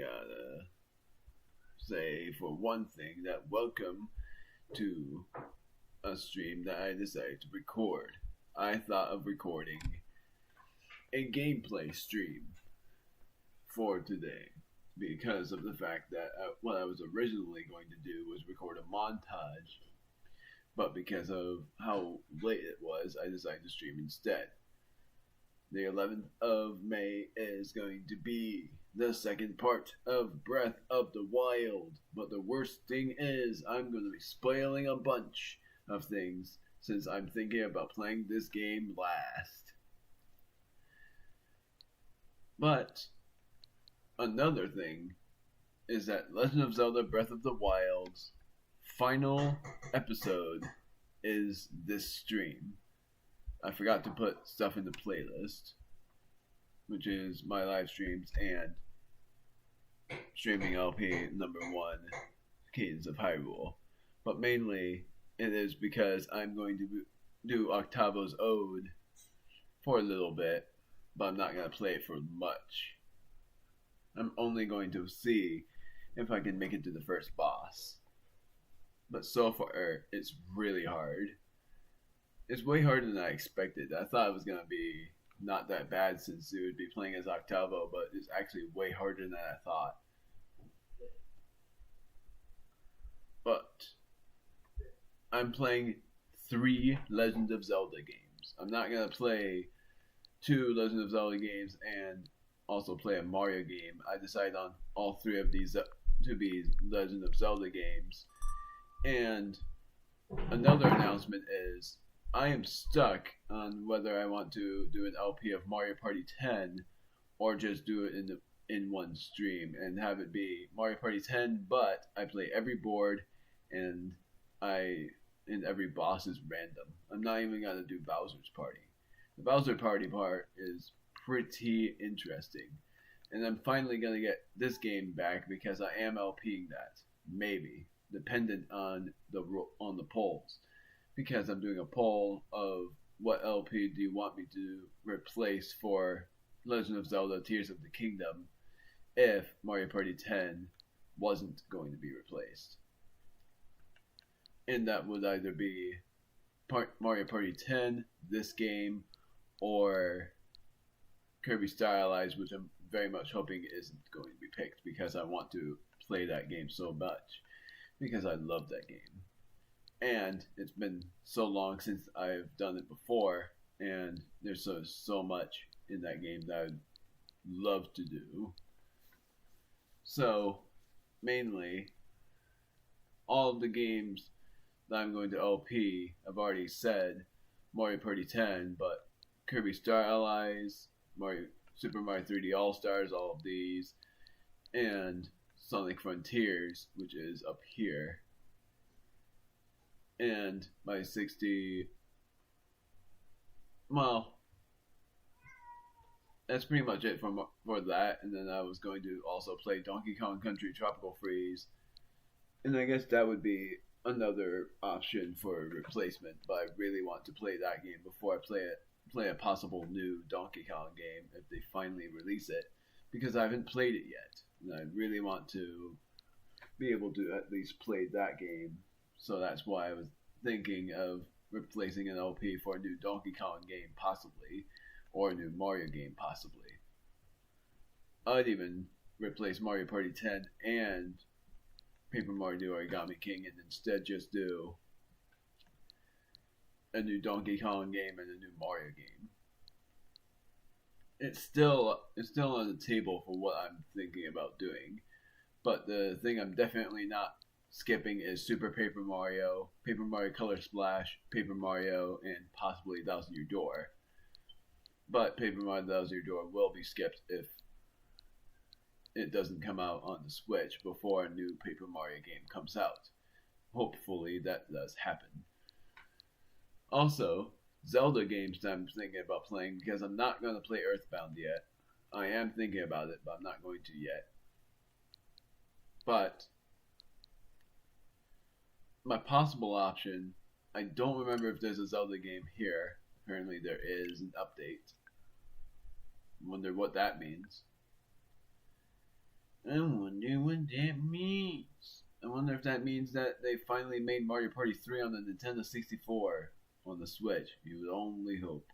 gotta say, for one thing, that welcome to a stream that I decided to record. I thought of recording a gameplay stream for today because of the fact that what I was originally going to do was record a montage, but because of how late it was, I decided to stream instead. The 11th of May is going to be the second part of Breath of the Wild, but the worst thing is I'm going to be spoiling a bunch of things since I'm thinking about playing this game last. But another thing is that Legend of Zelda Breath of the Wild's final episode is this stream. I forgot to put stuff in the playlist, which is my live streams and streaming LP number 1, Cadence of Hyrule. But mainly, it is because I'm going to do Octavo's Ode for a little bit, but I'm not going to play it for much. I'm only going to see if I can make it to the first boss. But so far, it's really hard. It's way harder than I expected. I thought it was going to be not that bad since it would be playing as Octavo, but it's actually way harder than I thought. But I'm playing 3 Legend of Zelda games. I'm not going to play 2 Legend of Zelda games and also play a Mario game. I decided on all 3 of these to be Legend of Zelda games. And another announcement is I am stuck on whether I want to do an LP of Mario Party 10 or just do it in one stream and have it be Mario Party 10, but I play every board and every boss is random. I'm not even gonna do Bowser's Party. The Bowser Party part is pretty interesting, and I'm finally gonna get this game back because I am LPing that, maybe dependent on the polls. Because I'm doing a poll of what LP do you want me to replace for Legend of Zelda Tears of the Kingdom if Mario Party 10 wasn't going to be replaced. And that would either be Mario Party 10, this game, or Kirby Stylized, which I'm very much hoping isn't going to be picked because I want to play that game so much. Because I love that game. And it's been so long since I've done it before, and there's so much in that game that I'd love to do. So, mainly, all of the games that I'm going to LP, I've already said Mario Party 10, but Kirby Star Allies, Super Mario 3D All-Stars, all of these, and Sonic Frontiers, which is up here. And my 60, well, that's pretty much it for that. And then I was going to also play Donkey Kong Country Tropical Freeze, and I guess that would be another option for replacement. But I really want to play that game before I play a possible new Donkey Kong game if they finally release it, because I haven't played it yet, and I really want to be able to at least play that game. So that's why I was thinking of replacing an LP for a new Donkey Kong game, possibly, or a new Mario game, possibly. I'd even replace Mario Party 10 and Paper Mario Origami King and instead just do a new Donkey Kong game and a new Mario game. It's still on the table for what I'm thinking about doing, but the thing I'm definitely not skipping is Super Paper Mario Color Splash, Paper Mario, and possibly Thousand Year Door. But Paper Mario Thousand Year Door will be skipped if it doesn't come out on the Switch before a new Paper Mario game comes out. Hopefully that does happen. Also, Zelda games that I'm thinking about playing, because I'm not going to play Earthbound yet. I am thinking about it, but I'm not going to yet. But my possible option, I don't remember if there's a Zelda game here. Apparently there is an update. Wonder what that means. I wonder what that means. I wonder if that means that they finally made Mario Party 3 on the Nintendo 64 on the Switch. We would only hope.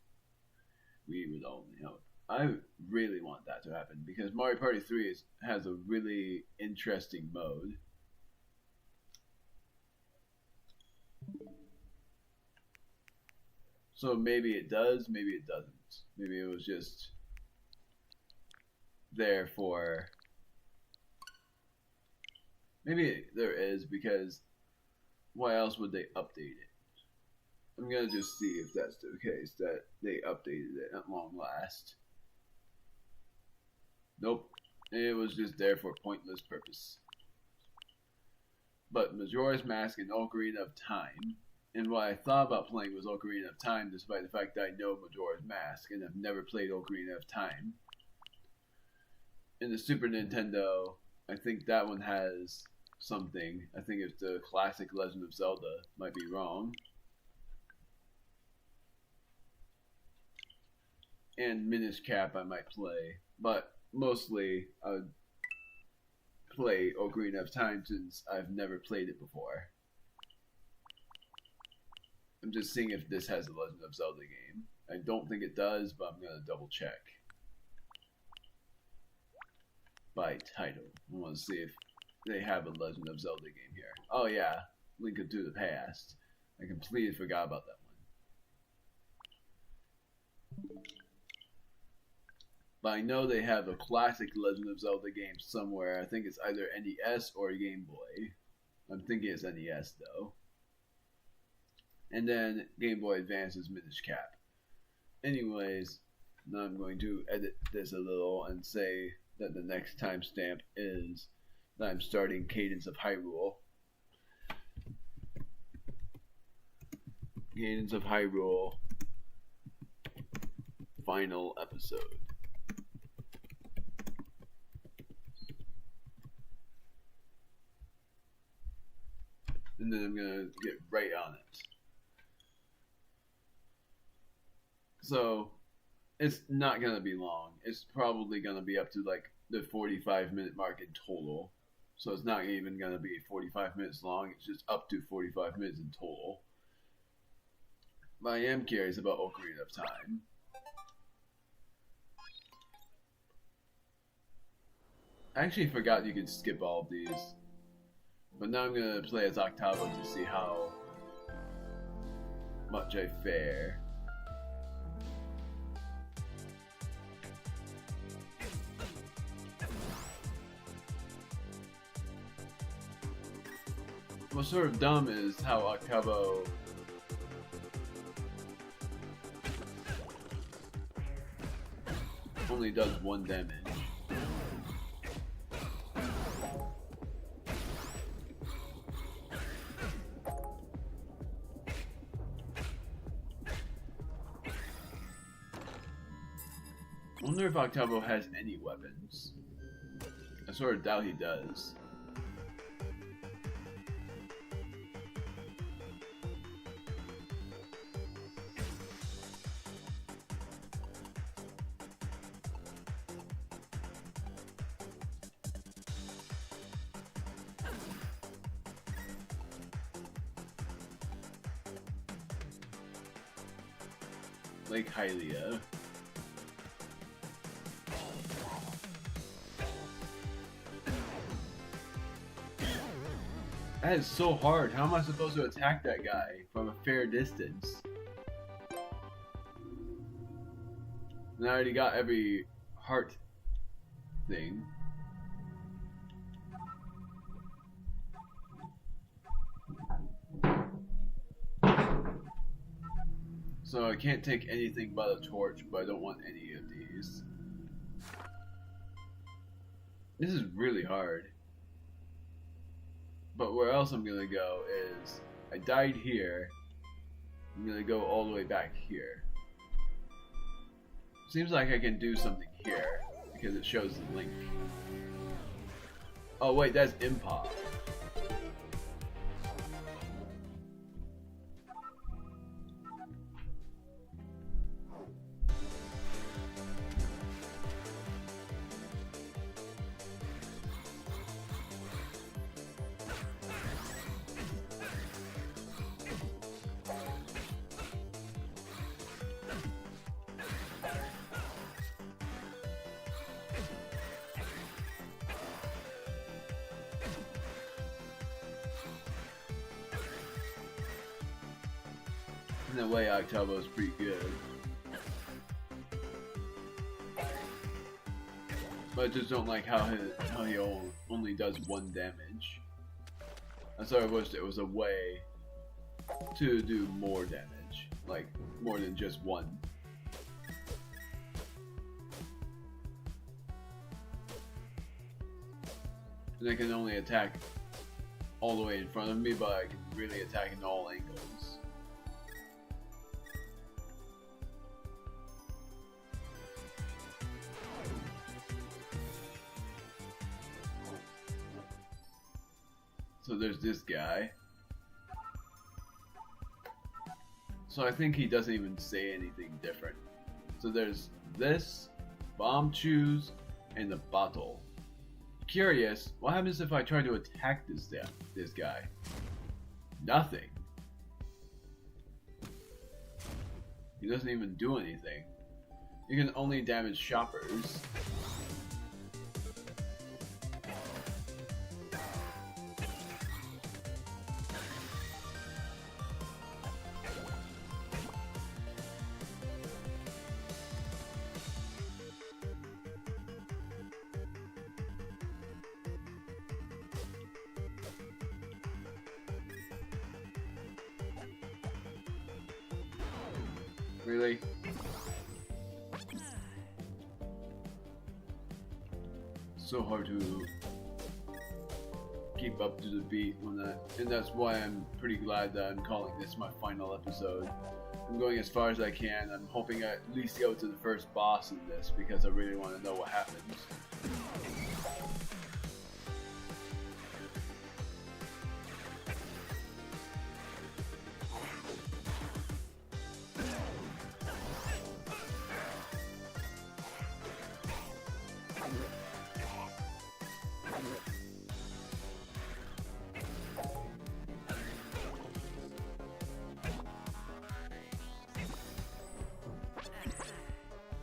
We would only hope. I really want that to happen because Mario Party 3 has a really interesting mode. So maybe it does, maybe it doesn't. Maybe it was just there for... Maybe there is, because why else would they update it? I'm gonna just see if that's the case, that they updated it at long last. Nope. It was just there for pointless purpose. But Majora's Mask and Ocarina of Time, and what I thought about playing was Ocarina of Time, despite the fact that I know Majora's Mask and have never played Ocarina of Time. In the Super Nintendo, I think that one has something. I think it's the classic Legend of Zelda. Might be wrong. And Minish Cap I might play, but mostly I would play Ocarina of Time since I've never played it before. I'm just seeing if this has a Legend of Zelda game. I don't think it does, but I'm gonna double check. By title. I want to see if they have a Legend of Zelda game here. Oh yeah, Link into the Past. I completely forgot about that one. But I know they have a classic Legend of Zelda game somewhere. I think it's either NES or Game Boy. I'm thinking it's NES though. And then Game Boy Advance's Minish Cap. Anyways, now I'm going to edit this a little and say that the next timestamp is that I'm starting Cadence of Hyrule. Cadence of Hyrule final episode. And then I'm gonna get right on it. So it's not gonna be long. It's probably gonna be up to like the 45-minute mark in total. So it's not even gonna be 45 minutes long. It's just up to 45 minutes in total. But I am curious about Ocarina of Time. I actually forgot you could skip all of these. But now I'm gonna play as Octavo to see how much I fare. What's sort of dumb is how Octavo only does 1 damage. I wonder if Octavo has any weapons. I sort of doubt he does. Lake Hylia. That is so hard. How am I supposed to attack that guy from a fair distance? And I already got every heart thing. So I can't take anything but a torch, but I don't want any of these. This is really hard. But where else I'm gonna go is, I died here. I'm gonna go all the way back here. Seems like I can do something here, because it shows the link. Oh wait, that's Impa. in a way, October is pretty good. But I just don't like how he only does 1 damage. I sort of wished it was a way to do more damage, like more than just 1. And I can only attack all the way in front of me, but I can really attack in all angles. So there's this guy. So I think he doesn't even say anything different. So there's this, bomb choose, and the bottle. Curious, what happens if I try to attack this guy? Nothing. He doesn't even do anything. You can only damage shoppers. Really? So hard to keep up to the beat on that, and that's why I'm pretty glad that I'm calling this my final episode. I'm going as far as I can. I'm hoping I at least go to the first boss in this because I really want to know what happens.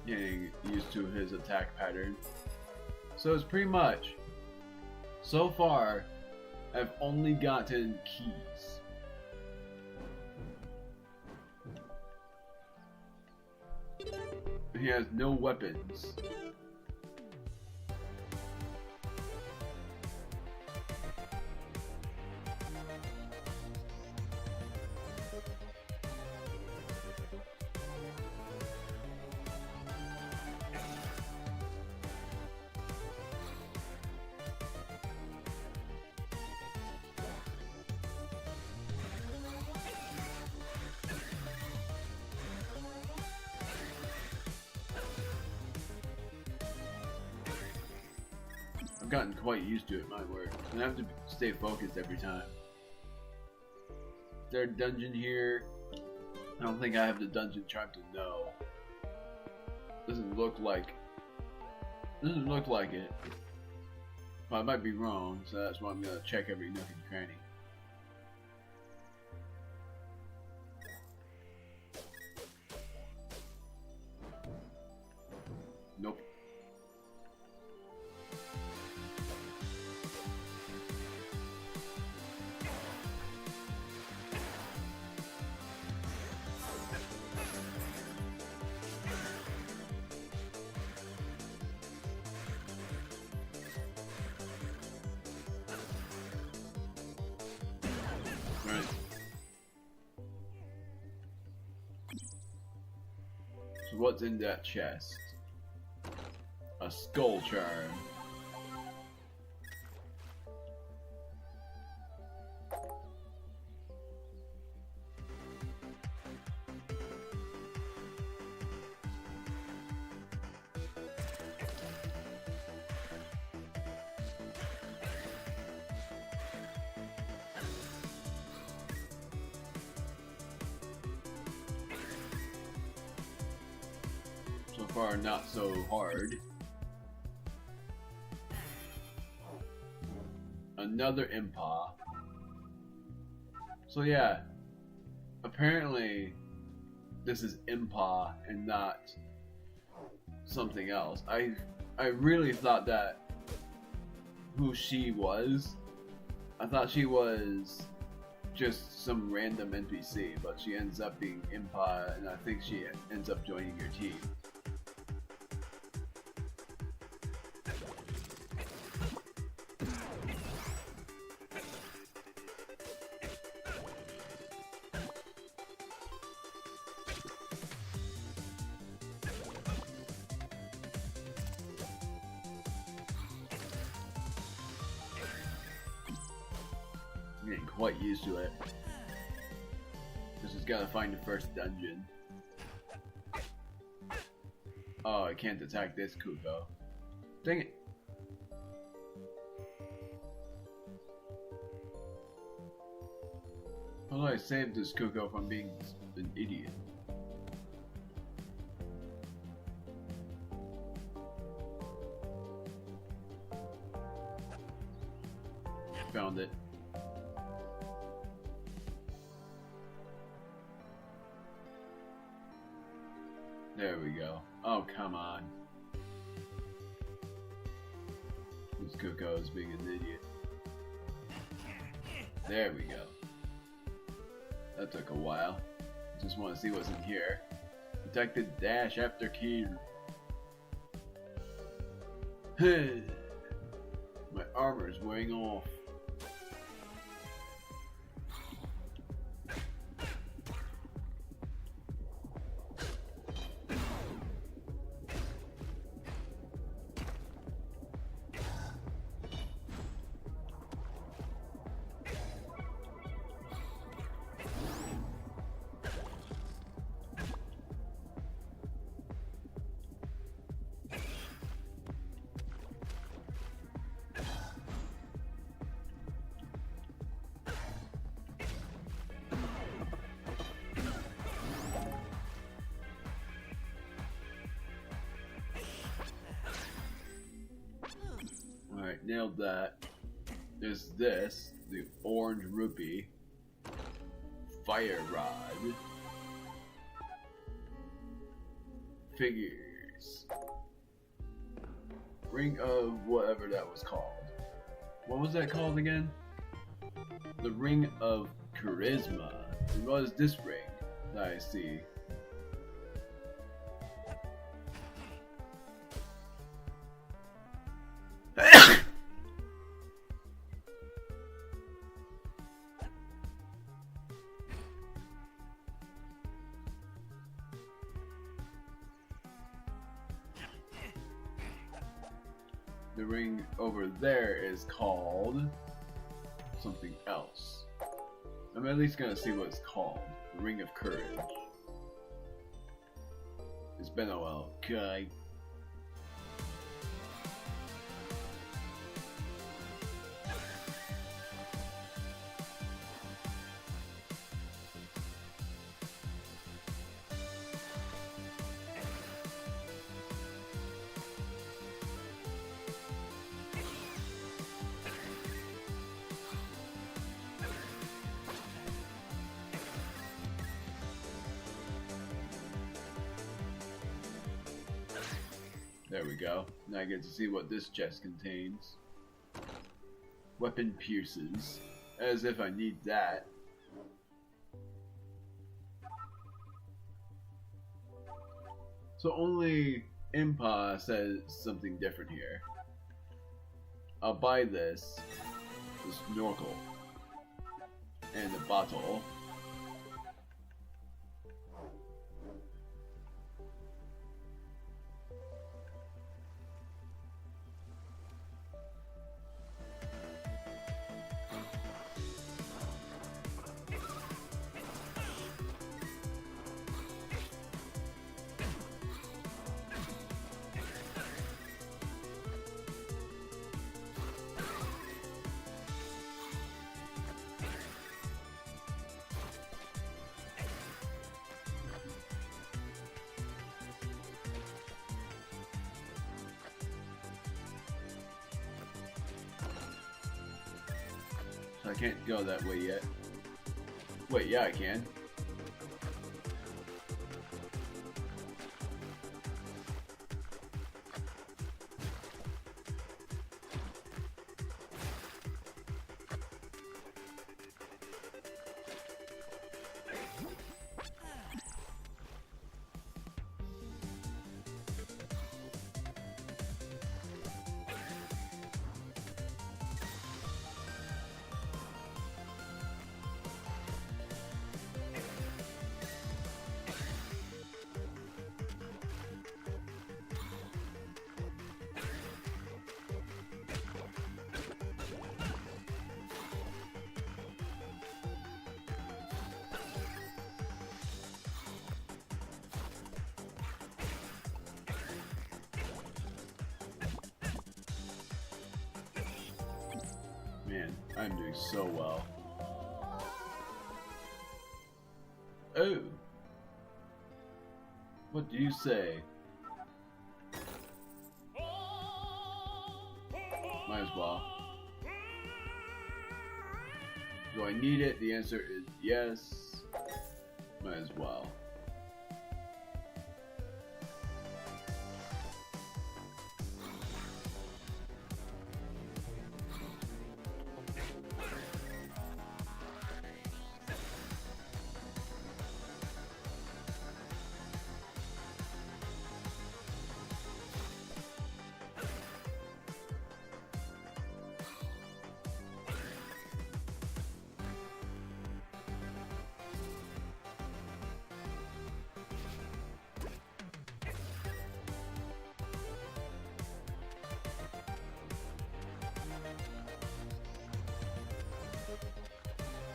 Getting used to his attack pattern. So it's pretty much, so far, I've only gotten keys. He has no weapons. I've gotten quite used to it, my word. And I have to stay focused every time. Is there a dungeon here? I don't think I have the dungeon chart to know. Doesn't look like it. Well, I might be wrong, so that's why I'm gonna check every nook and cranny. Nope. Right. So what's in that chest? A skull charm. So far, not so hard. Another impa. So yeah, apparently this is impa and not something else. I really thought that who she was. I thought she was just some random NPC, but she ends up being Impa, and I think she ends up joining your team. I'm getting quite used to it. Just gotta find the first dungeon. Oh, I can't attack this Kuko. Dang it. How do I save this Kuko from being an idiot? Found it. There we go. Oh, come on. This Kuko is being an idiot. There we go. That took a while. Just want to see what's in here. Protected dash after key. My armor's wearing off. Alright, nailed that. There's this, the orange rupee. Fire rod. Figures. Ring of whatever that was called. What was that called again? The Ring of Charisma. And what is this ring that I see? The ring over there is called something else. I'm at least gonna see what it's called. The Ring of Courage. It's been a while. Okay. There we go. Now I get to see what this chest contains. Weapon pierces. As if I need that. So only Impa says something different here. I'll buy this snorkel, and a bottle. I can't go that way yet. Wait, yeah, I can. Man, I'm doing so well. Oh! What do you say? Might as well. Do I need it? The answer is yes. Might as well.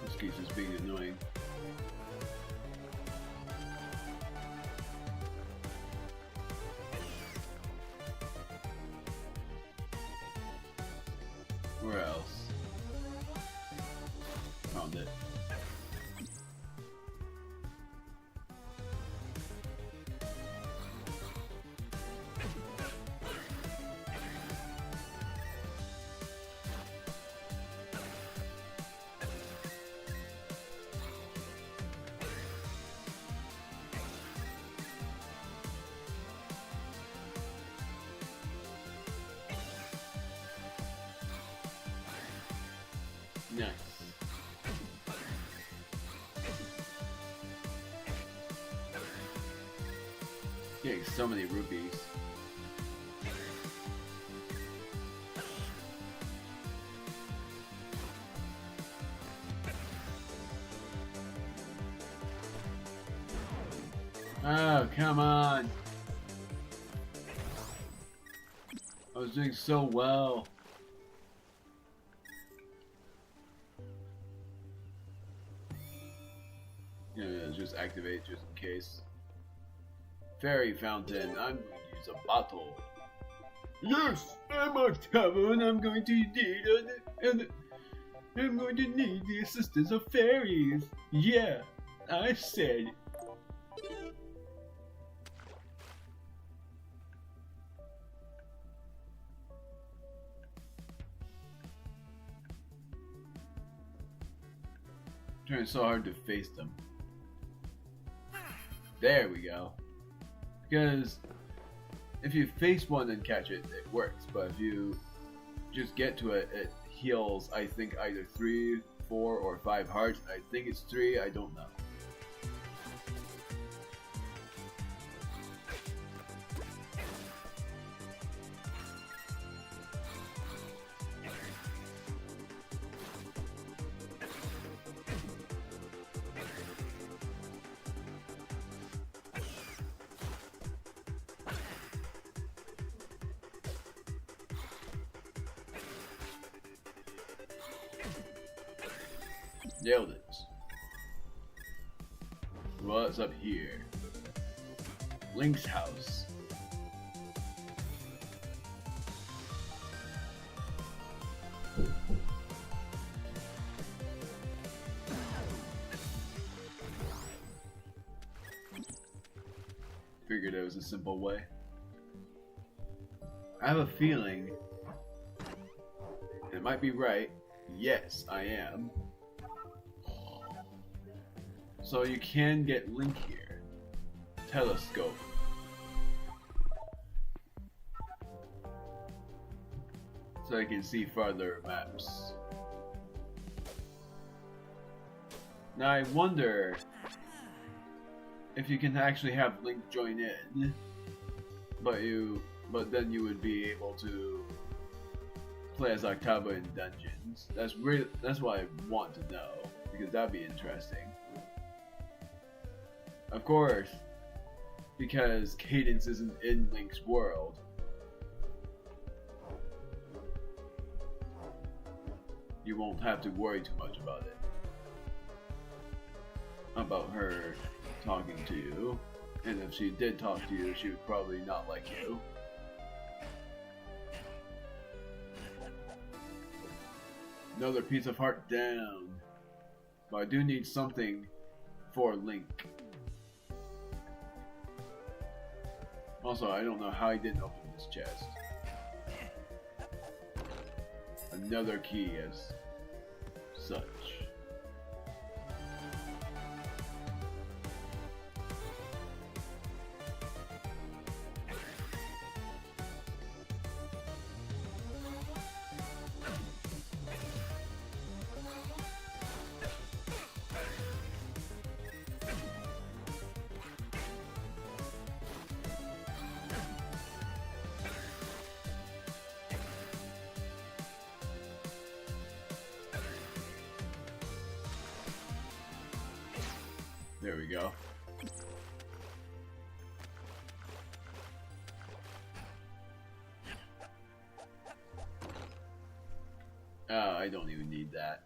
This case is being annoying. Where else? Found it. Nice. Getting so many rupees. Oh, come on. I was doing so well. Just activate just in case. Fairy fountain. I'm going to use a bottle. Yes, I'm Octavo, and I'm going to need the assistance of fairies. Yeah, I said. Trying so hard to face them. There we go. Because if you face one and catch it, it works. But if you just get to it, it heals, I think, either 3, 4, or 5 hearts. I think it's 3, I don't know. Nailed it. What's up here? Link's house. Figured it was a simple way. I have a feeling it might be right. Yes, I am. So you can get Link here. Telescope. So I can see farther maps. Now I wonder if you can actually have Link join in, but then you would be able to play as Octava in dungeons. That's what I want to know, because that'd be interesting. Of course, because Cadence isn't in Link's world. You won't have to worry too much about it. About her talking to you. And if she did talk to you, she would probably not like you. Another piece of heart down. But I do need something for Link. Also, I don't know how I didn't open this chest. Another key as such. There we go. I don't even need that.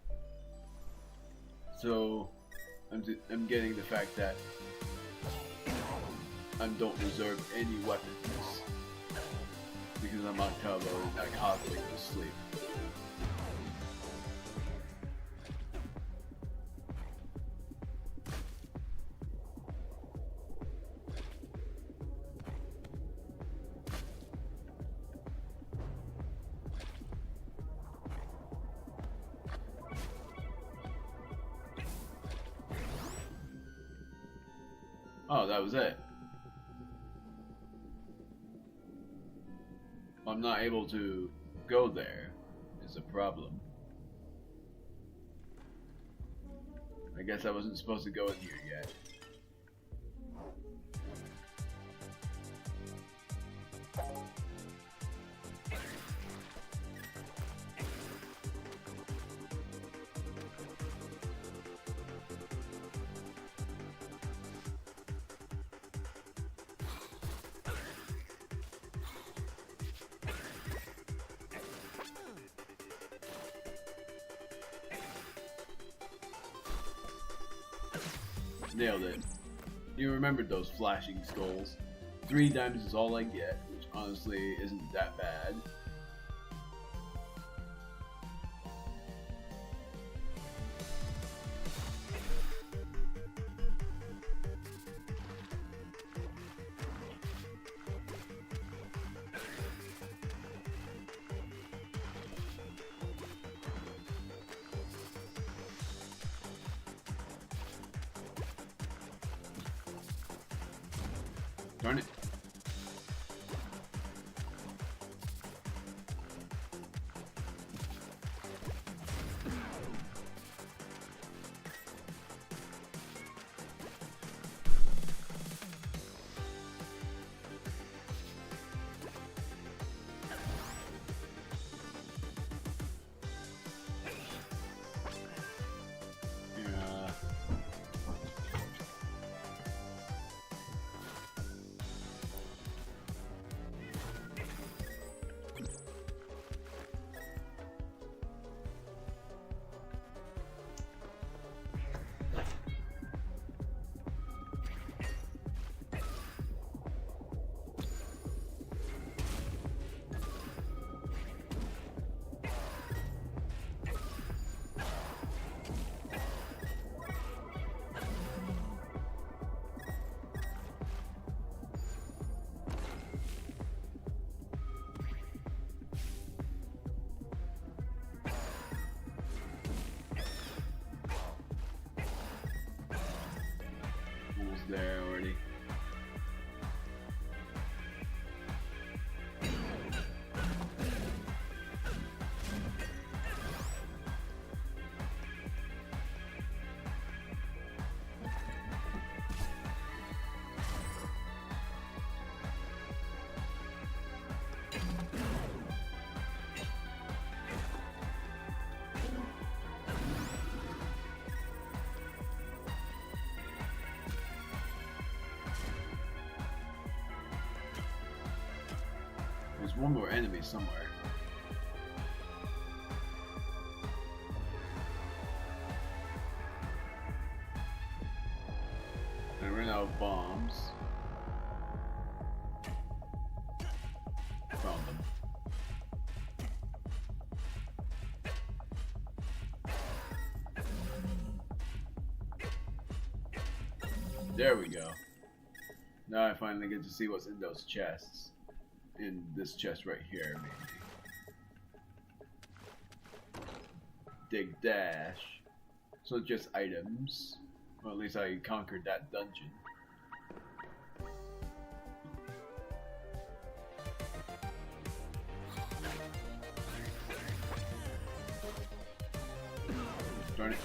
So, I'm getting the fact that I don't deserve any weapons because I'm Octavo and I constantly to sleep. Oh, that was it. I'm not able to go there is a problem. I guess I wasn't supposed to go in here yet. Nailed it. You remembered those flashing skulls. 3 diamonds is all I get, which honestly isn't that bad. Darn it. There already. There's one more enemy somewhere. I ran out of bombs. Found them. There we go. Now I finally get to see what's in those chests. In this chest right here, maybe. Dig dash. So just items. Well, at least I conquered that dungeon. Darn it.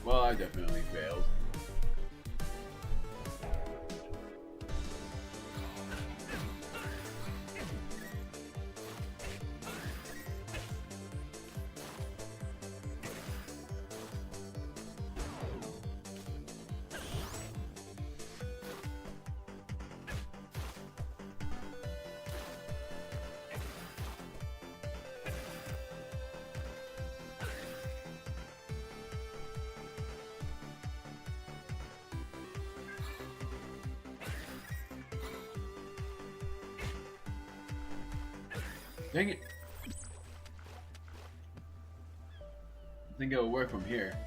Well, I definitely failed. Dang it! I think it'll work from here.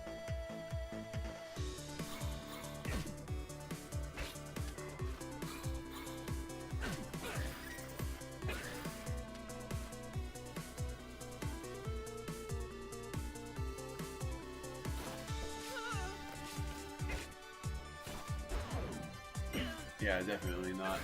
Yeah, definitely not.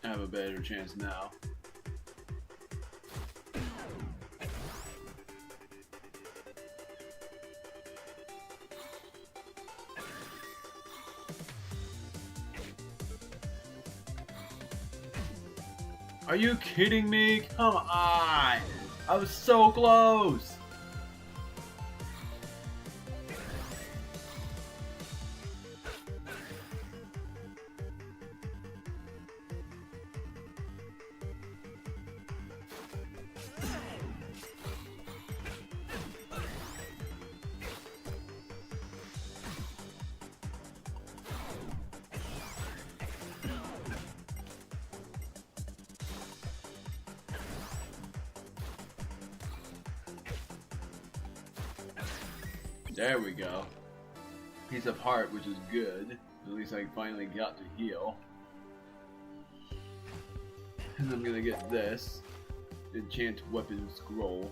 I have a better chance now. Are you kidding me? Come on! I was so close! There we go. Piece of heart, which is good. At least I finally got to heal. And I'm gonna get this. Enchant weapon scroll.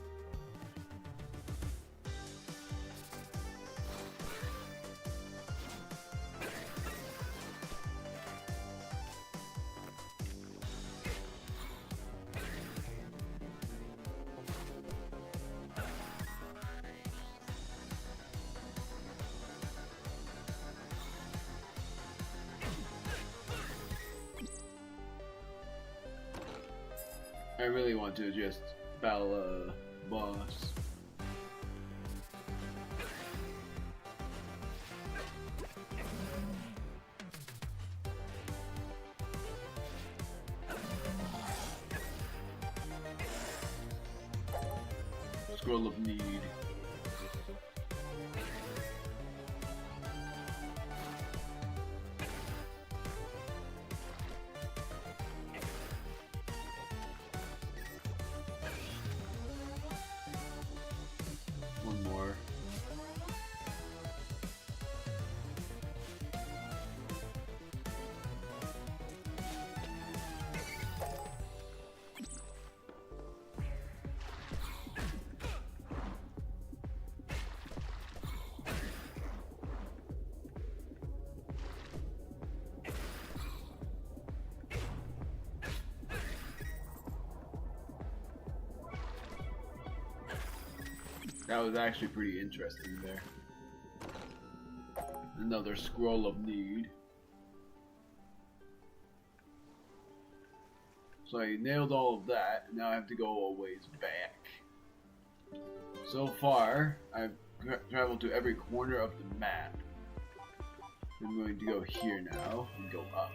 I really want to just battle a boss. Scroll of Need. One more. That was actually pretty interesting there. Another Scroll of Need. So I nailed all of that, now I have to go a ways back. So far, I've traveled to every corner of the map. I'm going to go here now and go up.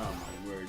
Oh my word.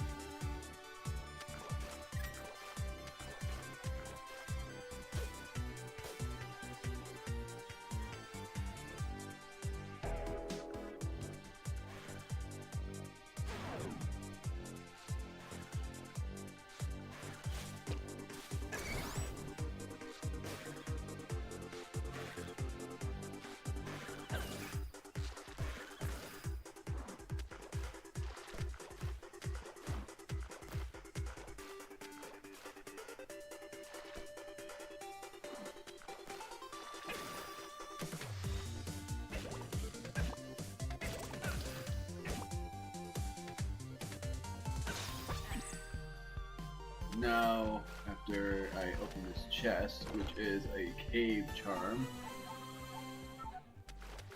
Now, after I open this chest, which is a cave charm,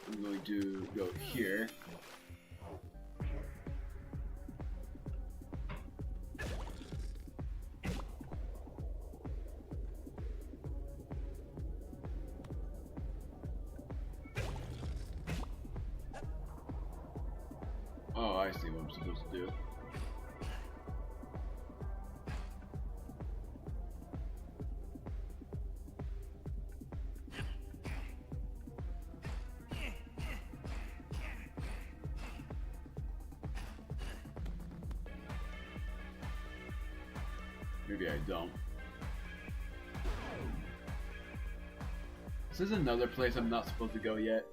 I'm going to go here. Oh, I see what I'm supposed to do. Maybe I don't. This is another place I'm not supposed to go yet.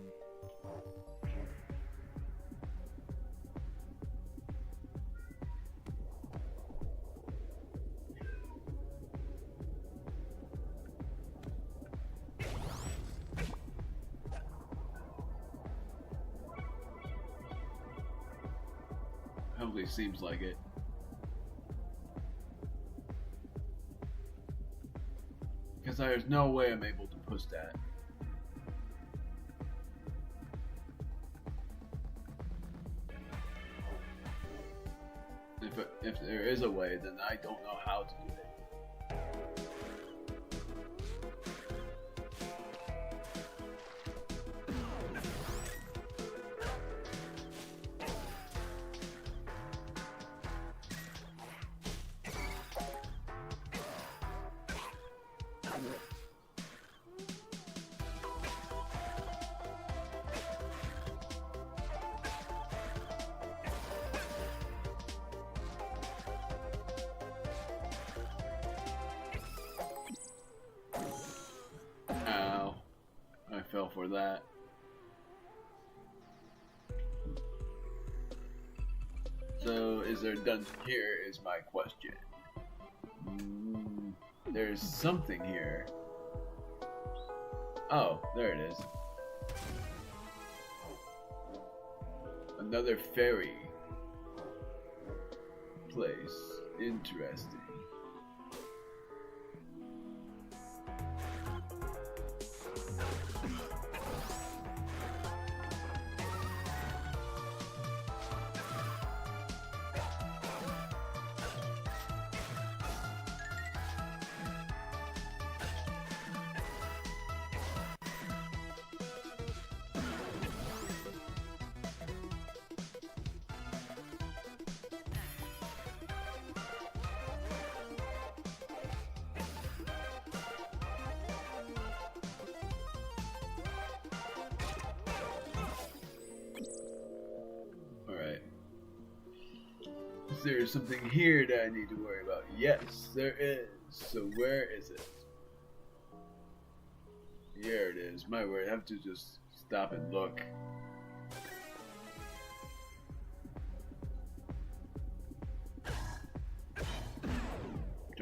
Hopefully, seems like it. Because there's no way I'm able to push that. If there is a way, then I don't know how to do it. Ow. I fell for that. So, is there a dungeon here is my question. There's something here. Oh, there it is. Another fairy place. Interesting. There's something here that I need to worry about. Yes, there is. So where is it? Here it is. My word, I have to just stop and look.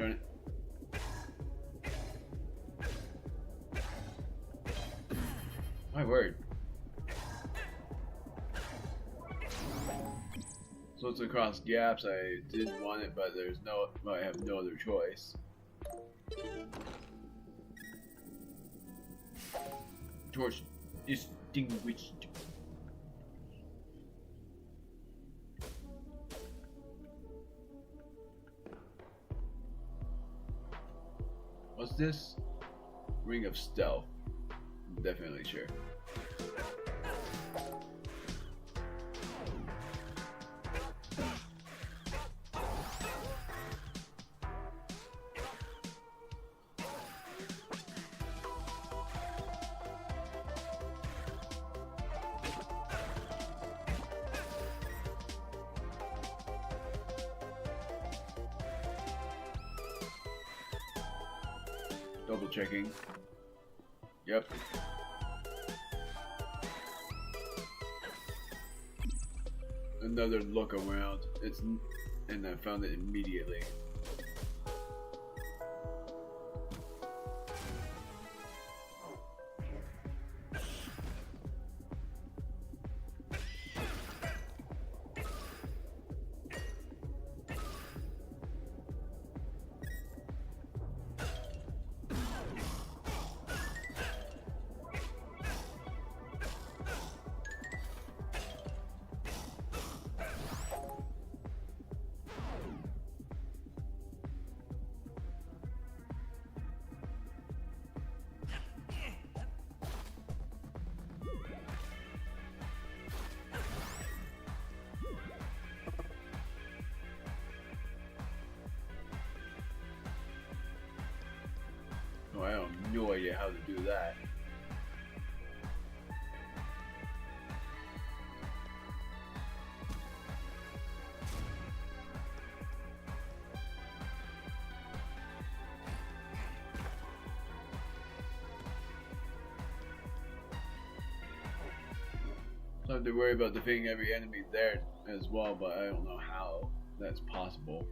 Darn it. My word. So it's across gaps. I didn't want it, but I have no other choice. Torch extinguished. What's this? Ring of Stealth. Definitely sure. Double checking. Yep. Another look around. And I found it immediately. Oh, I have no idea how to do that. So I have to worry about defeating every enemy there as well, but I don't know how that's possible.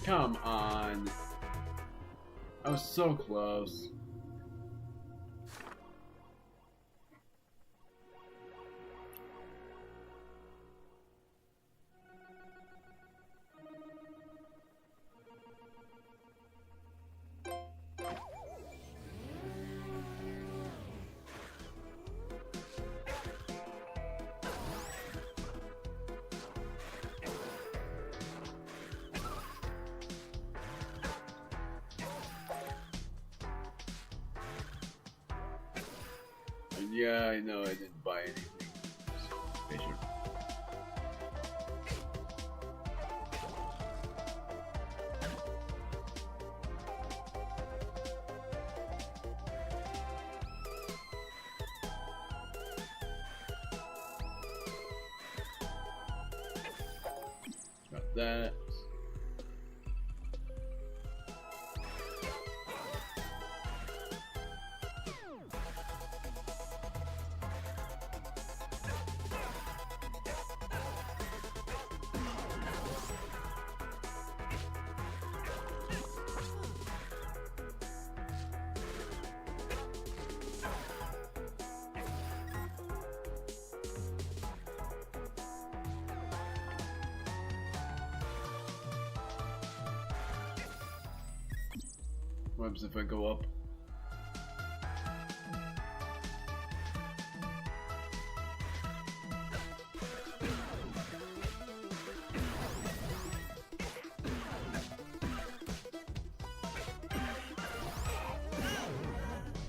Come on. I was so close. Yeah, I know I didn't buy anything special. Got that. What happens if I go up?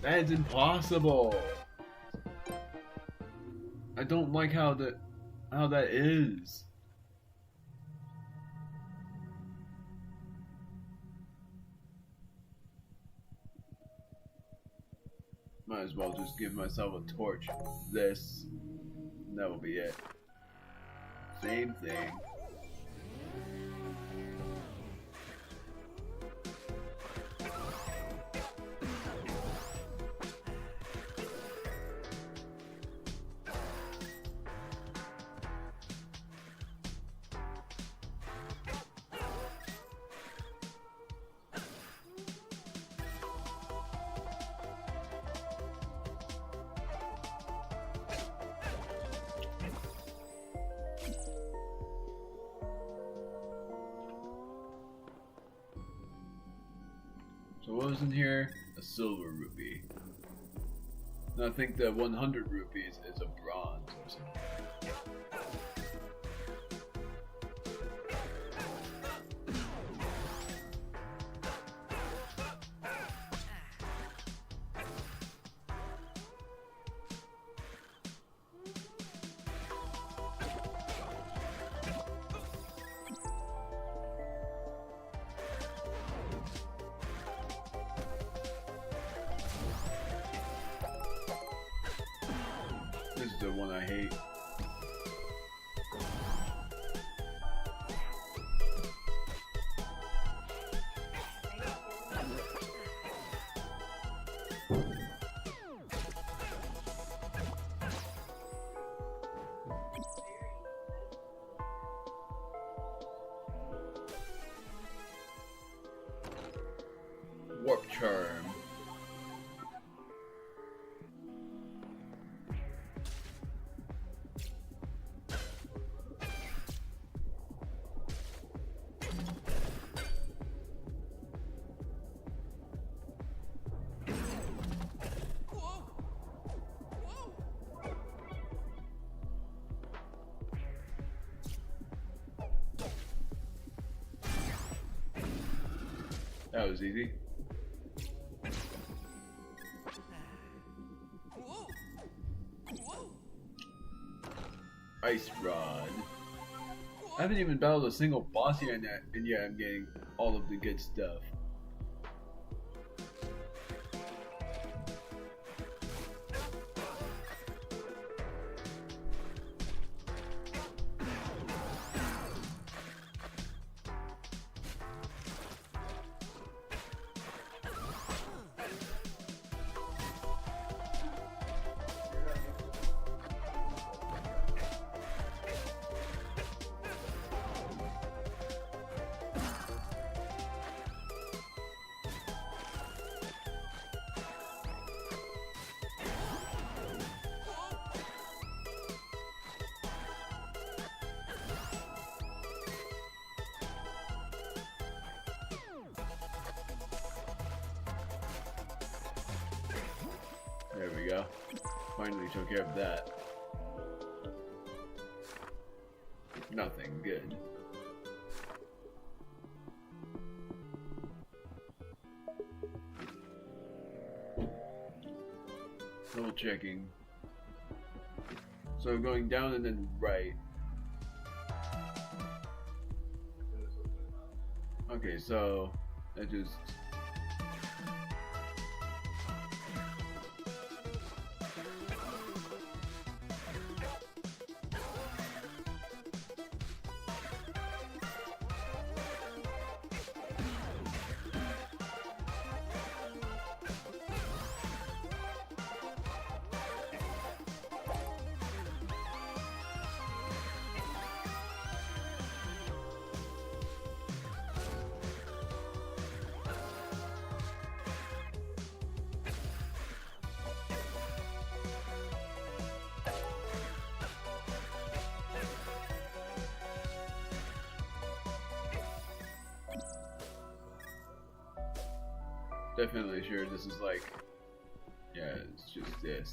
That's impossible. I don't like how that is. Might as well just give myself a torch. This. And that will be it. Same thing. So what was in here? A silver rupee. And I think the 100 rupees is a bronze or something. This is the one I hate. Warp charm. That was easy. Ice rod. I haven't even battled a single boss yet, and yet I'm getting all of the good stuff. There we go. Finally took care of that. Nothing good. Double checking. So going down and then right. Okay, so I just... Definitely sure this is like, yeah, it's just this.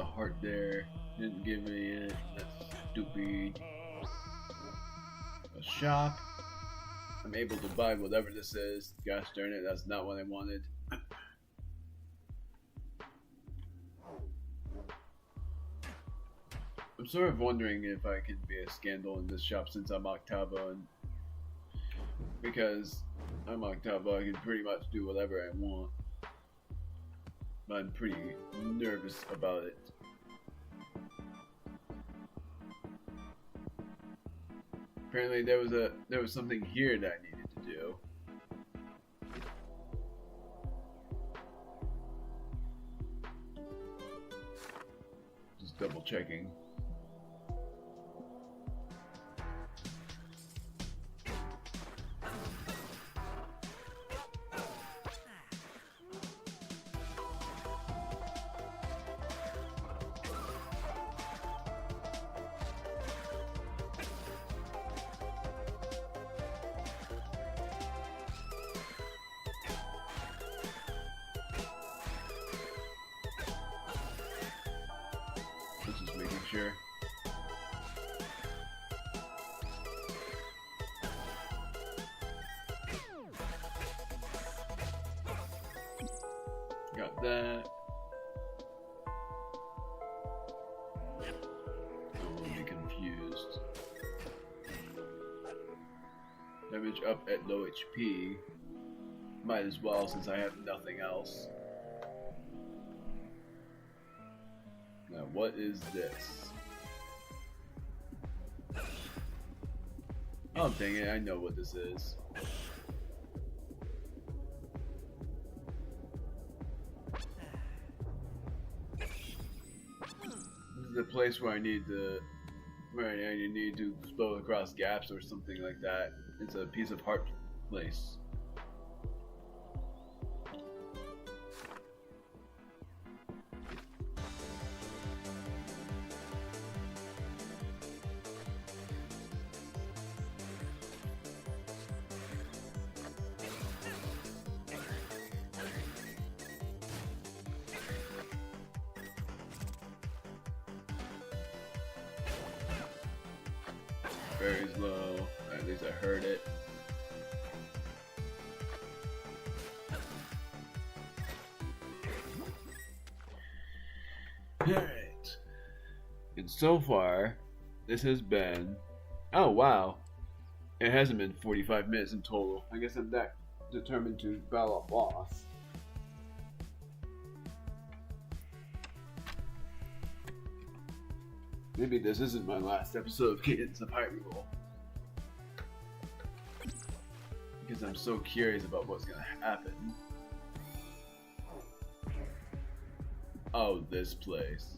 a heart there. Didn't give me it. That's stupid. A shop. I'm able to buy whatever this is. Gosh darn it, that's not what I wanted. I'm sort of wondering if I can be a scandal in this shop since I'm Octavo, and because I'm Octavo, I can pretty much do whatever I want. But I'm pretty nervous about it. Apparently there was something here that I needed to do. Just double checking. Just making sure. Got that. Don't want to be confused. Damage up at low HP. Might as well since I have nothing else. Now, what is this? Oh, dang it, I know what this is. This is the place where I need to explode across gaps or something like that. It's a piece of heart place. Very low. At least I heard it. Alright. And so far, this has been... Oh, wow. It hasn't been 45 minutes in total. I guess I'm that determined to battle a boss. Maybe this isn't my last episode of Cadence of Hyrule. Because I'm so curious about what's gonna happen. Oh, this place.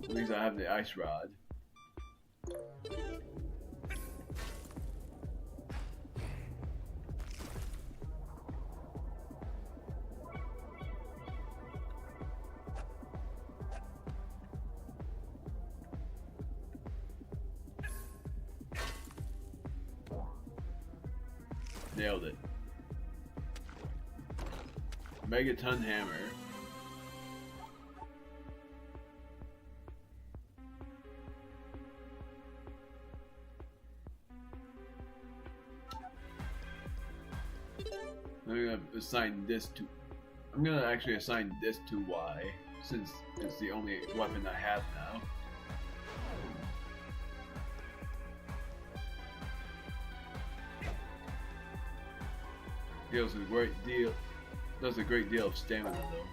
At least I have the ice rod. Nailed it. Megaton hammer. I'm gonna assign this to. I'm gonna actually assign this to Y, since it's the only weapon I have now. Deals a great deal. Does a great deal of stamina though.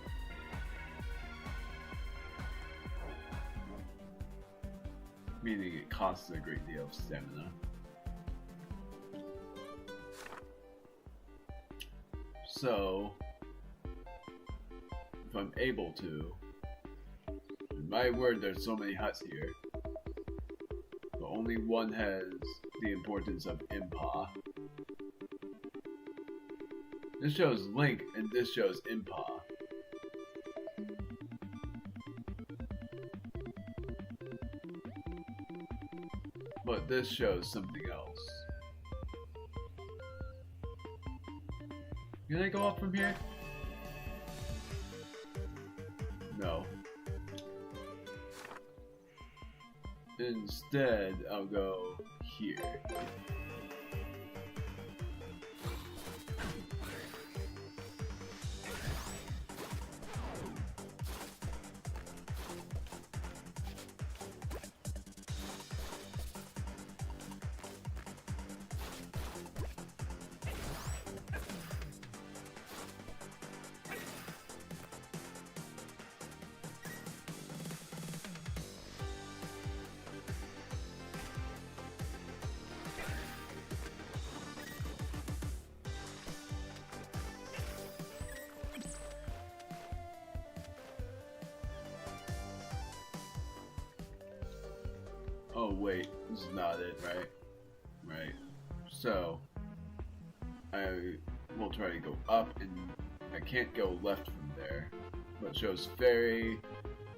Meaning it costs a great deal of stamina. So, if I'm able to, in my word, there's so many huts here, but only one has the importance of Impa. This shows Link, and this shows Impa. But this shows something else. Can I go up from here? No. Instead, I'll go here. Oh wait, this is not it, right? Right. So, I will try to go up, and I can't go left from there. But it shows fairy,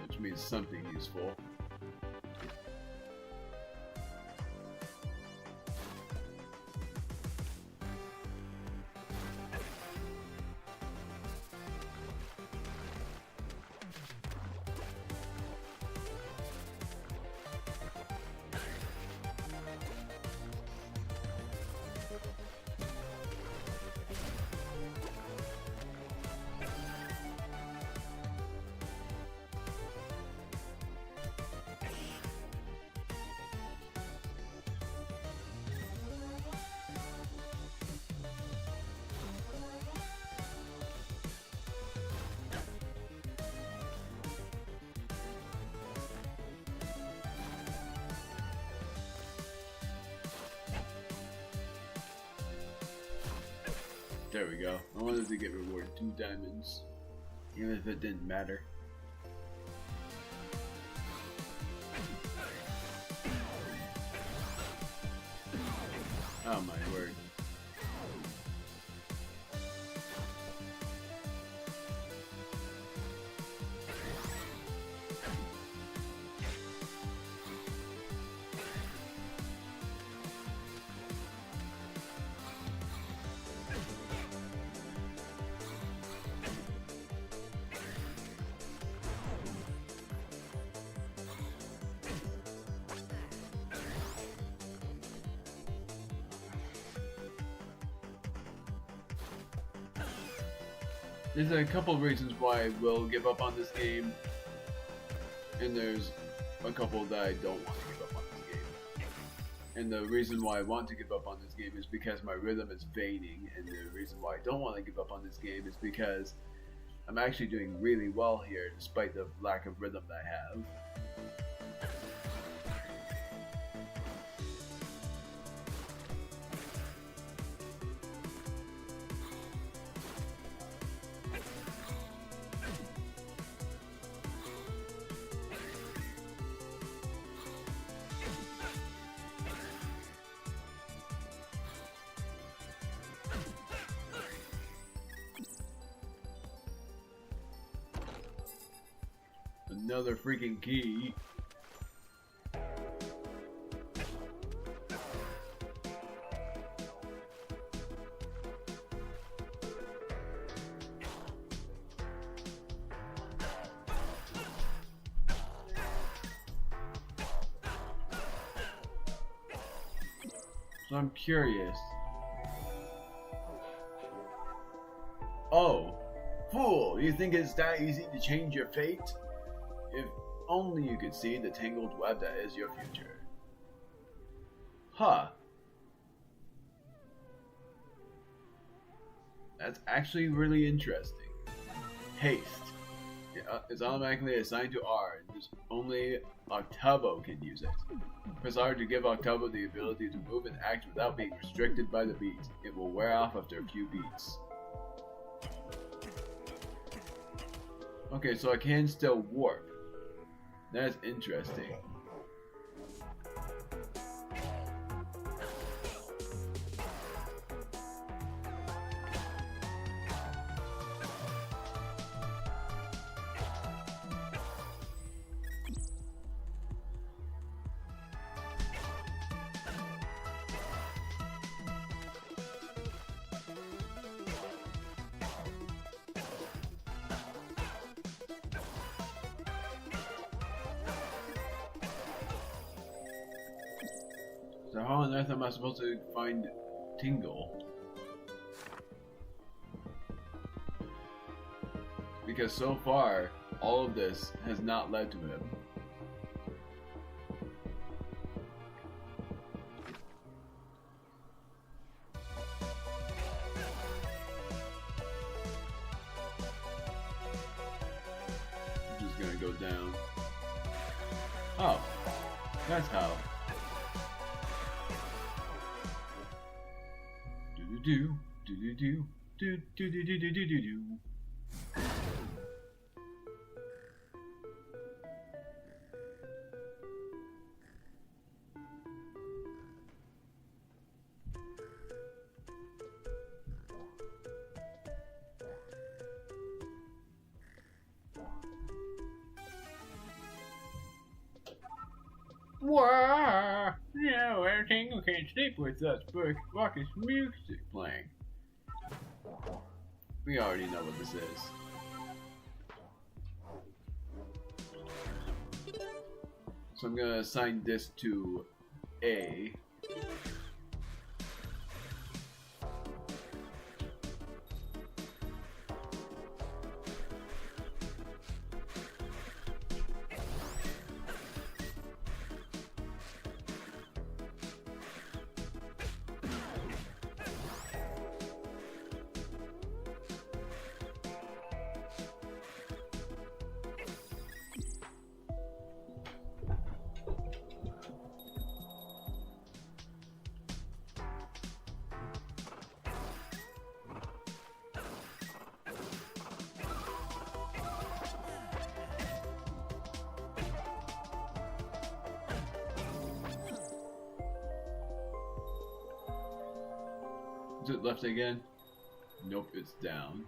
which means something useful. There we go. I wanted to get rewarded 2 diamonds, even if it didn't matter. Oh my word. There's a couple of reasons why I will give up on this game, and there's a couple that I don't want to give up on this game. And the reason why I want to give up on this game is because my rhythm is fading, and the reason why I don't want to give up on this game is because I'm actually doing really well here despite the lack of rhythm that I have. Another freaking key. So I'm curious. Oh, fool! You think it's that easy to change your fate? If only you could see the tangled web that is your future. Huh. That's actually really interesting. Haste. It's automatically assigned to R, and just only Octavo can use it. Press R to give Octavo the ability to move and act without being restricted by the beat. It will wear off after a few beats. Okay, so I can still warp. That's interesting. So how on earth am I supposed to find Tingle? Because so far, all of this has not led to him. I'm just gonna go down. Oh, that's how. Do do do do do do do do do do do do. Wah! No, our Tingle can't sleep with us, but raucous music playing. We already know what this is. So I'm gonna assign this to A. Is it left again? Nope, it's down.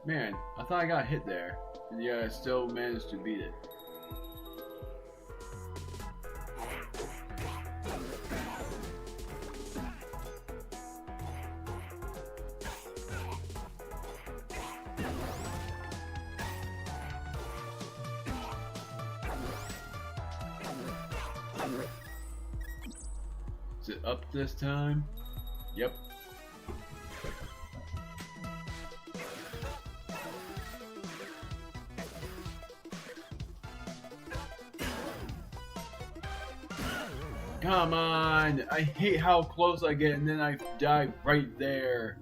Man, I thought I got hit there, and yet I still managed to beat it. Is it up this time? Yep. Come on! I hate how close I get and then I die right there.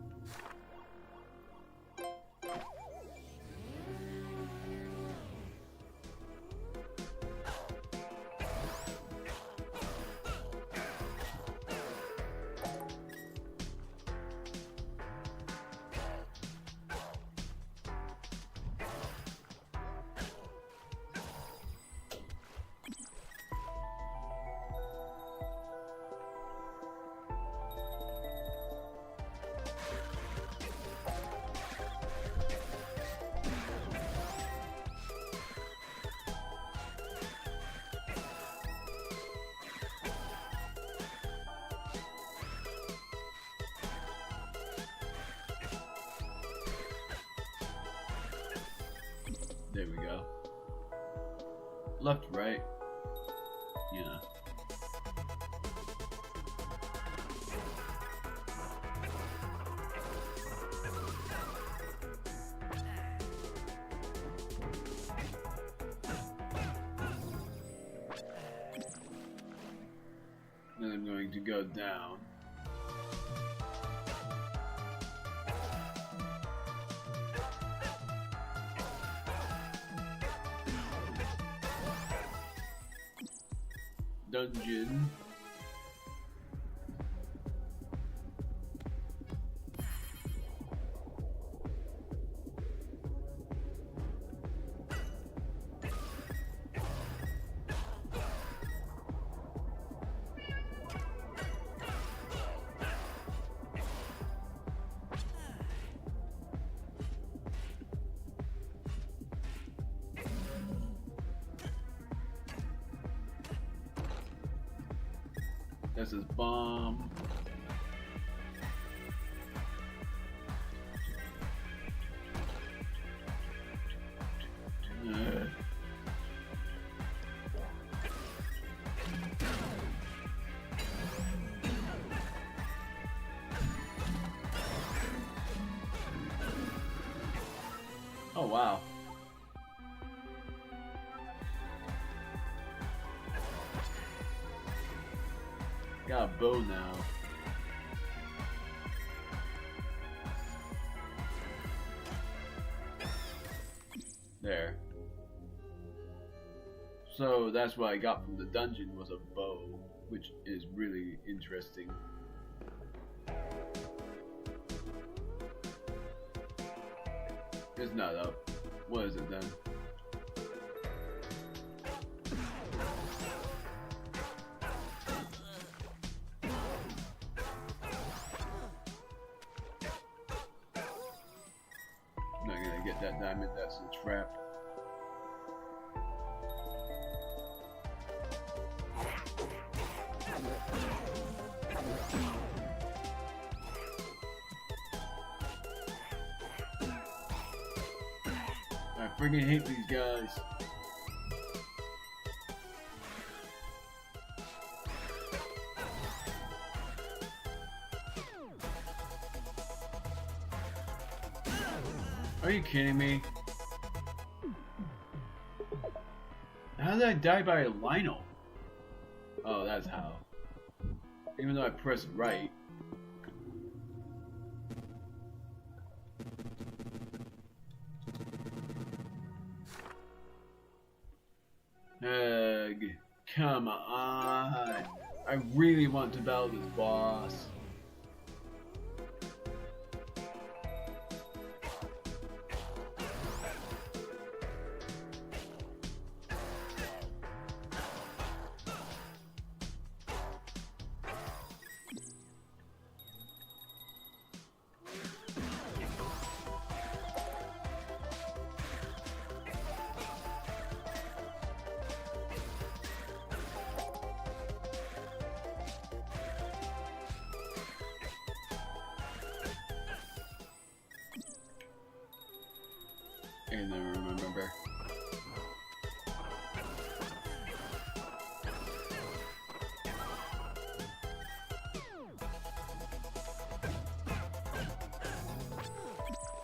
There we go. Left, right. Yeah. Then I'm going to go down. Dungeon. This is bomb. Oh wow. Got a bow now. There. So that's what I got from the dungeon was a bow, which is really interesting. It's not up. What is it then? I'm not gonna get that diamond, that's a trap. I freaking hate these guys. Are you kidding me? How did I die by a Lionel? Oh, that's how. Even though I pressed right. Come on. I really want to battle this boss. I can never remember.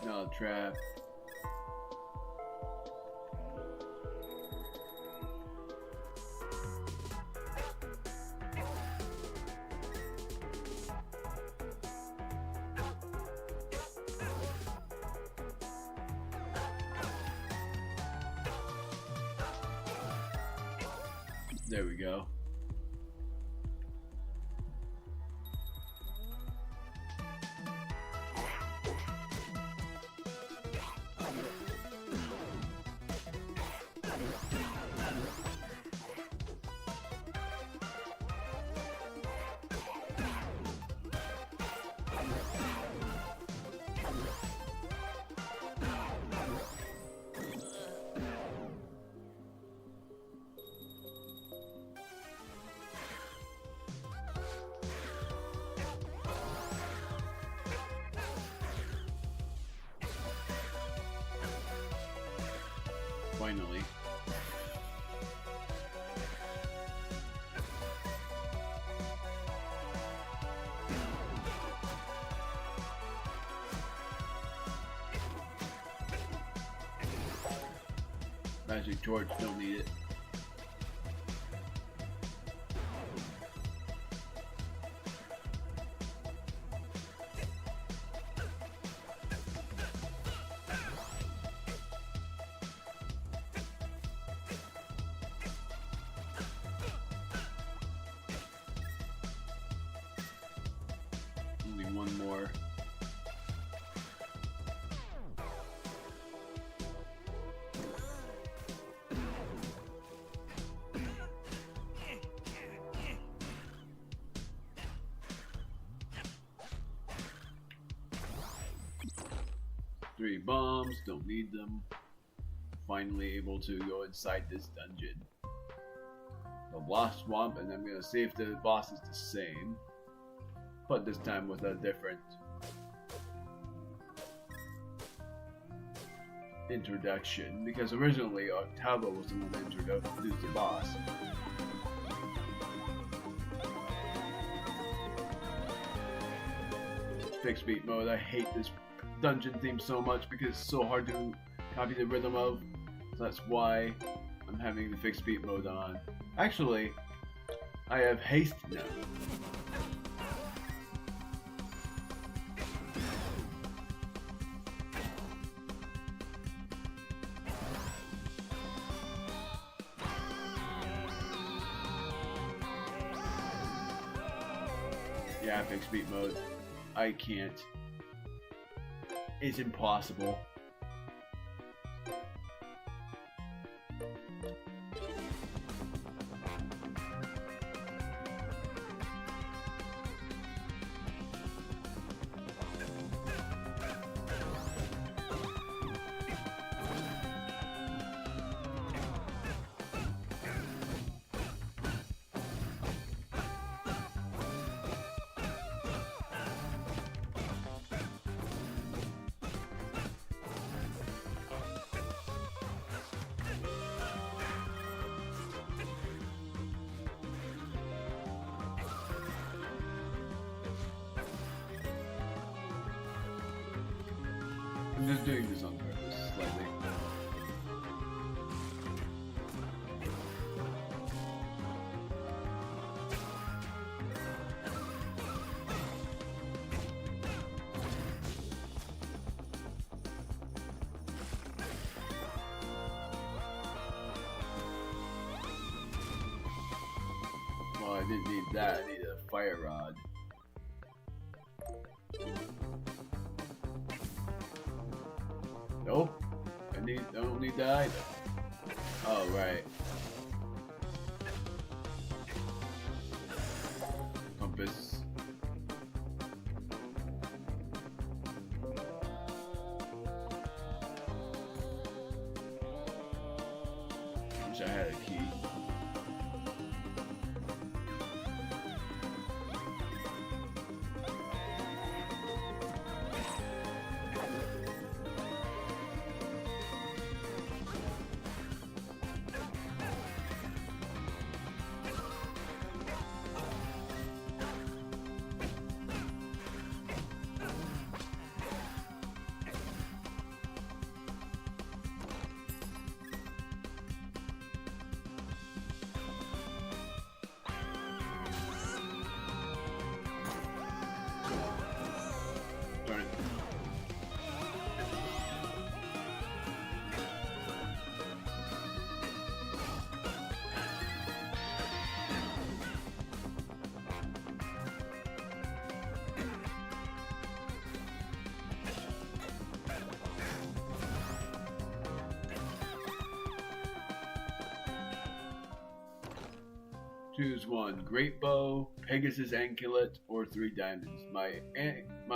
No trap. There we go. Finally. Magic torch, don't need it. Only one more. Three bombs, don't need them. Finally able to go inside this dungeon. the Lost Swamp, and I'm gonna see if the boss is the same, but this time with a different introduction, because originally BOTW was the one that introduced the boss. Fixed beat mode. I hate this dungeon theme so much because it's so hard to copy the rhythm of. So that's why I'm having the fixed beat mode on. Actually, I have haste now. Yeah, fixed beat mode. I can't. It's impossible. I'm just doing this on purpose, slightly. Well, I didn't need that, I needed a fire rod. Nope. I don't need that either. Oh, right. Compass. Wish I had a key. Choose one: Great Bow, Pegasus Anklet, or 3 diamonds. My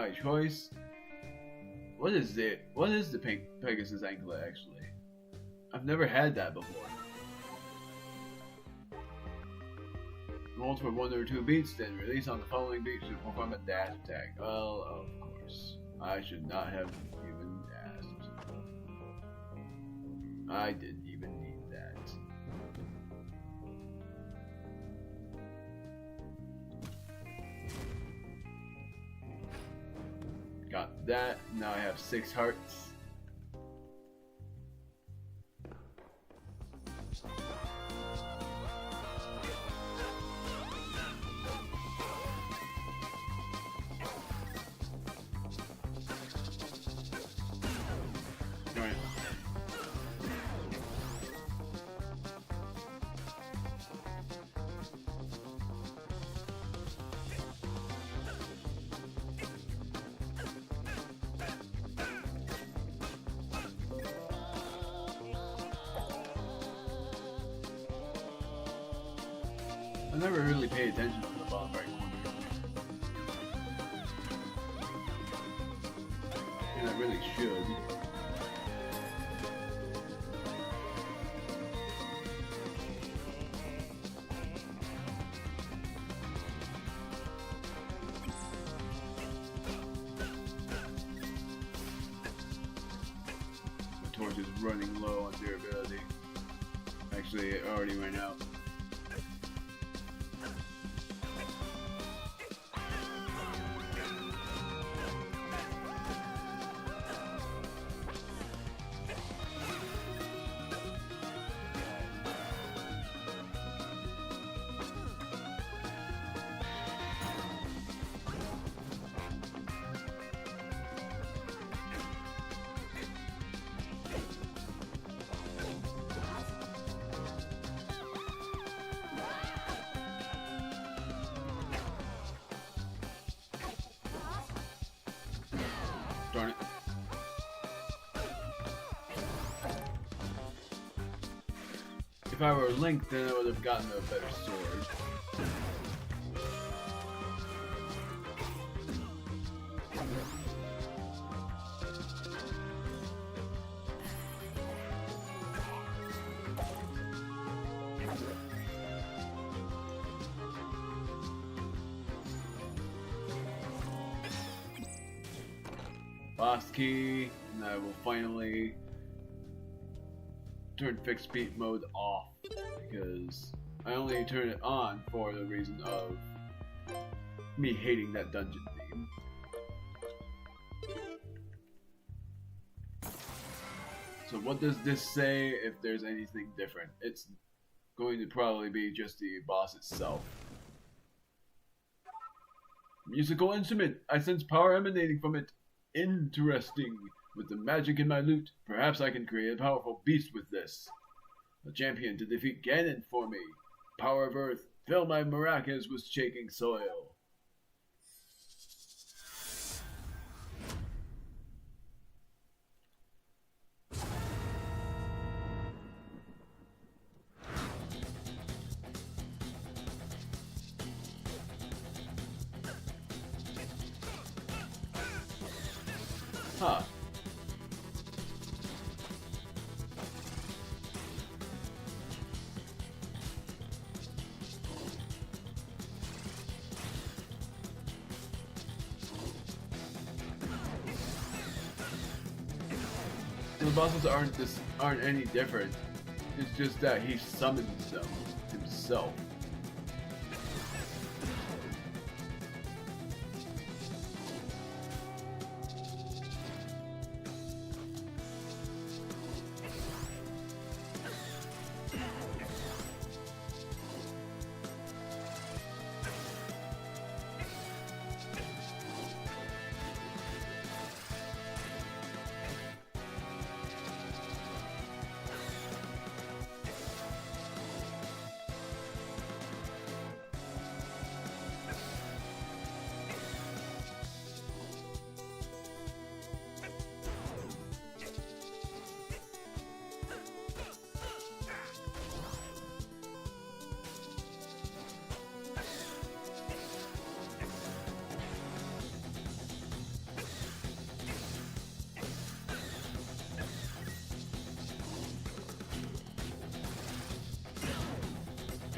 choice. What is it? What is the Pegasus Anklet actually? I've never had that before. Rolls for 1 or 2 beats, then release on the following beat to perform a dash attack. Well, of course. I should not have even asked. I didn't even need that. Got that. Now I have 6 hearts. I never really pay attention to the bottom right corner. And I really should. which is running low on durability. Actually, it already ran out. Darn it. If I were Link, then I would have gotten a better sword. Boss key, and I will finally turn fixed speed mode off because I only turn it on for the reason of me hating that dungeon theme. So what does this say if there's anything different? It's going to probably be just the boss itself. Musical instrument! I sense power emanating from it. Interesting. With the magic in my loot, perhaps I can create a powerful beast with this. A champion to defeat Ganon for me. Power of Earth, fill my maracas with shaking soil. Huh. The bosses aren't any different. It's just that he summons them himself.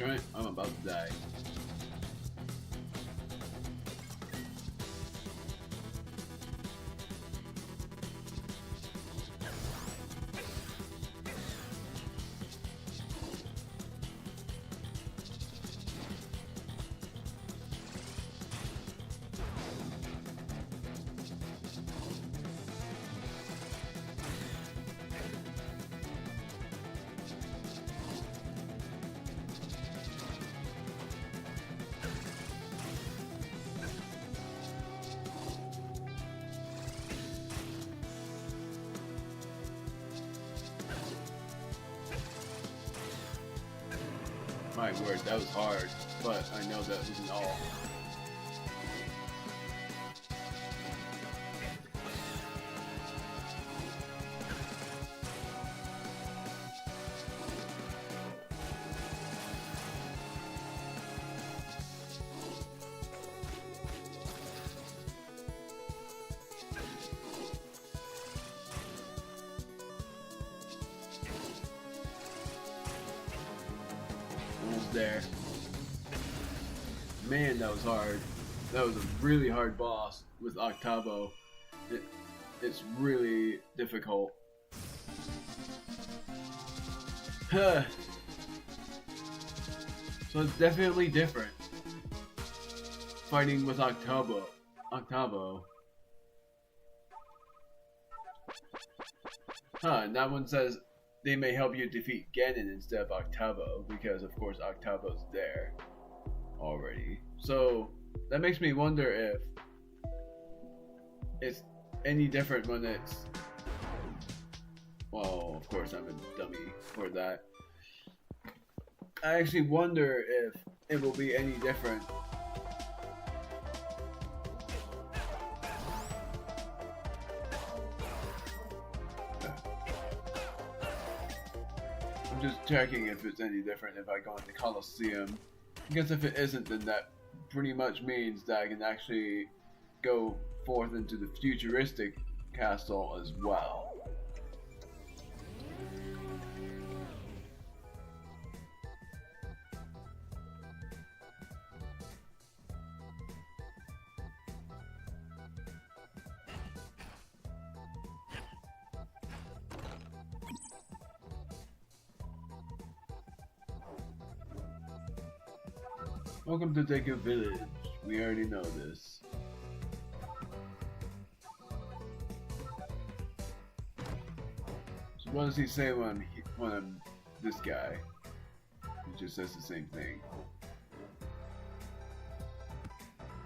Alright, I'm about to die. My word, that was hard, but I know that wasn't all. There. Man, that was hard. That was a really hard boss with Octavo. It's really difficult. So it's definitely different. Fighting with Octavo. And that one says they may help you defeat Ganon instead of Octavo, because of course Octavo's there already. So that makes me wonder if it's any different when it's... Well, of course I'm a dummy for that. I actually wonder if it will be any different. I'm just checking if it's any different if I go in the Colosseum. Because if it isn't, then that pretty much means that I can actually go forth into the futuristic castle as well. Welcome to Deku Village. We already know this. So what does he say when I'm this guy? He just says the same thing.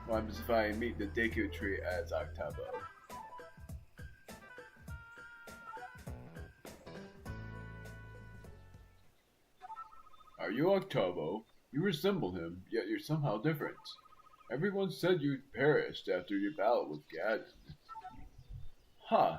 What happens if I meet the Deku tree as Octavo? Are you Octavo? You resemble him, yet you're somehow different. Everyone said you perished after your battle with Ganon. Huh.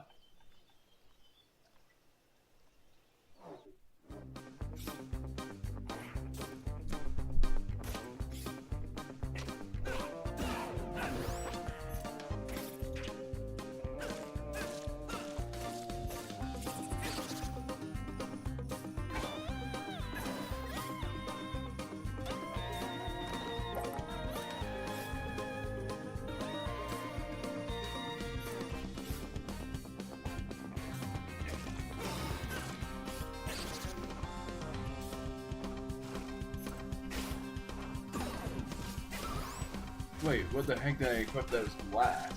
Wait, what the heck did I equip that as glass?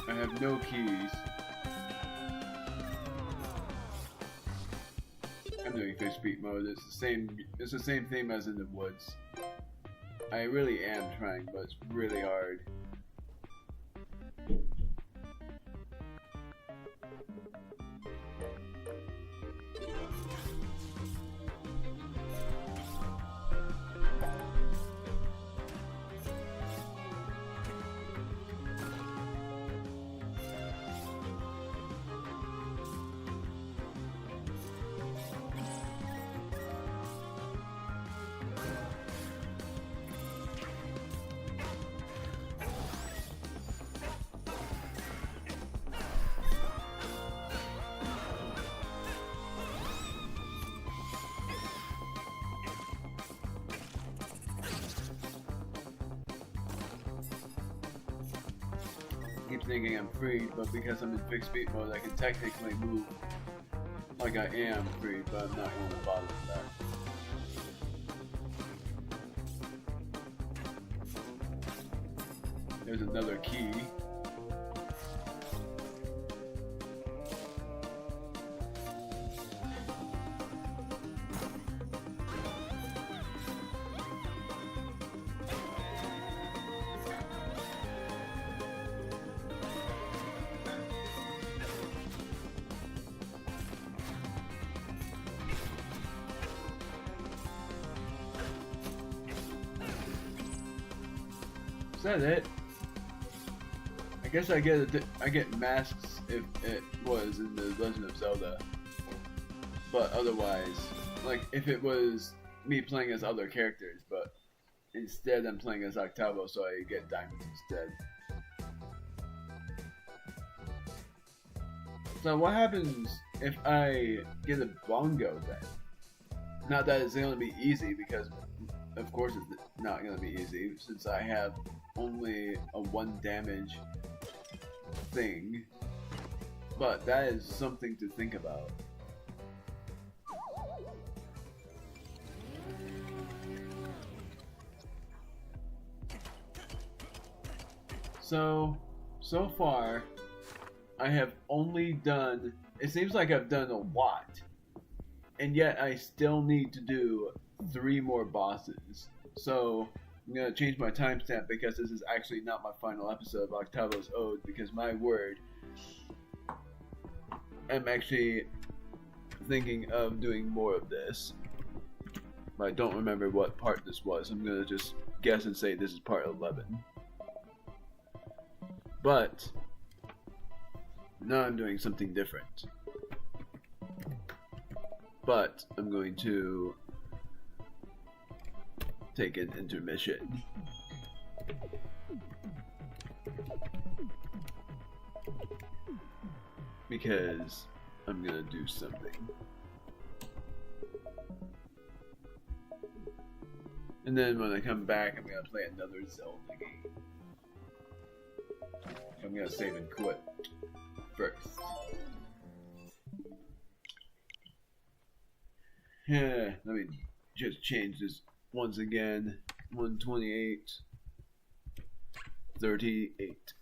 I have no keys. I'm doing fish beat mode. It's the same theme as in the woods. I really am trying, but it's really hard. I keep thinking I'm freed, but because I'm in fixed beat mode, I can technically move like I am freed, but I'm not going to bother with that. There's another key. Is that it? I guess I get masks if it was in the Legend of Zelda. But otherwise, like if it was me playing as other characters, but instead I'm playing as Octavo, so I get diamonds instead. So what happens if I get a bongo then? Not that it's going to be easy, because of course it's not going to be easy, since I have only a 1 damage thing. But that is something to think about. So far, I have only done, it seems like I've done a lot, and yet I still need to do 3 more bosses. So I'm going to change my timestamp, because this is actually not my final episode of Octavo's Ode, because my word, I'm actually thinking of doing more of this. But I don't remember what part this was. I'm going to just guess and say this is part 11. But now I'm doing something different. But I'm going to take an intermission. Because I'm gonna do something. And then when I come back, I'm gonna play another Zelda game. I'm gonna save and quit first. Yeah, let me just change this once again. 128, 38.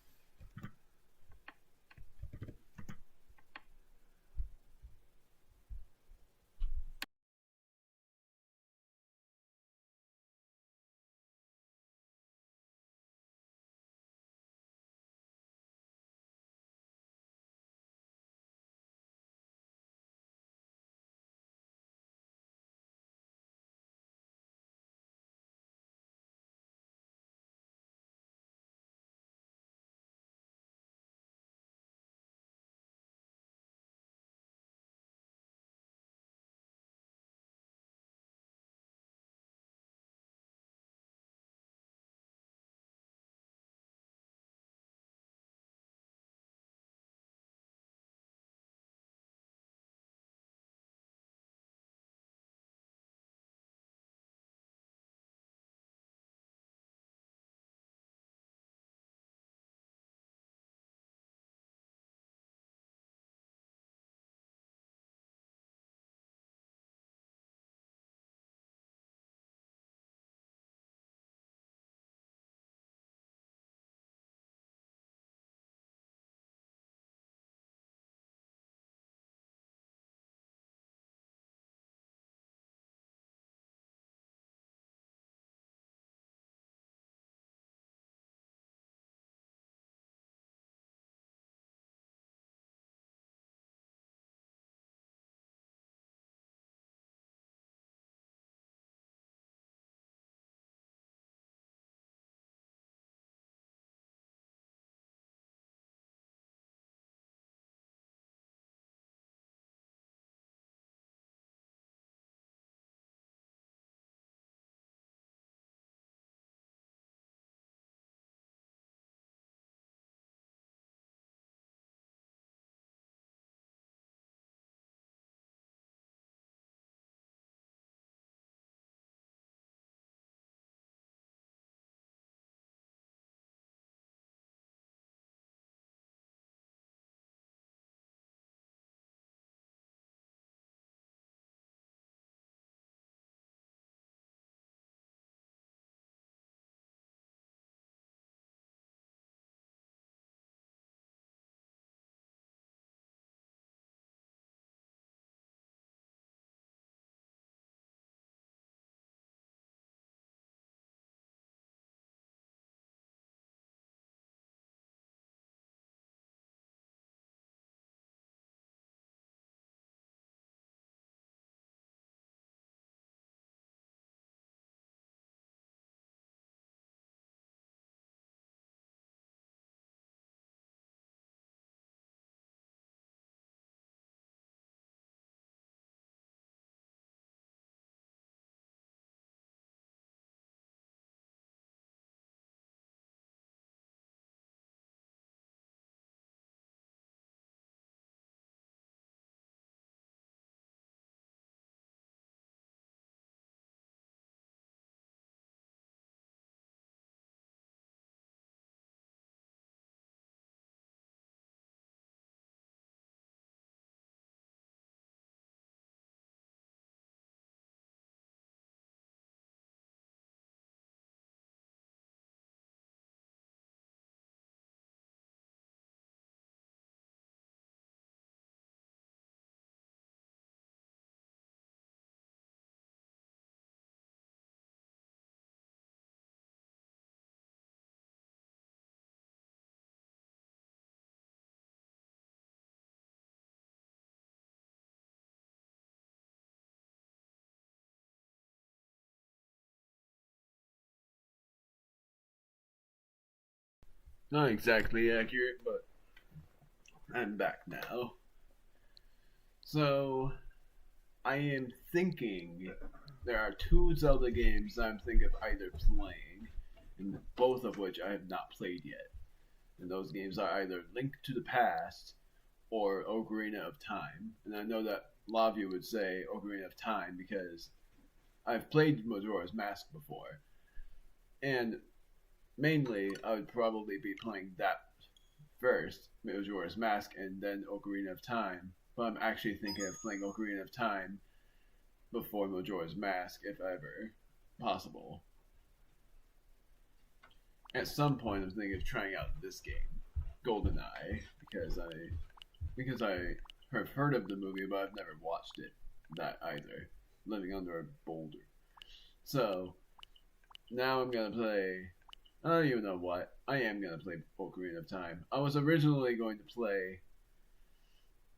Not exactly accurate, but I'm back now. So, I am thinking there are two Zelda games I'm thinking of either playing, and both of which I have not played yet. And those games are either Link to the Past or Ocarina of Time. And I know that a lot of you would say Ocarina of Time because I've played Majora's Mask before. And mainly, I would probably be playing that first, Majora's Mask, and then Ocarina of Time. But I'm actually thinking of playing Ocarina of Time before Majora's Mask, if ever possible. At some point, I'm thinking of trying out this game, GoldenEye, because I have heard of the movie, but I've never watched it. That either, living under a boulder. So now I'm gonna play. I don't even know what. I am gonna play Ocarina of Time. I was originally going to play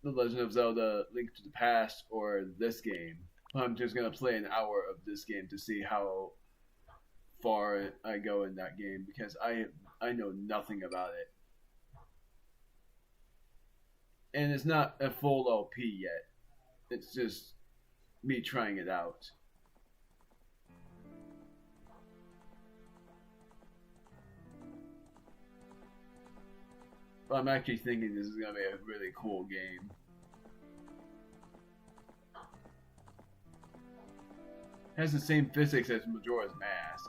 The Legend of Zelda: Link to the Past or this game. I'm just gonna play an hour of this game to see how far I go in that game because I know nothing about it. And it's not a full LP yet. It's just me trying it out. But I'm actually thinking this is gonna be a really cool game. It has the same physics as Majora's Mask.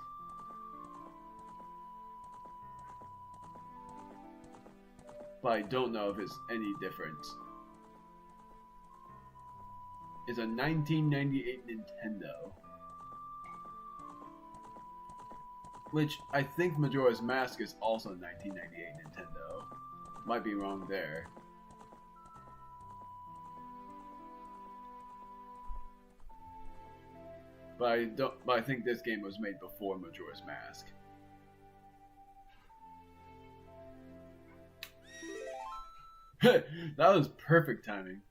But I don't know if it's any different. It's a 1998 Nintendo. Which I think Majora's Mask is also 1998 Nintendo. Might be wrong there. But I think this game was made before Majora's Mask. That was perfect timing.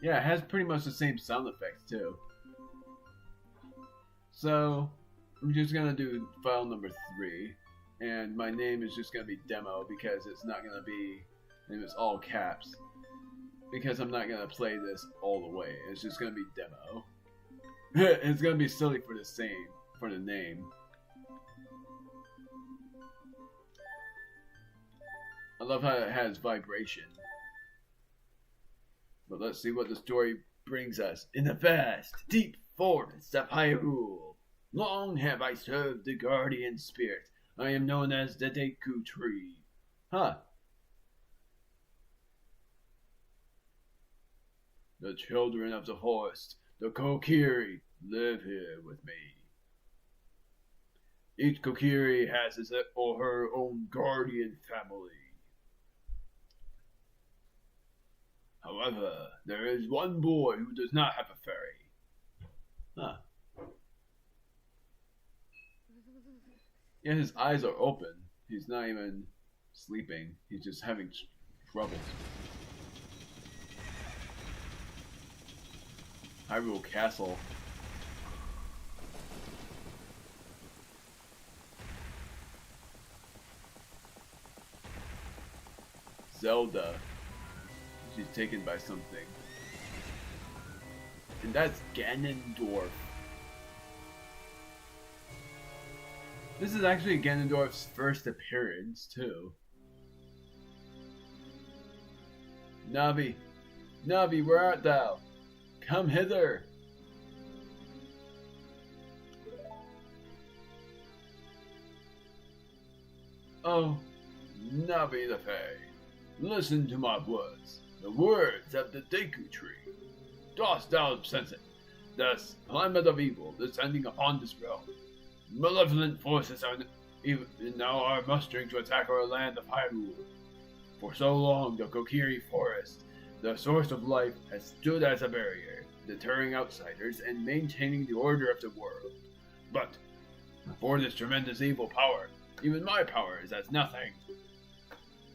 Yeah, it has pretty much the same sound effects too. So, I'm just gonna do file number 3. And my name is just gonna be demo because it's not gonna be, and it's all caps. Because I'm not gonna play this all the way. It's just gonna be demo. It's gonna be silly for the name. I love how it has vibration. But let's see what the story brings us. In the vast, deep forests of Hyrule, long have I served the guardian spirit. I am known as the Deku Tree. Huh. The children of the forest, the Kokiri, live here with me. Each Kokiri has his or her own guardian family. However, there is one boy who does not have a fairy. Huh. Yeah, his eyes are open. He's not even sleeping. He's just having trouble. Hyrule Castle. Zelda. She's taken by something. And that's Ganondorf. This is actually Ganondorf's first appearance, too. Navi! Navi, where art thou? Come hither! Oh, Navi the Fae, listen to my words, the words of the Deku Tree. Dost thou sense it? Thus, climate of evil descending upon this realm. Malevolent forces are even now are mustering to attack our land of Hyrule. For so long, the Kokiri Forest, the source of life, has stood as a barrier, deterring outsiders and maintaining the order of the world. But, for this tremendous evil power, even my power is as nothing.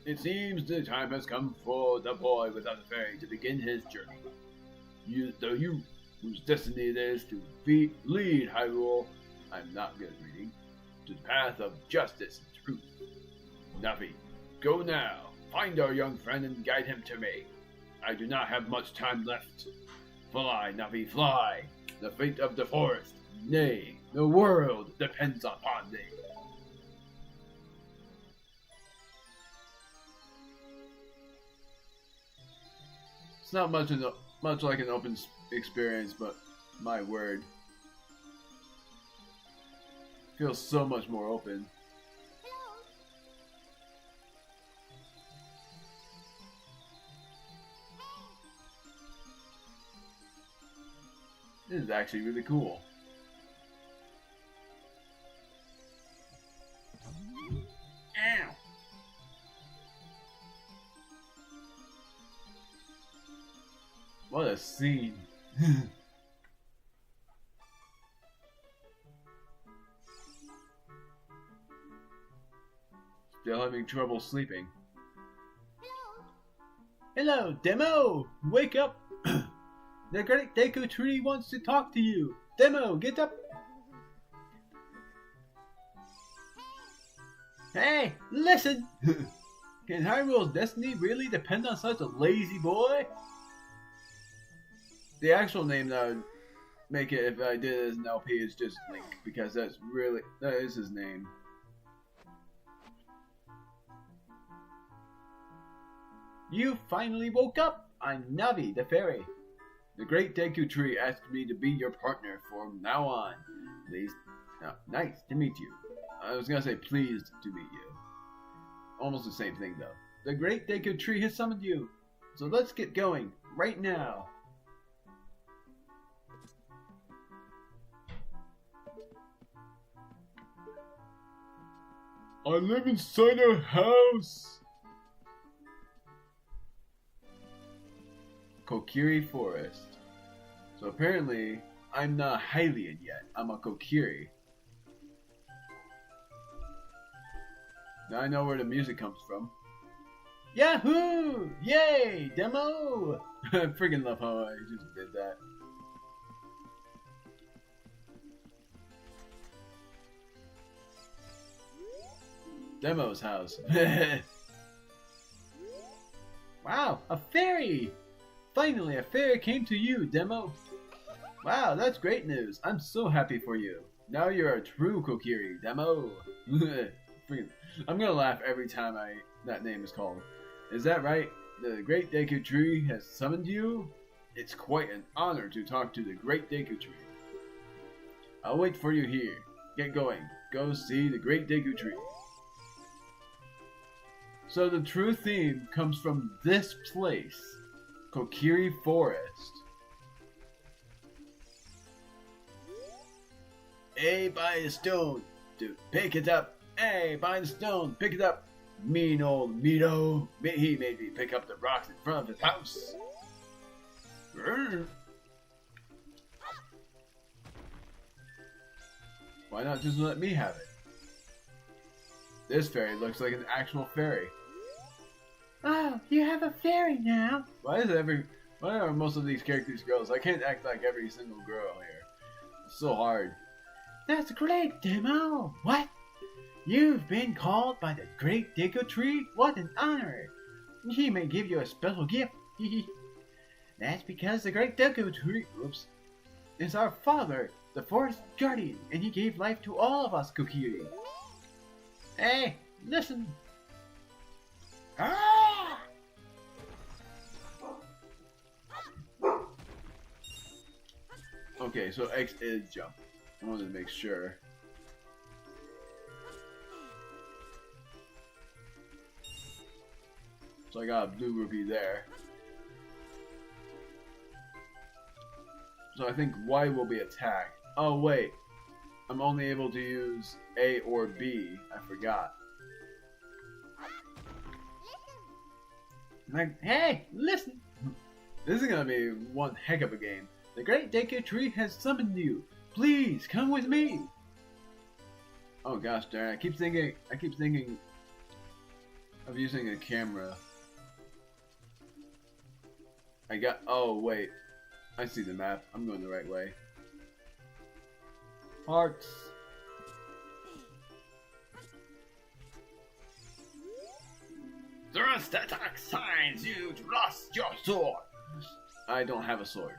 It seems the time has come for the boy without a fairy to begin his journey. The youth, whose destiny it is to lead Hyrule, I'm not good at reading, to the path of justice and truth. Navi, go now. Find our young friend and guide him to me. I do not have much time left. Fly, Navi, fly. The fate of the forest, nay, the world depends upon thee. It's not much like an open experience, but my word, feels so much more open. This is actually really cool. Ow! What a scene. Still having trouble sleeping. Hello, Demo! Wake up! The great Deku Tree wants to talk to you. Demo, get up! Hey, listen! Can Hyrule's destiny really depend on such a lazy boy? The actual name that would make it if I did it as an LP is just Link, because that is his name. You finally woke up! I'm Navi, the fairy. The great Deku Tree asked me to be your partner from now on. Please, nice to meet you. I was gonna say pleased to meet you. Almost the same thing though. The great Deku Tree has summoned you. So let's get going, right now. I live inside a house. Kokiri Forest. So apparently, I'm not a Hylian yet. I'm a Kokiri. Now I know where the music comes from. Yahoo! Yay! Demo! I freaking love how I just did that. Demo's house. Wow, a fairy! Finally, a fairy came to you, Demo. Wow, that's great news. I'm so happy for you. Now you're a true Kokiri, Demo. I'm gonna laugh every time that name is called. Is that right? The great Deku Tree has summoned you? It's quite an honor to talk to the great Deku Tree. I'll wait for you here. Get going. Go see the great Deku Tree. So the true theme comes from this place, Kokiri Forest. Hey, by the stone, to pick it up. Hey, by the stone, pick it up. Mean old Mito. He made me pick up the rocks in front of his house. Why not just let me have it? This fairy looks like an actual fairy. Oh, you have a fairy now. Why are most of these characters girls? I can't act like every single girl here. It's so hard. That's great, Demo. What? You've been called by the great Deku Tree? What an honor. He may give you a special gift. That's because the great Deku Tree, is our father, the forest guardian, and he gave life to all of us Kokiri. Hey, listen. Ah! Okay, so X is jump. I wanted to make sure. So I got a blue rupee there. So I think Y will be attack. Oh wait, I'm only able to use A or B. I forgot. Like, hey, listen! This is gonna be one heck of a game. The great Deku Tree has summoned you. Please come with me. Oh gosh darn! I keep thinking of using a camera. Oh wait, I see the map. I'm going the right way. Hearts. Thrust attack signs you've lost your sword. I don't have a sword.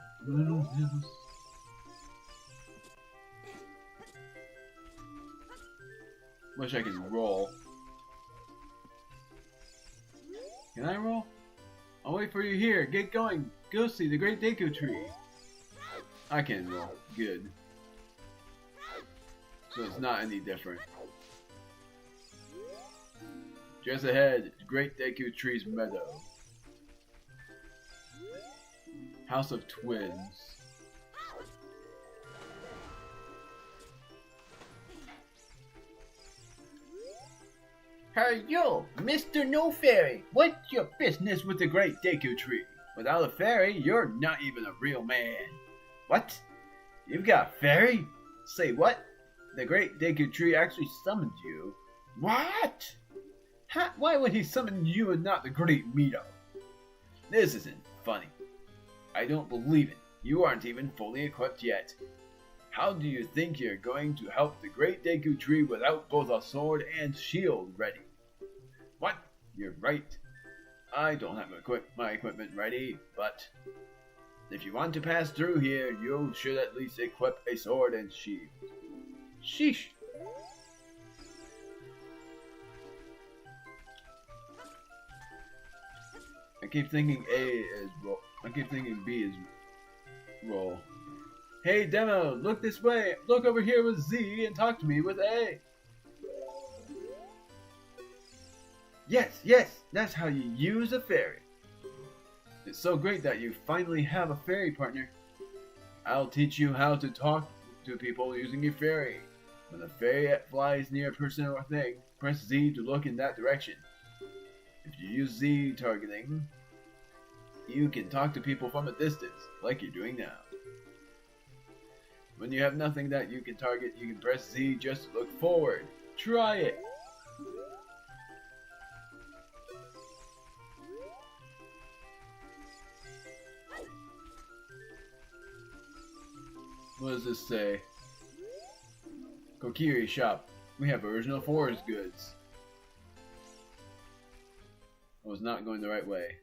Wish I could roll. Can I roll? I'll wait for you here. Get going. Go see the Great Deku Tree. I can roll. Good. So it's not any different. Just ahead, Great Deku Tree's meadow. House of Twins. Hey you, Mr. No Fairy, what's your business with the Great Deku Tree? Without a fairy, you're not even a real man. What? You've got a fairy? Say what? The Great Deku Tree actually summoned you. What? Why would he summon you and not the Great Mito? This isn't funny. I don't believe it. You aren't even fully equipped yet. How do you think you're going to help the Great Deku Tree without both a sword and shield ready? What? You're right. I don't have my equipment ready, but if you want to pass through here, you should at least equip a sword and shield. Sheesh. I keep thinking A is roll. I keep thinking B is roll. Hey Demo, look this way. Look over here with Z and talk to me with A. Yes, that's how you use a fairy. It's so great that you finally have a fairy partner. I'll teach you how to talk to people using your fairy. When a fairy flies near a person or thing, press Z to look in that direction. If you use Z targeting, you can talk to people from a distance, like you're doing now. When you have nothing that you can target, you can press Z just to look forward. Try it! What does this say? Kokiri shop. We have original forest goods. I was not going the right way.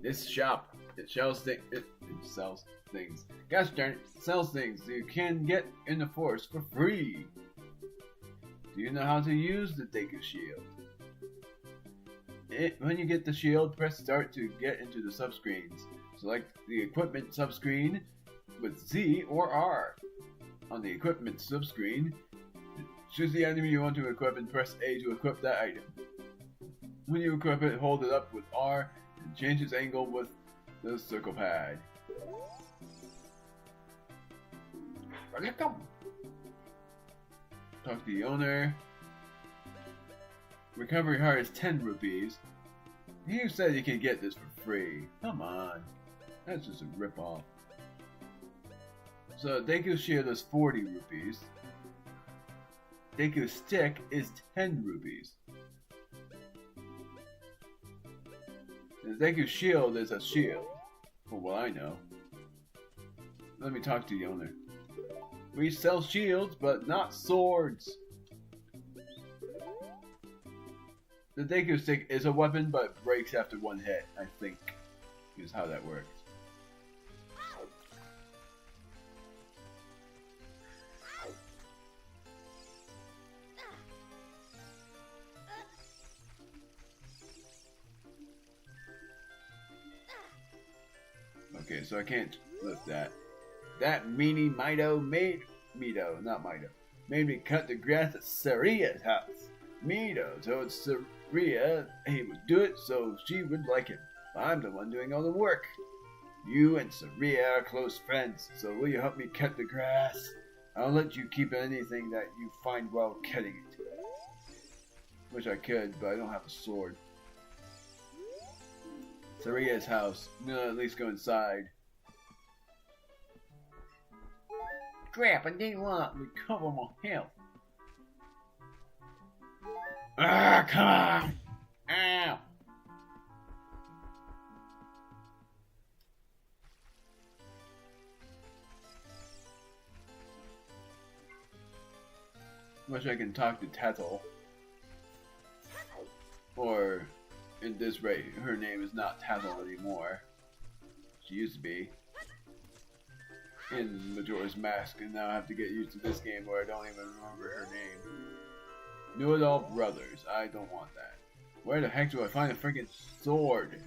This shop, it sells things. Gosh darn it, it sells things you can get in the forest for free. Do you know how to use the Deku Shield? When you get the shield, press start to get into the subscreens. Select the equipment subscreen with Z or R. On the equipment subscreen, choose the enemy you want to equip and press A to equip that item. When you equip it, hold it up with R and change its angle with the circle pad. Talk to the owner. Recovery heart is 10 rupees. You said you can get this for free. Come on. That's just a rip-off. So Deku Shield is 40 rupees. Deku Stick is 10 rupees. The Deku Shield is a shield, for what I know. Let me talk to the owner. We sell shields, but not swords. The Deku Stick is a weapon, but breaks after one hit, I think, is how that works. Okay, so I can't lift that. That meanie Mito made me cut the grass at Saria's house. Mito told Saria he would do it so she would like him. But I'm the one doing all the work. You and Saria are close friends, so will you help me cut the grass? I'll let you keep anything that you find while cutting it. Wish I could, but I don't have a sword. Saria's house. I'm gonna at least go inside. Crap, I didn't want to recover my health. Ah, come on! Ow! Wish I can talk to Tattle. Or, in this rate, her name is not Tazzle anymore. She used to be. In Majora's Mask, and now I have to get used to this game where I don't even remember her name. Knew It All Brothers. I don't want that. Where the heck do I find a freaking sword?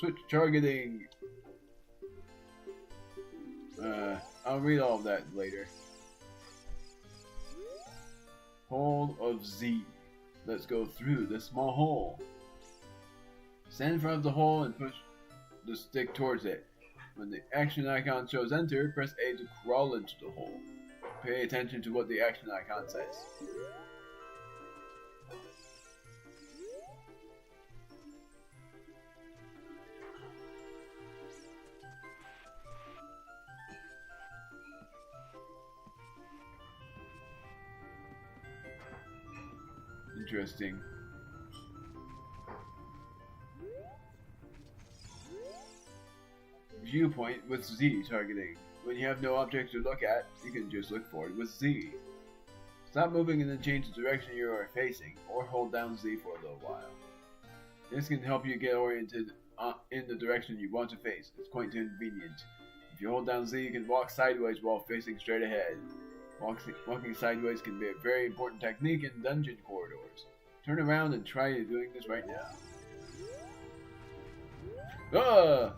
Switch targeting. I'll read all of that later. Hole of Z. Let's go through this small hole. Stand in front of the hole and push the stick towards it. When the action icon shows enter, press A to crawl into the hole. Pay attention to what the action icon says. Interesting. Viewpoint with Z targeting. When you have no object to look at, you can just look forward with Z. Stop moving and then change the direction you are facing, or hold down Z for a little while. This can help you get oriented in the direction you want to face. It's quite convenient. If you hold down Z, you can walk sideways while facing straight ahead. Walking sideways can be a very important technique in dungeon corridors. Turn around and try doing this right now. Ah!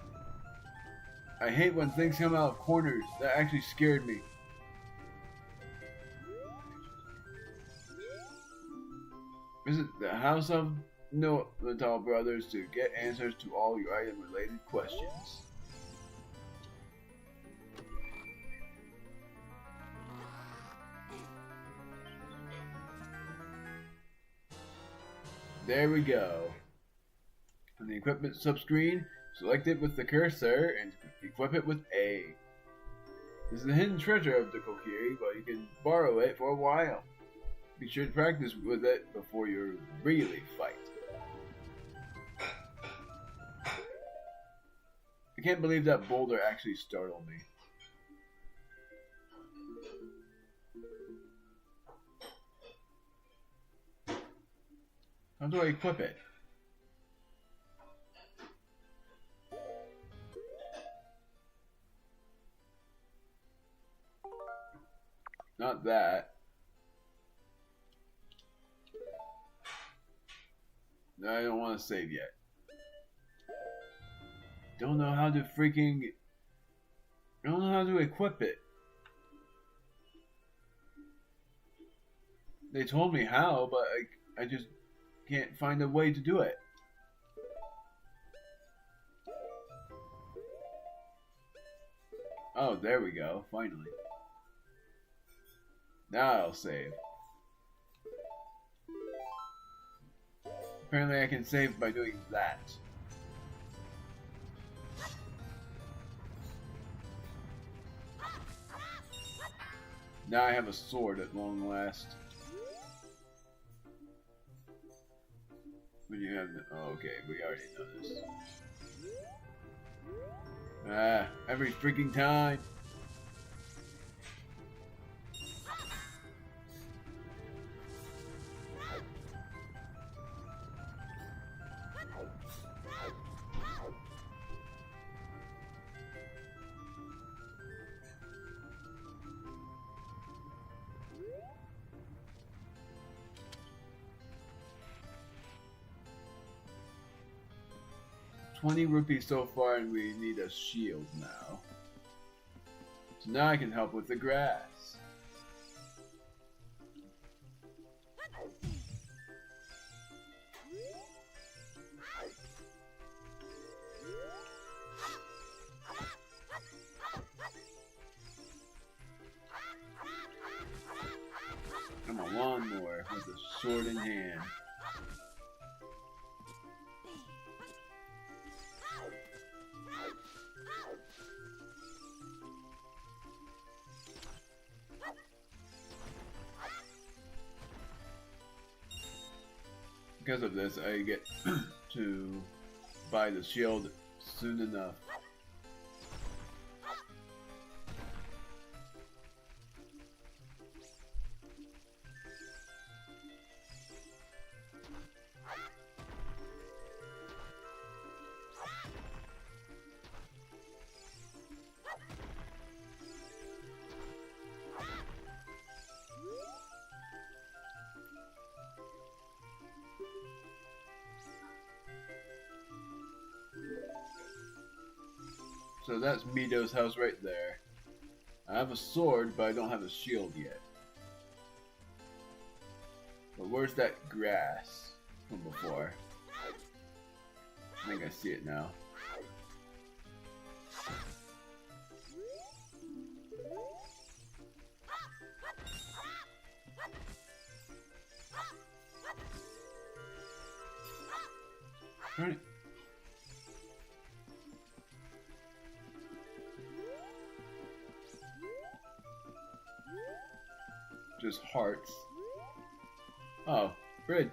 I hate when things come out of corners. That actually scared me. Visit the House of Novatal Brothers to get answers to all your item-related questions. There we go. On the equipment subscreen, select it with the cursor and equip it with A. This is the hidden treasure of the Kokiri, but you can borrow it for a while. Be sure to practice with it before you really fight. I can't believe that boulder actually startled me. How do I equip it? Not that. No, I don't want to save yet. Don't know how to equip it. They told me how, but I just can't find a way to do it. Oh, there we go, finally. Now I'll save. Apparently I can save by doing that. Now I have a sword at long last. When you have oh, okay, we already know this. Ah, every freaking time. ₹20 so far, and we need a shield now. So now I can help with the grass. I'm a lawnmower with a sword in hand. Because of this, I get to buy the shield soon enough. So that's Mido's house right there. I have a sword, but I don't have a shield yet. But where's that grass from before? I think I see it now. Right. Just hearts. Oh, bridge.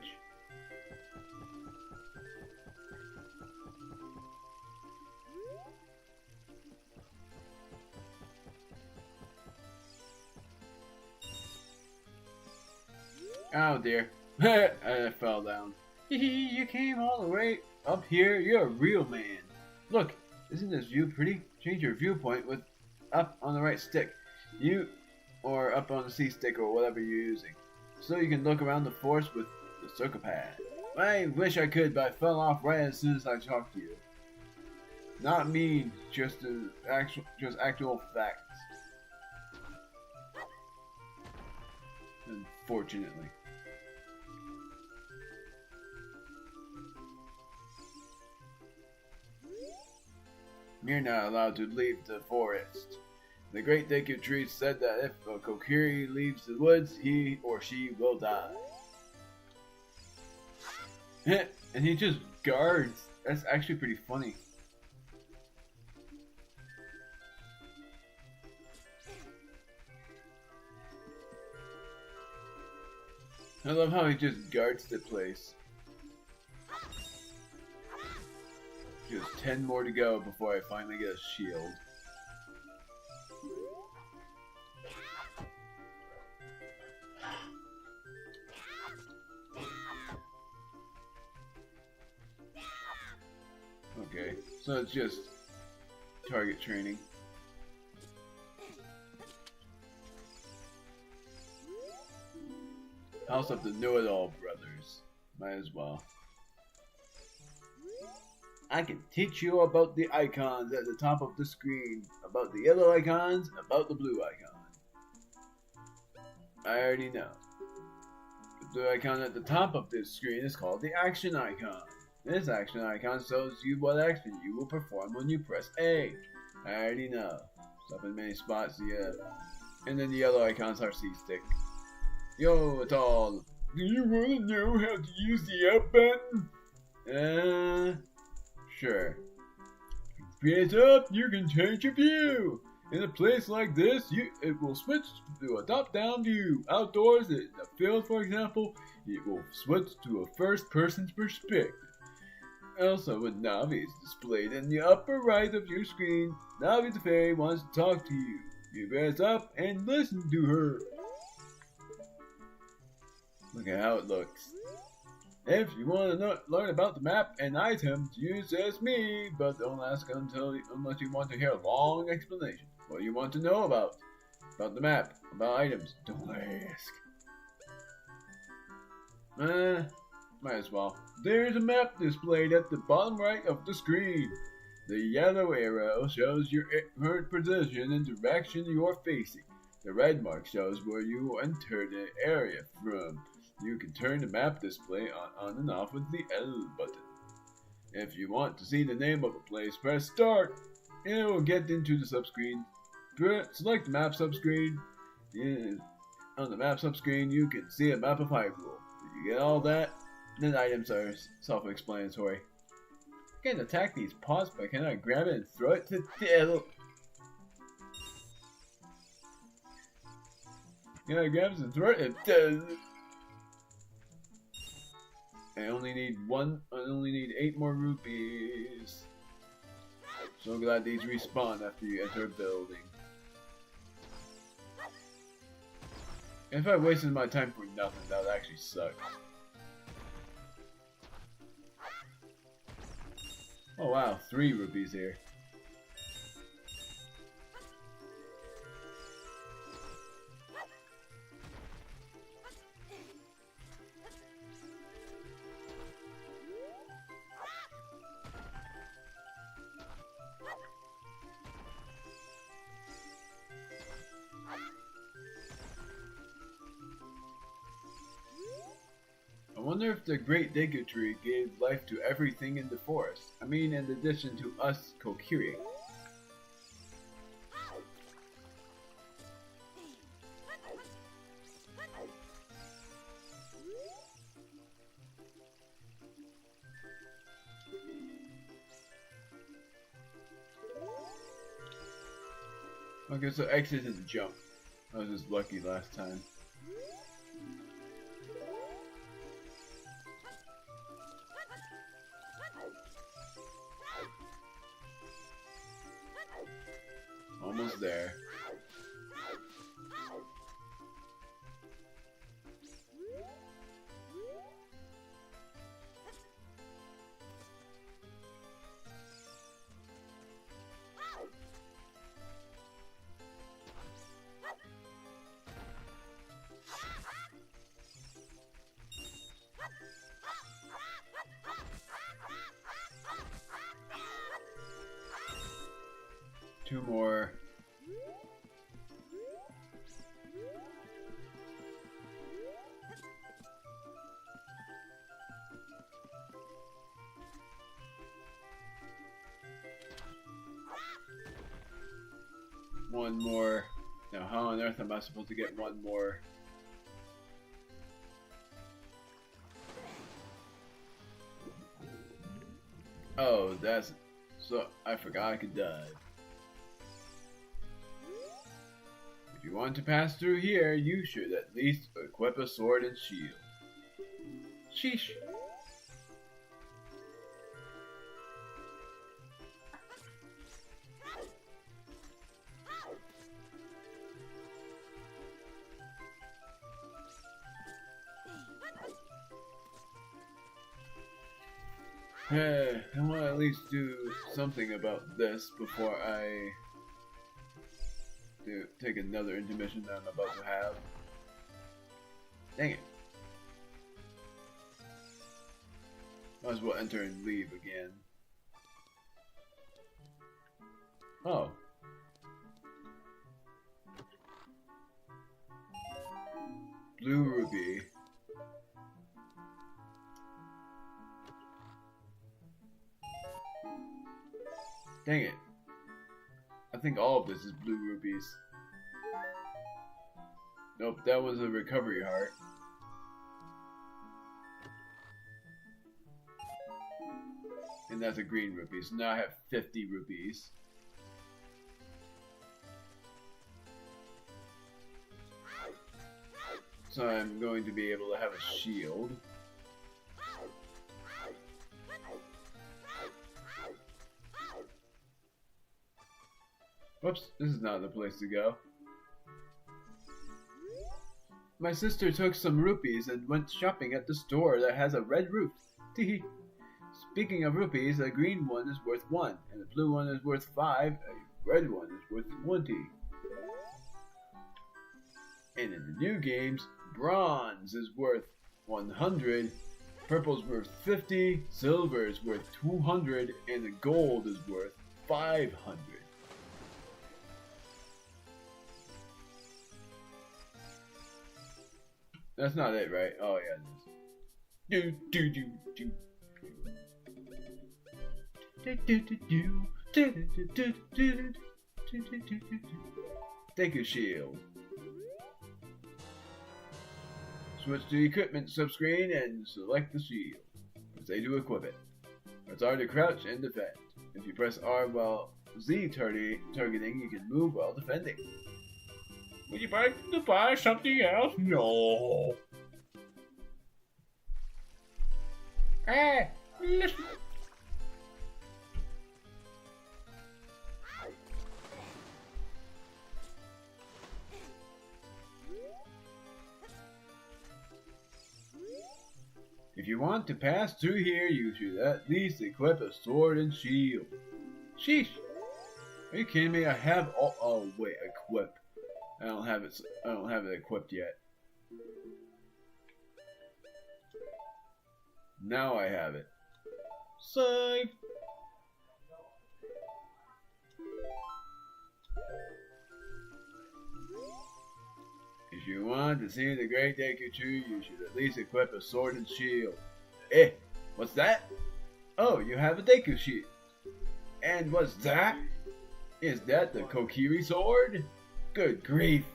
Oh dear. I fell down. You came all the way up here. You're a real man. Look, isn't this view pretty? Change your viewpoint with up on the right stick. Or up on the C stick or whatever you're using. So you can look around the forest with the circle pad. I wish I could, but I fell off right as soon as I talked to you. Not mean, just actual facts. Unfortunately. You're not allowed to leave the forest. The great Deku Tree said that if a Kokiri leaves the woods, he or she will die. And he just guards. That's actually pretty funny. I love how he just guards the place. Just 10 more to go before I finally get a shield. Okay, so it's just target training. House of the Know-It-All Brothers. Might as well. I can teach you about the icons at the top of the screen. About the yellow icons, about the blue icon. I already know. The blue icon at the top of this screen is called the action icon. This action icon shows you what action you will perform when you press A. I already know. Stop in many spots, yeah. And then the yellow icons are C-stick. Yo, it's all. Do you want to know how to use the up button? Sure. Press up, you can change your view. In a place like this, it will switch to a top-down view. Outdoors, in the field, for example, it will switch to a first-person perspective. Also, with Navi is displayed in the upper right of your screen. Navi the fairy wants to talk to you. You press up and listen to her. Look at how it looks. If you want to learn about the map and items, use as me, but don't ask unless you want to hear a long explanation. What do you want to know about the map, about items? Don't ask. Might as well. There's a map displayed at the bottom right of the screen. The yellow arrow shows your current position and direction you are facing. The red mark shows where you entered the area from. You can turn the map display on and off with the L button. If you want to see the name of a place, press start, and it will get into the subscreen. Select the map subscreen. On the map subscreen, you can see a map of Hyrule. If you get all that, then items are self-explanatory. I can attack these pots, but can I grab it and throw it to the Can I grab it and throw it? It does. I only need 8 more rupees. So glad these respawn after you enter a building. If I wasted my time for nothing, that would actually suck. Oh wow, 3 rupees here. I wonder if the Great Deku Tree gave life to everything in the forest. I mean, in addition to us Kokiri. Okay, so X isn't jump. I was just lucky last time. Almost there. Two more. One more. Now, how on earth am I supposed to get one more? Oh, that's... So, I forgot I could dive. If you want to pass through here, you should at least equip a sword and shield. Sheesh. I want to at least do something about this before I take another intermission that I'm about to have. Dang it. Might as well enter and leave again. Oh. Blue ruby. Dang it. I think all of this is blue rubies. Nope, that was a recovery heart. And that's a green rupee, so now I have 50 rupees. So I'm going to be able to have a shield. Whoops, this is not the place to go. My sister took some rupees and went shopping at the store that has a red roof. Teehee. Speaking of rupees, a green one is worth 1, and a blue one is worth 5, a red one is worth 20. And in the new games, bronze is worth 100, purple's worth 50, silver is worth 200, and the gold is worth 500. That's not it, right? Oh yeah, it is. Do do do do. Take a shield. Switch to equipment subscreen and select the shield. Press A to equip it. Press R to crouch and defend. If you press R while Z targeting, you can move while defending. Would you like to buy something else? No. Listen. If you want to pass through here, you should at least equip a sword and shield. Sheesh! Are you kidding me? I have all. Oh wait, equip. I don't have it. I don't have it equipped yet. Now I have it. Save. If you want to see the Great Deku Tree, you should at least equip a sword and shield. Eh, what's that? Oh, you have a Deku shield. And what's that? Is that the Kokiri sword? Good grief.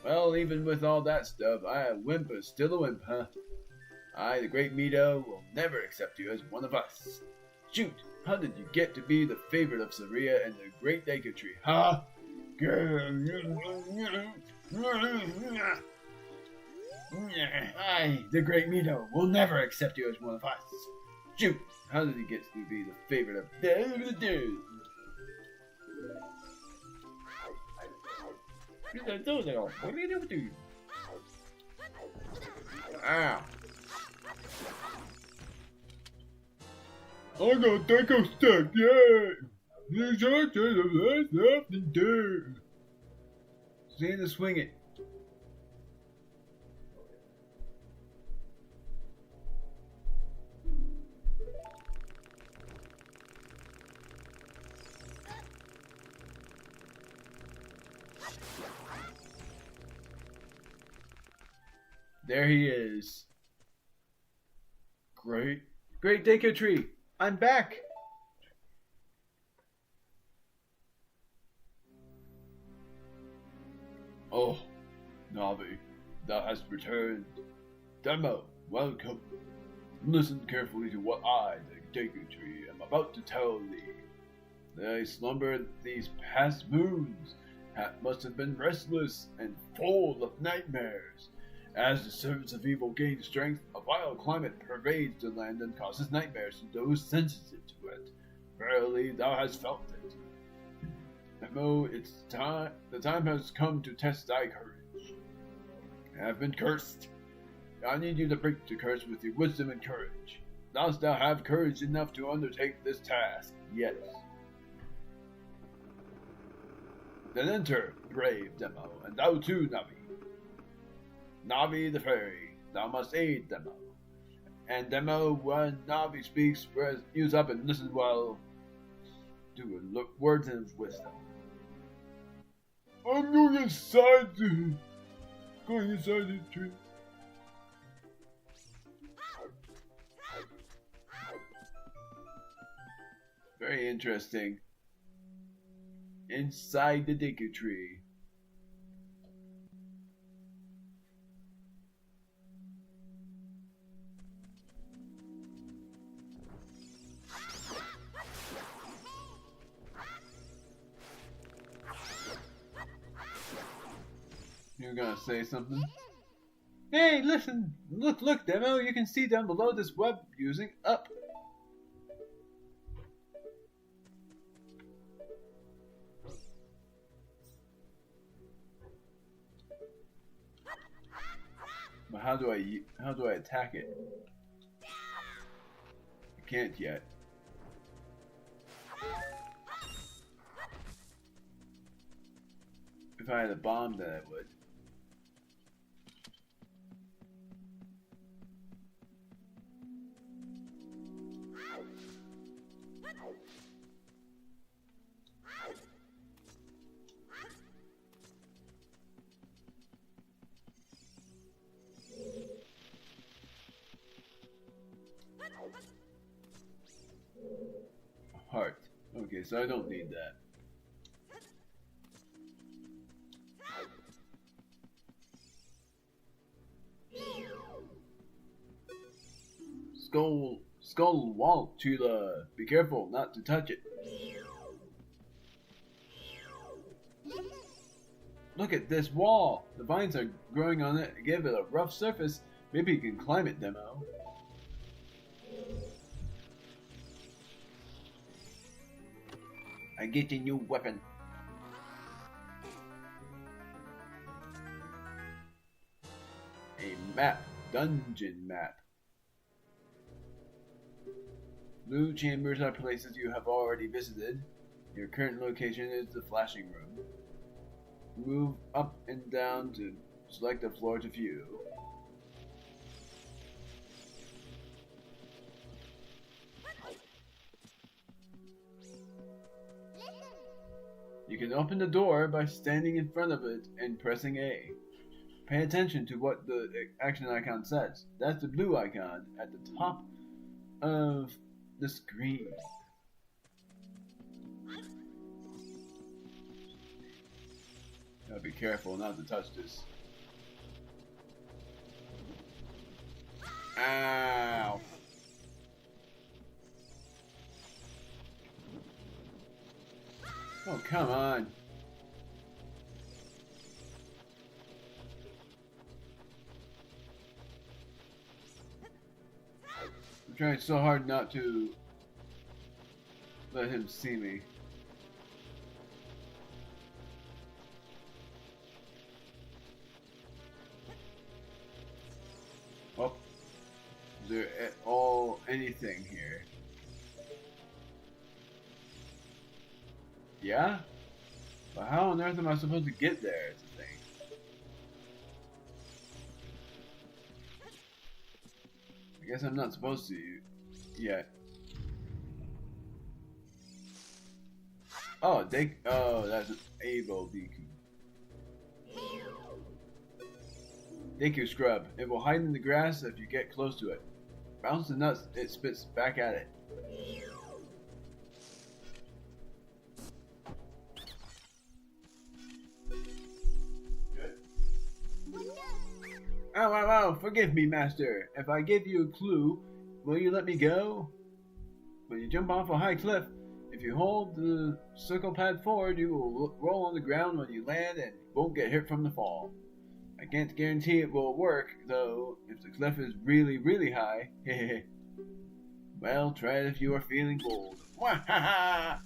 Well, even with all that stuff, a wimp is still a wimp, huh? I, the Great Mito, will never accept you as one of us. Shoot, how did you get to be the favorite of Saria and the Great Deku Tree, huh? I, the Great Mito, will never accept you as one of us. Shoot, how did he get to be the favorite of Ow. I got Deku Stick, yay! There's nothing to see to swing it. There he is. Great Deku Tree. I'm back. Oh, Navi, thou hast returned. Demo, welcome. Listen carefully to what I, the Deku Tree, am about to tell thee. Thy slumber these past moons must have been restless and full of nightmares. As the servants of evil gain strength, a vile climate pervades the land and causes nightmares to those sensitive to it. Verily, thou hast felt it. Demo, it's time. The time has come to test thy courage. I have been cursed. I need you to break the curse with your wisdom and courage. Dost thou have courage enough to undertake this task? Yes. Then enter, brave Demo, and thou too, Navi. Navi the fairy, thou must aid Demo. And Demo, when Navi speaks, use up and listen well to words of wisdom. I'm going inside the tree. Very interesting. Inside the Deku Tree. You're gonna say something? Hey, listen! Look, Demo! You can see down below this web using up. But how do I attack it? I can't yet. If I had a bomb, then I would. Heart. Okay, so I don't need that. Skull wall, Chula. Be careful not to touch it. Look at this wall. The vines are growing on it. Give it a rough surface. Maybe you can climb it, Demo. I get a new weapon. A map. Dungeon map. Blue chambers are places you have already visited. Your current location is the flashing room. Move up and down to select a floor to view. You can open the door by standing in front of it and pressing A. Pay attention to what the action icon says. That's the blue icon at the top of the screen. Gotta be careful not to touch this. Ow! Oh, come on. I'm trying so hard not to let him see me. Oh, is there anything here? Yeah? But how on earth am I supposed to get there? It's the thing. I guess I'm not supposed to yet. Oh, that's an able Deku. Deku Scrub. It will hide in the grass if you get close to it. Bounce the nuts, it spits back at it. Ow, ow, ow, forgive me, Master. If I give you a clue, will you let me go? When you jump off a high cliff, if you hold the circle pad forward, you will roll on the ground when you land and won't get hit from the fall. I can't guarantee it will work, though, if the cliff is really, really high. Hehehe. Well, try it if you are feeling bold. Wahaha!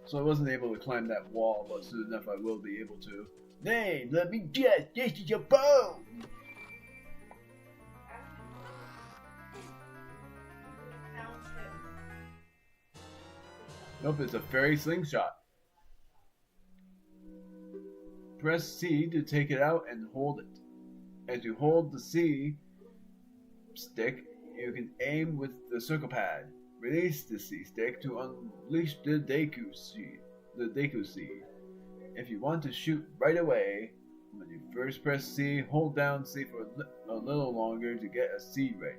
So I wasn't able to climb that wall, but soon enough I will be able to. Hey, let me guess, this is a bow! Nope, it's a fairy slingshot. Press C to take it out and hold it. As you hold the C stick, you can aim with the circle pad. Release the C stick to unleash the Deku Seed. If you want to shoot right away, when you first press C, hold down C for a little longer to get a C ray.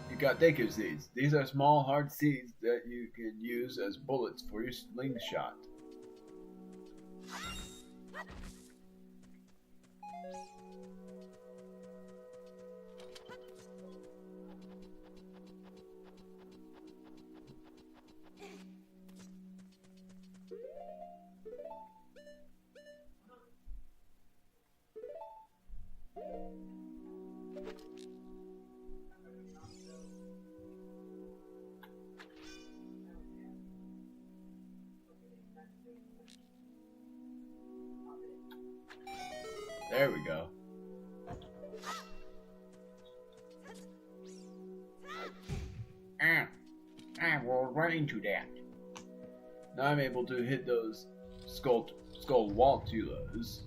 You got Deku Seeds. These are small, hard seeds that you can use as bullets for your slingshot. There we go. I will run into that. Now I'm able to hit those skull waltulas.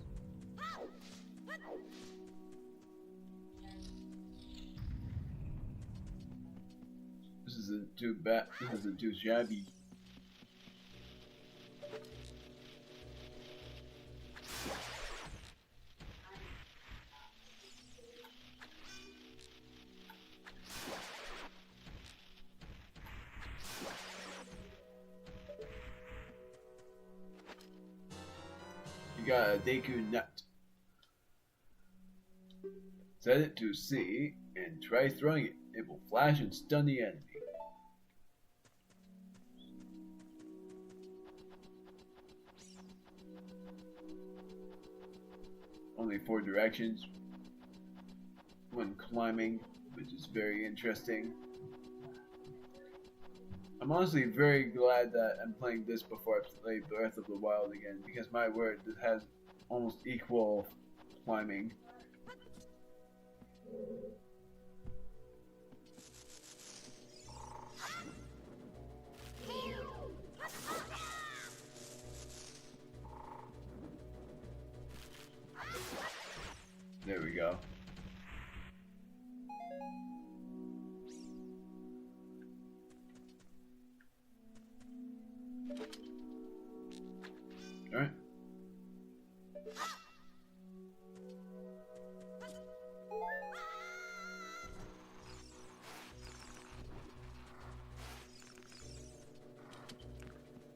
This isn't too bad. This isn't too shabby. got a Deku Nut. Set it to C and try throwing it. It will flash and stun the enemy. Only 4 directions when climbing, which is very interesting. I'm honestly very glad that I'm playing this before I play Breath of the Wild again, because my word, it has almost equal climbing. There we go. Alright.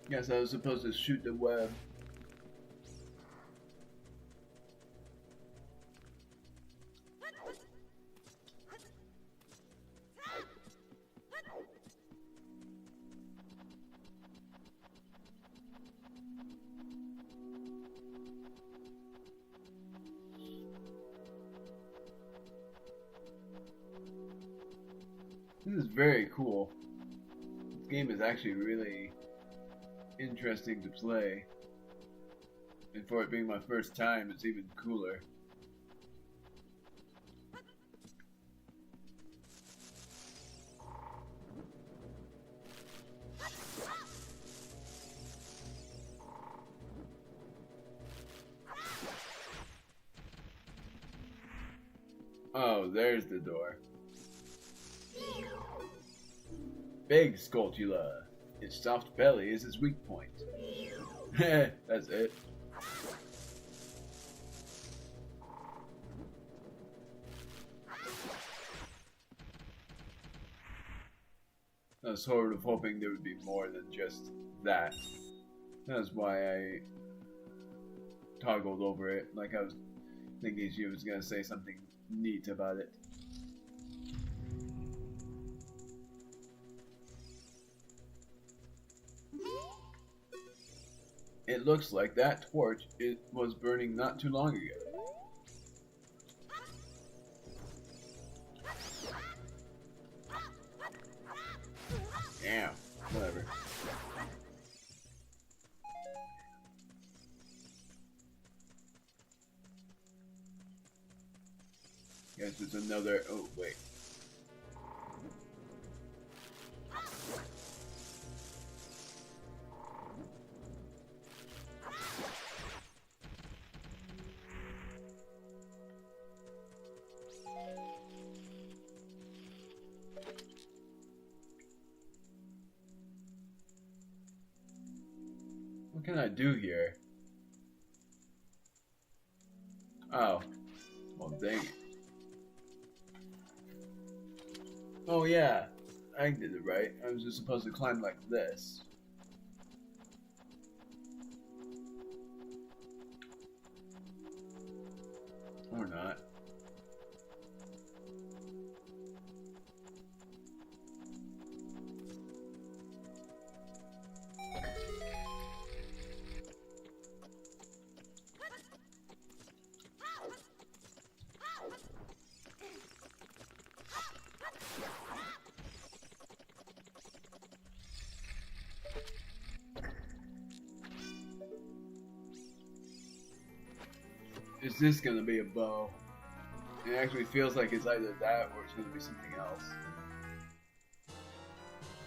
Yes, I was supposed to shoot the web. This is very cool. This game is actually really interesting to play. And for it being my first time, it's even cooler. Oh, there's the door. Big Skulltula. Its soft belly is its weak point. That's it. I was sort of hoping there would be more than just that. That's why I toggled over it. Like I was thinking she was gonna say something neat about it. It looks like that torch was burning not too long ago. Damn, whatever. Guess it's another. Oh, wait. What can I do here? Oh. Well, dang it. Oh, yeah. I did it right. I was just supposed to climb like this. Or not. Is this gonna be a bow? It actually feels like it's either that or it's gonna be something else.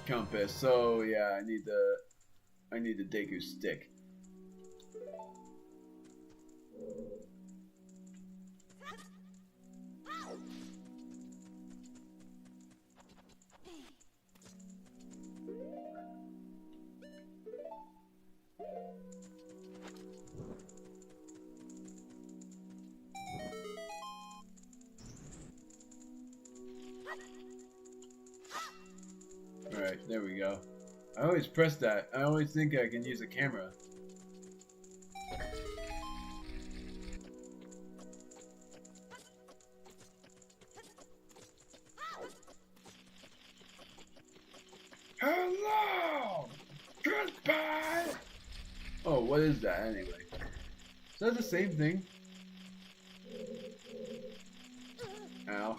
Compass. So yeah, I need the Deku stick. Alright, there we go. I always press that. I always think I can use a camera. Hello! Goodbye! Oh, what is that anyway? Is that the same thing? Ow.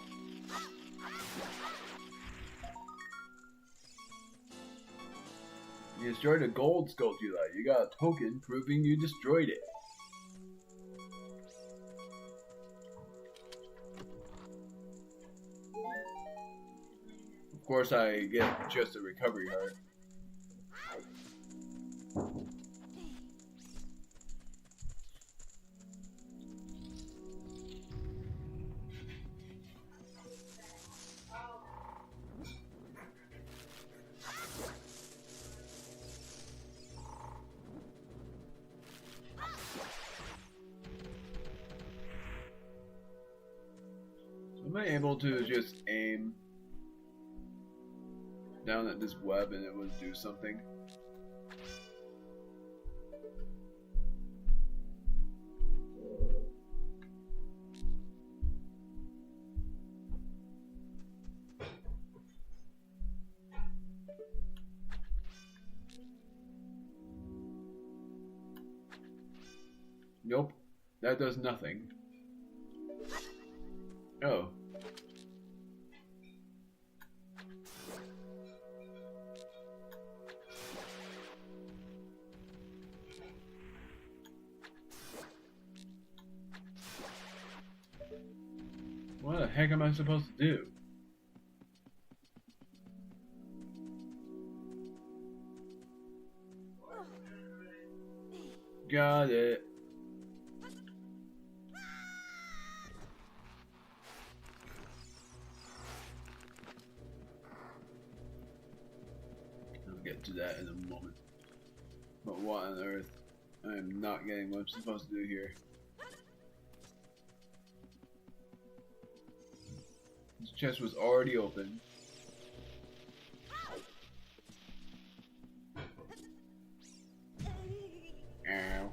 You destroyed a gold Skulltula. You got a token proving you destroyed it. Of course, I get just a recovery heart. Am I able to just aim down at this web and it would do something? Nope, that does nothing. Oh. What the heck am I supposed to do? Got it. I'll get to that in a moment. But what on earth? I am not getting what I'm supposed to do here. This chest was already open. Ow.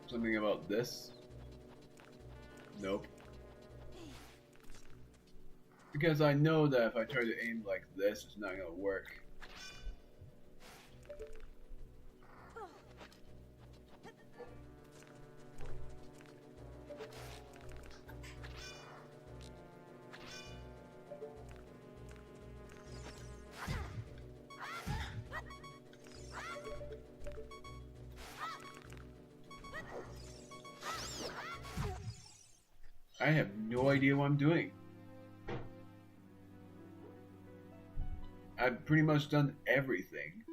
Something about this? Nope. Because I know that if I try to aim like this, it's not gonna work. I have no idea what I'm doing. I've pretty much done everything.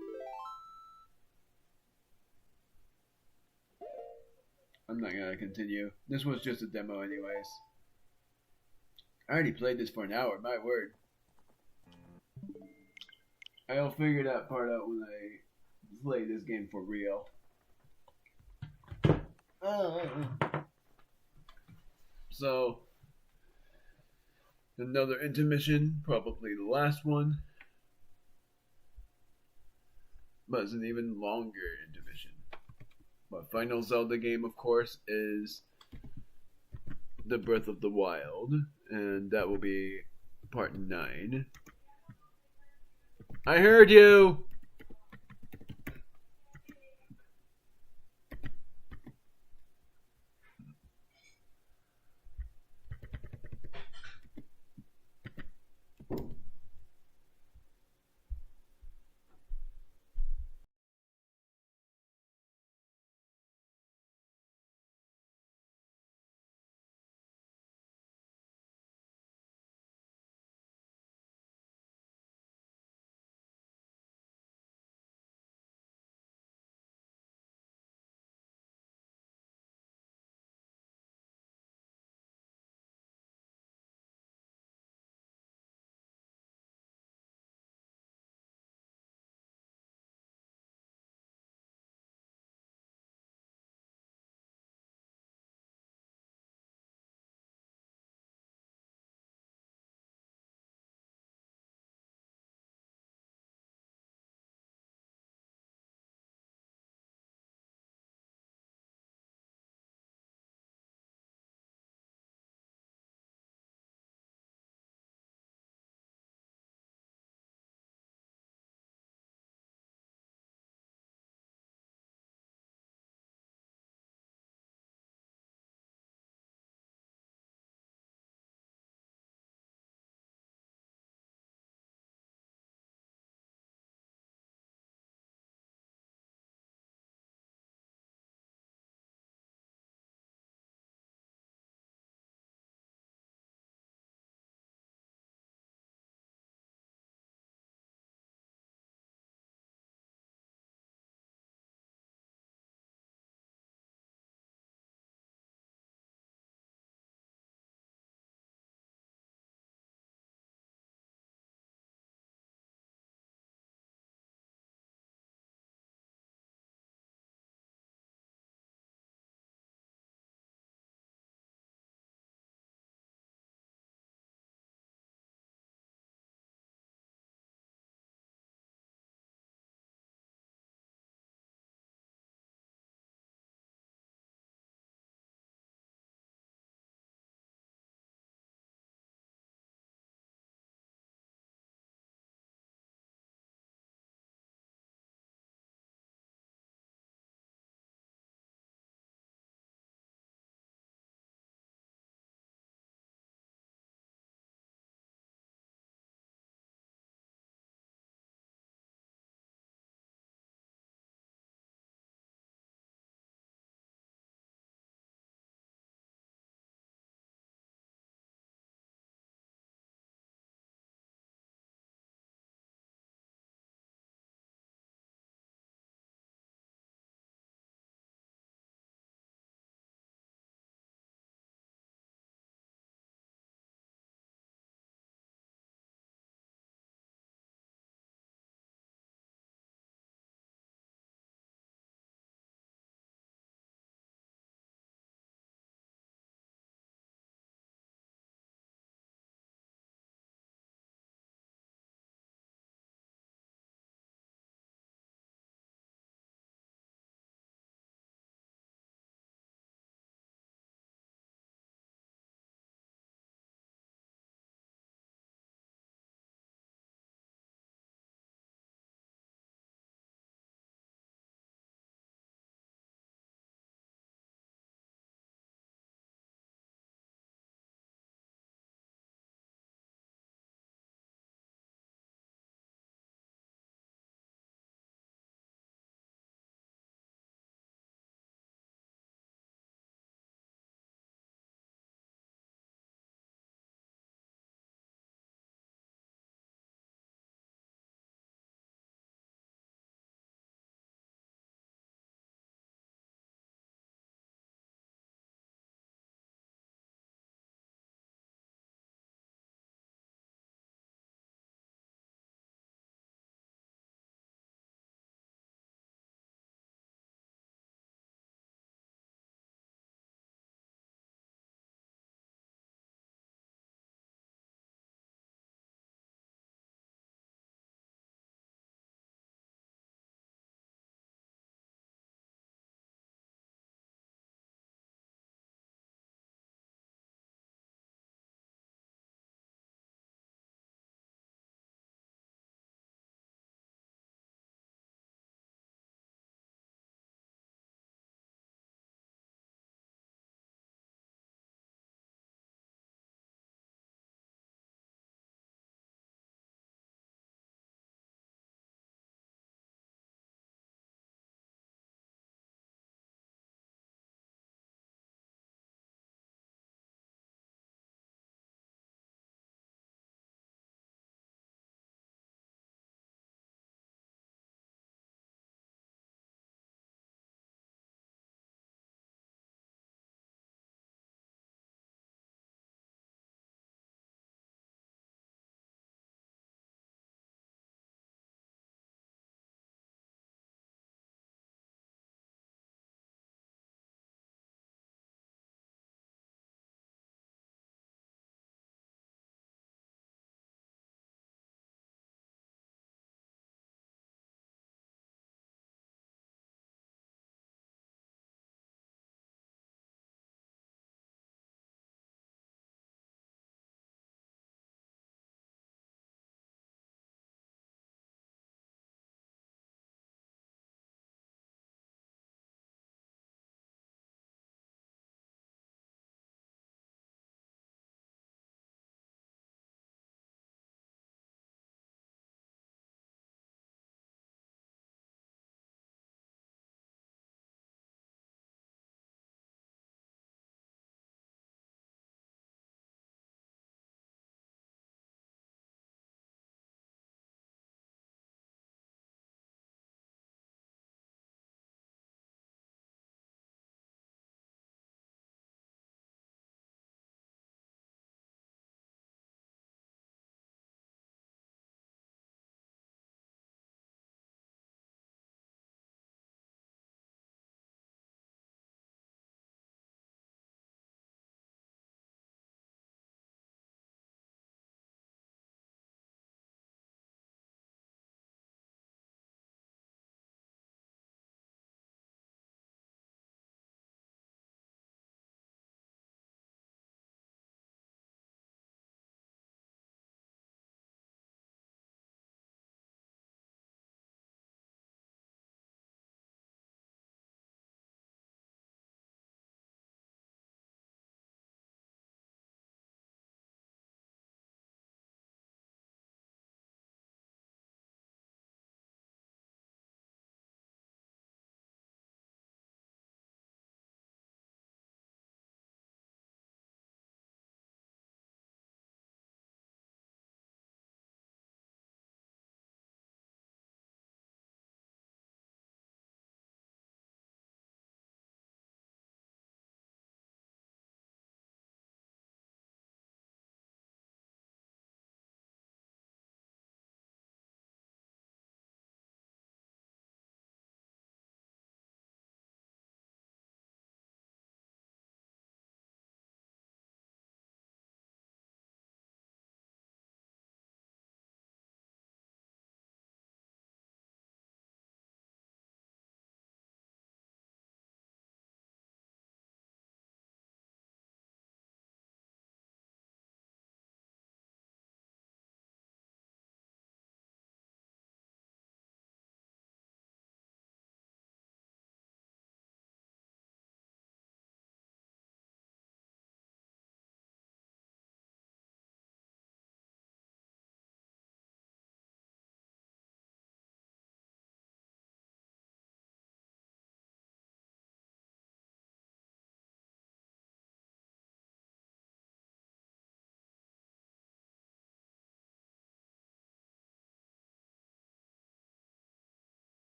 I'm not gonna continue. This was just a demo anyways. I already played this for an hour, my word. I'll figure that part out when I play this game for real. So, another intermission, probably the last one. But it's an even longer intermission. My final Zelda game, of course, is the Breath of the Wild, and that will be part 9. I heard you!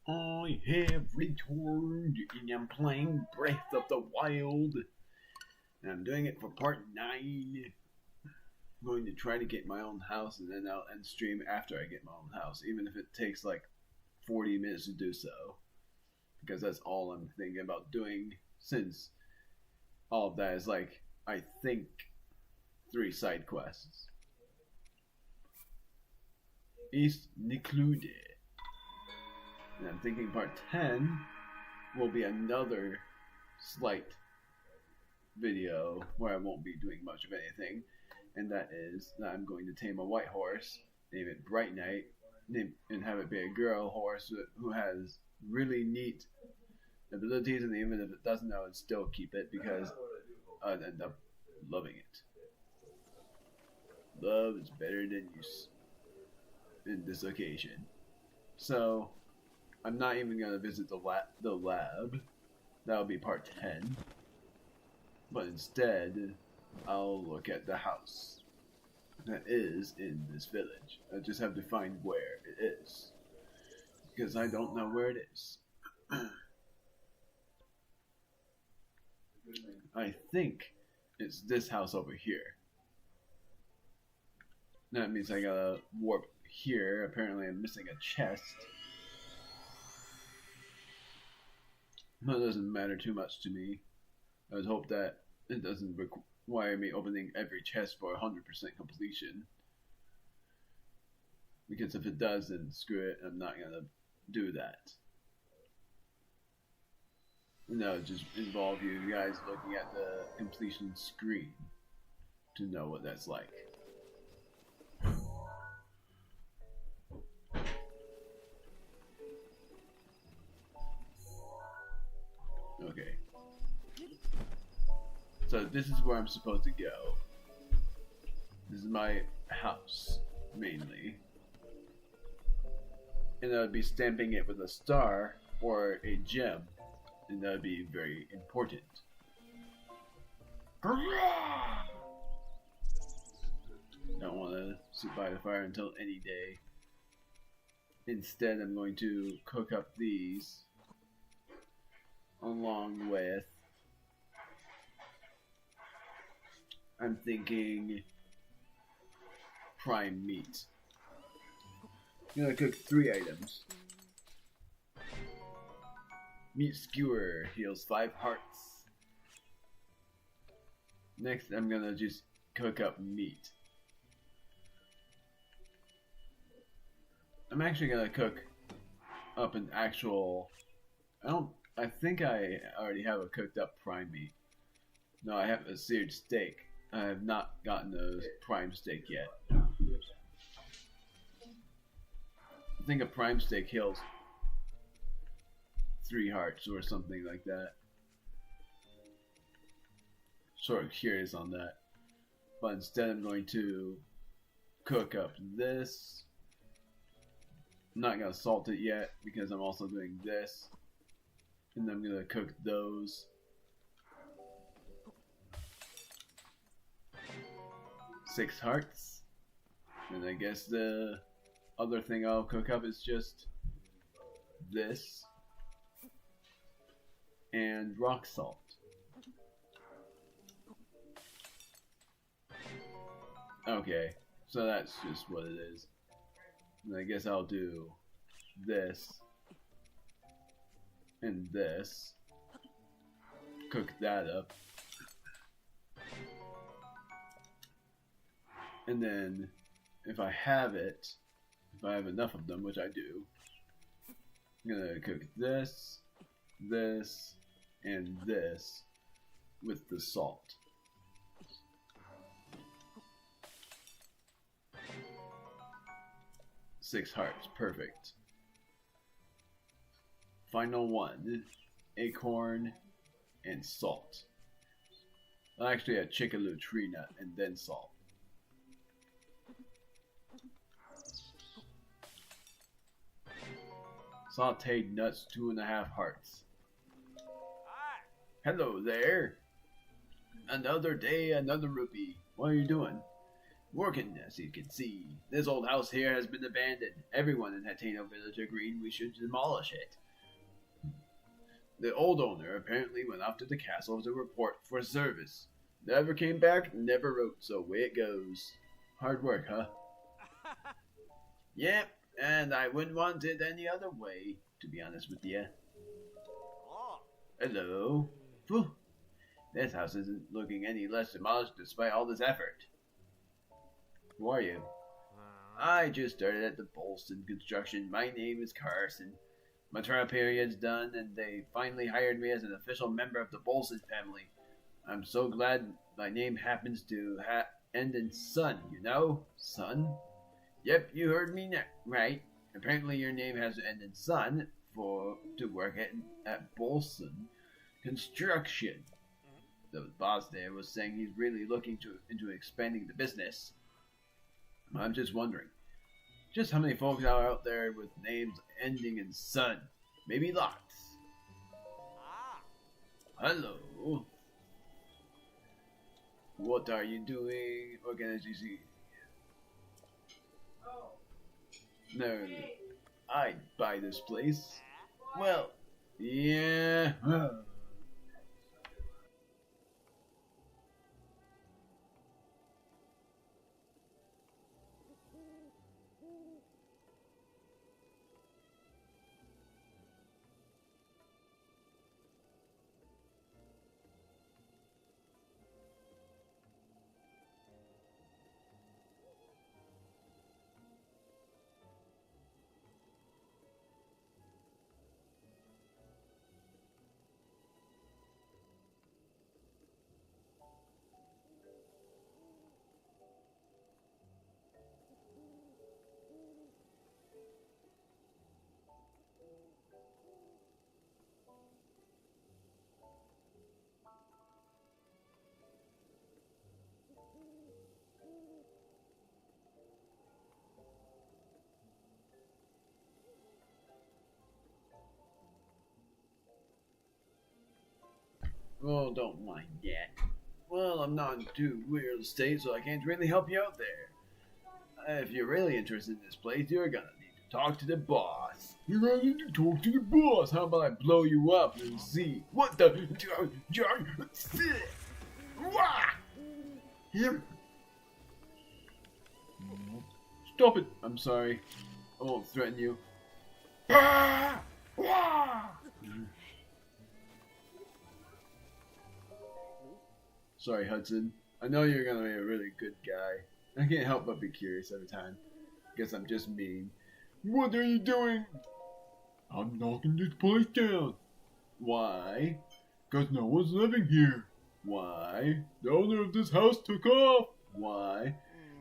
I have returned and I'm playing Breath of the Wild. And I'm doing it for part 9. I'm going to try to get my own house and then I'll end stream after I get my own house, even if it takes like 40 minutes to do so. Because that's all I'm thinking about doing, since all of that is like, I think, 3 side quests. East included. And I'm thinking part 10 will be another slight video where I won't be doing much of anything. And that is that I'm going to tame a white horse, name it Bright Night, and have it be a girl horse who has really neat abilities, and even if it doesn't, I would still keep it because I'd end up loving it. Love is better than use in this occasion. So, I'm not even going to visit the lab. That'll be part 10. But instead, I'll look at the house that is in this village. I just have to find where it is, because I don't know where it is. I think it's this house over here. That means I gotta warp here. Apparently I'm missing a chest. That doesn't matter too much to me. I would hope that it doesn't require me opening every chest for 100% completion. Because if it does, then screw it, I'm not gonna do that. And that would just involve you guys looking at the completion screen to know what that's like. Okay. So this is where I'm supposed to go. This is my house, mainly. And I would be stamping it with a star or a gem. And that would be very important. Don't want to sit by the fire until any day. Instead, I'm going to cook up these along with, I'm thinking, prime meat. I'm gonna cook 3 items. Meat skewer heals 5 hearts. Next, I'm gonna just cook up meat. I'm actually gonna cook up an actual, I think I already have a cooked up prime meat. No, I have a seared steak. I have not gotten a prime steak yet. I think a prime steak heals 3 hearts or something like that. Sort of curious on that. But instead I'm going to cook up this. I'm not going to salt it yet because I'm also doing this. And then I'm going to cook those. 6 hearts. And I guess the other thing I'll cook up is just this and rock salt. Okay, so that's just what it is. And I guess I'll do this and this. Cook that up. And then, if I have it, if I have enough of them, which I do, I'm gonna cook this, this, and this with the salt. Six hearts, perfect. Final one, acorn and salt. Well, actually, a chickaloo tree nut and then salt. Sauteed nuts, 2.5 hearts. Hello there. Another day, another rupee. What are you doing? Working, as you can see. This old house here has been abandoned. Everyone in Hateno village agreed we should demolish it. The old owner apparently went off to the castle to report for service. Never came back, never wrote, so away it goes. Hard work, huh? Yep, and I wouldn't want it any other way, to be honest with you. Hello? Phew. This house isn't looking any less demolished despite all this effort. Who are you? I just started at the Bolson construction. My name is Carson. My trial period's done, and they finally hired me as an official member of the Bolson family. I'm so glad my name happens to end in son, you know? Son? Yep, you heard me right. Apparently your name has to end in son to work at Bolson Construction. The boss there was saying he's really looking into expanding the business. I'm just wondering, just how many folks are out there with names ending in son? Maybe lots. Hello. What are you doing? Organize you see. No, I'd buy this place. Well, yeah. Oh, don't mind that. Well, I'm not into real estate, so I can't really help you out there. If you're really interested in this place, you're gonna need to talk to the boss. You're gonna need to talk to the boss. How about I blow you up and see what the... Stop it! I'm sorry. I won't threaten you. Sorry, Hudson. I know you're gonna be a really good guy. I can't help but be curious every time. Guess I'm just mean. What are you doing? I'm knocking this place down. Why? 'Cause no one's living here. Why? The owner of this house took off. Why?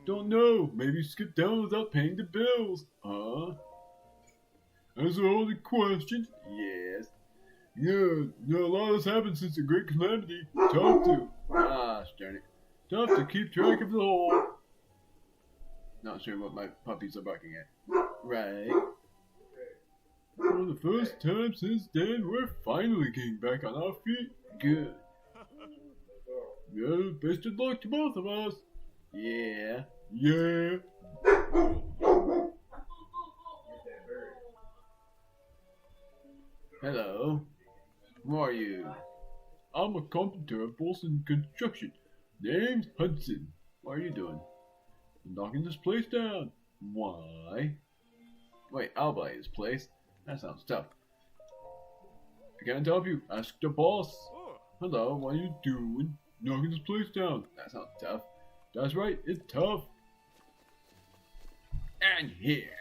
Don't know. Maybe skipped down without paying the bills. Huh? Answer all the questions? Yes. Yeah, a lot has happened since the Great Calamity. Tough to... darn it. Tough to keep track of the whole. Not sure what my puppies are barking at. Right. For the first time since then, we're finally getting back on our feet. Good. Yeah, best of luck to both of us. Yeah. Yeah. Hello. Who are you? I'm a carpenter at Bolson Construction. Name's Hudson. What are you doing? I'm knocking this place down. Why? Wait, I'll buy this place. That sounds tough. I can't help you. Ask the boss. Hello, what are you doing? Knocking this place down. That sounds tough. That's right, it's tough. And here.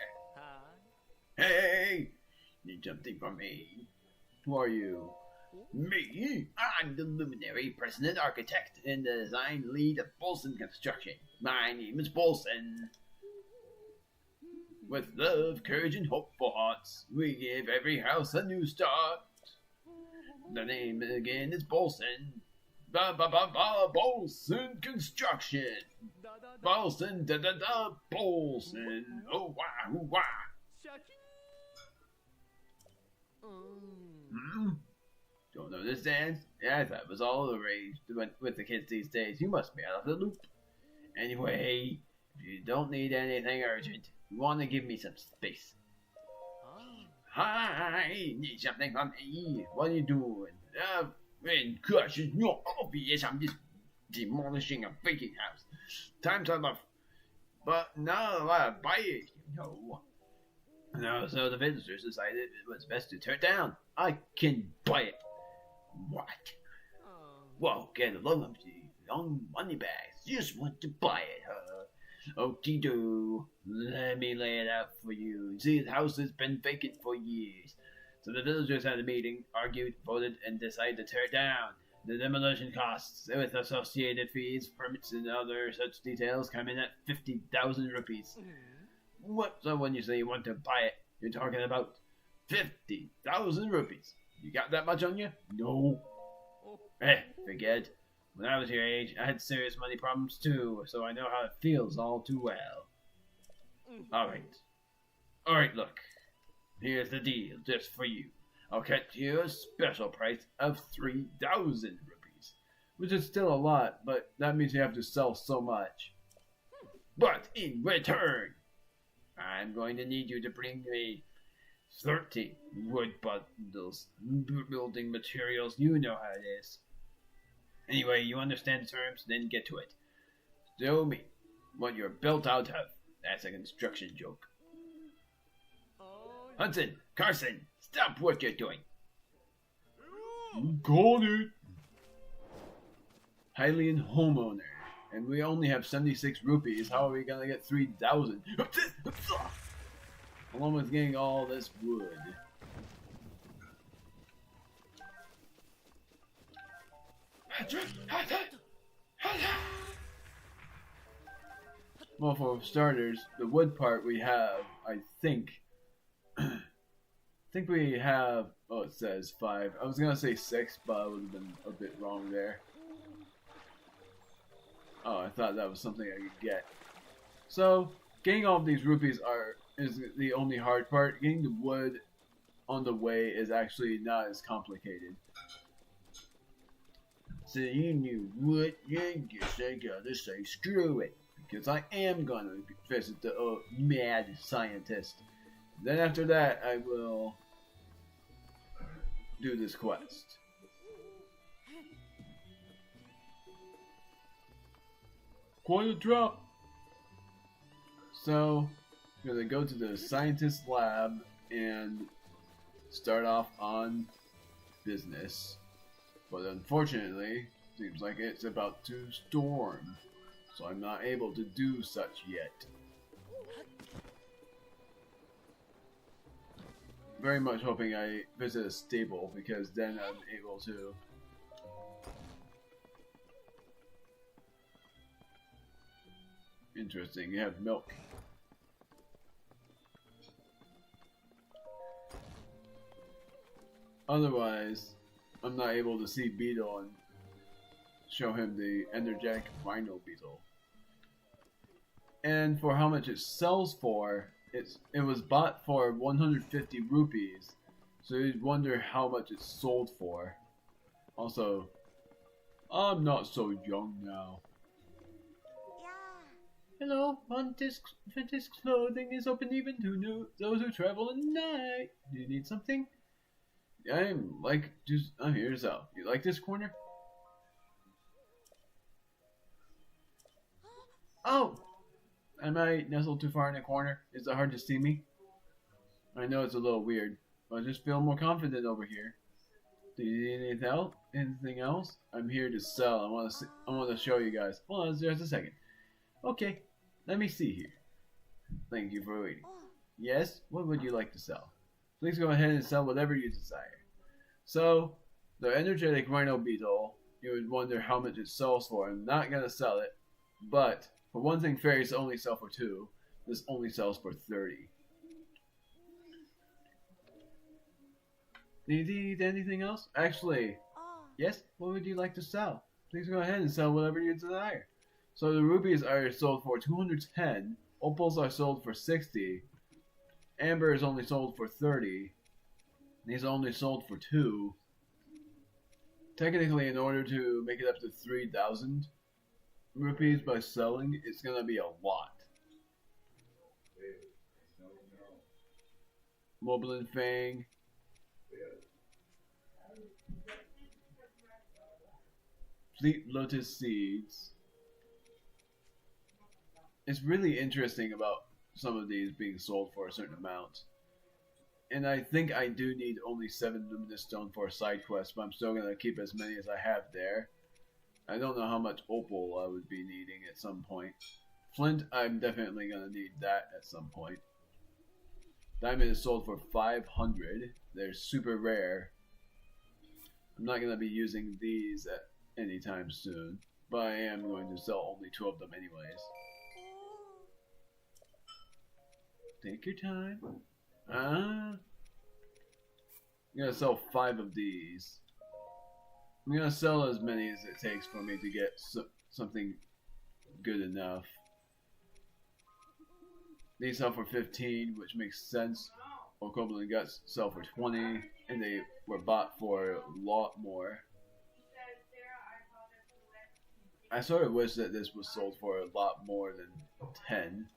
Hey! Need something from me. Who are you? Me? I'm the luminary president architect and the design lead of Bolson Construction. My name is Bolson. With love, courage, and hope for hearts, we give every house a new start. The name again is Bolson. Bolson Construction. Bolson Bolson. Oh wah. Don't know this dance? Yeah, I thought it was all the rage with the kids these days. You must be out of the loop. Anyway, You don't need anything urgent. You want to give me some space. Hi, need something from me? What are you doing? When gosh, it's not obvious. I'm just demolishing a baking house. Time to love. But now I buy it, you know. No, so the visitors decided it was best to tear it down. I can buy it. What? Well, get along with the long money bags. You just want to buy it, huh? Okie doo. Let me lay it out for you. See, the house has been vacant for years. So the villagers had a meeting, argued, voted, and decided to tear it down. The demolition costs, with associated fees, permits, and other such details, come in at 50,000 rupees. What? So when you say you want to buy it, you're talking about 50,000 rupees. You got that much on you? No. Forget. When I was your age, I had serious money problems too, so I know how it feels all too well. Alright, look. Here's the deal, just for you. I'll cut you a special price of 3,000 rupees. Which is still a lot, but that means you have to sell so much. But in return, I'm going to need you to bring me 30 wood bundles, building materials. You know how it is. Anyway, you understand the terms, then get to it. Show me what you're built out of. That's a construction joke. Hudson, Carson, stop what you're doing. Got it. Hylian homeowner, and we only have 76 rupees. How are we gonna get 3,000? Along with getting all this wood. Well, for starters, the wood part we have, I think we have, oh, it says 5. I was gonna say 6, but I would have been a bit wrong there. Oh, I thought that was something I could get. So, getting all of these rupees is the only hard part. Getting the wood on the way is actually not as complicated. So you knew what? Yeah, guess I gotta say screw it. Because I am gonna visit the mad scientist. Then after that, I will do this quest. Quite a drop. So, I'm gonna go to the scientist lab and start off on business. But unfortunately, seems like it's about to storm. So I'm not able to do such yet. Very much hoping I visit a stable, because then I'm able to interesting, you have milk. Otherwise, I'm not able to see Beetle and show him the energetic Rhino Beetle. And for how much it sells for, it was bought for 150 rupees, so you'd wonder how much it's sold for. Also, I'm not so young now. Hello, Fantastic Clothing is open even to those who travel at night. Do you need something? I'm here to sell. You like this corner? Oh! Am I nestled too far in a corner? Is it hard to see me? I know it's a little weird, but I just feel more confident over here. Do you need anything else? I'm here to sell. I want to show you guys. Hold on, just a second. Okay, let me see here. Thank you for waiting. Yes, what would you like to sell? Please go ahead and sell whatever you desire. So, the energetic Rhino Beetle, you would wonder how much it sells for. I'm not gonna sell it, but for one thing, fairies only sell for 2. This only sells for 30. Do you need anything else? Actually, yes, what would you like to sell? Please go ahead and sell whatever you desire. So the rubies are sold for 210, opals are sold for 60, amber is only sold for 30, these are only sold for 2. Technically, in order to make it up to 3,000 rupees by selling, it's gonna be a lot. Moblin Fang. Fleet Lotus Seeds. It's really interesting about some of these being sold for a certain amount. And I think I do need only 7 Luminous Stone for a side quest, but I'm still going to keep as many as I have there. I don't know how much Opal I would be needing at some point. Flint, I'm definitely going to need that at some point. Diamond is sold for 500. They're super rare. I'm not going to be using these at any time soon, but I am going to sell only 2 of them anyways. Take your time. I'm gonna sell 5 of these. I'm gonna sell as many as it takes for me to get something good enough. These sell for 15, which makes sense. Okoblin Guts sell for 20, and they were bought for a lot more. I sort of wish that this was sold for a lot more than 10.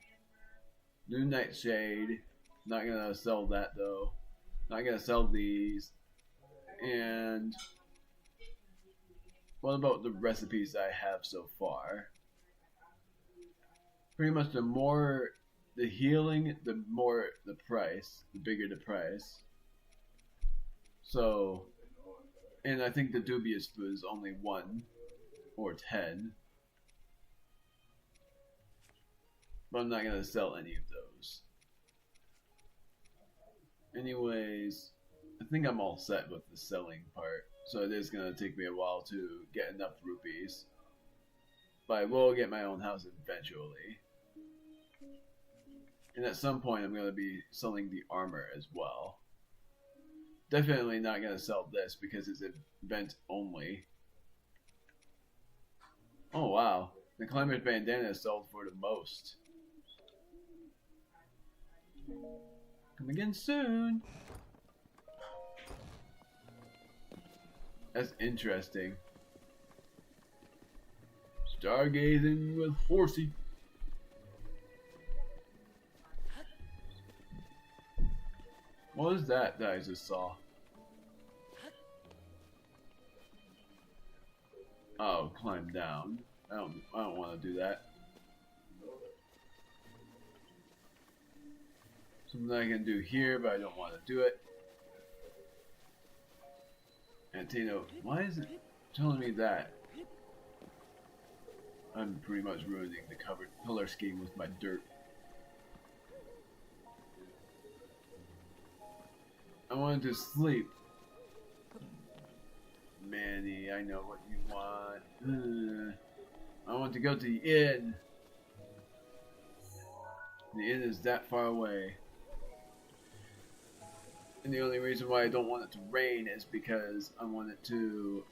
New Nightshade. Not gonna sell that though. Not gonna sell these. And what about the recipes I have so far? Pretty much the more the healing, the more the price, the bigger the price. So, and I think the dubious food is only 1 or 10. But I'm not gonna sell any of those. Anyways, I think I'm all set with the selling part. So it is gonna take me a while to get enough rupees. But I will get my own house eventually. And at some point I'm gonna be selling the armor as well. Definitely not gonna sell this because it's event only. Oh wow, the Climber's Bandana is sold for the most. Come again soon. That's interesting. Stargazing with Horsey. What is that I just saw? Oh, climb down. I don't want to do that. Something I can do here, but I don't want to do it. Antino, why is it telling me that? I'm pretty much ruining the color scheme with my dirt. I wanted to sleep. Manny, I know what you want. I want to go to the inn. The inn is that far away. And the only reason why I don't want it to rain is because I want it to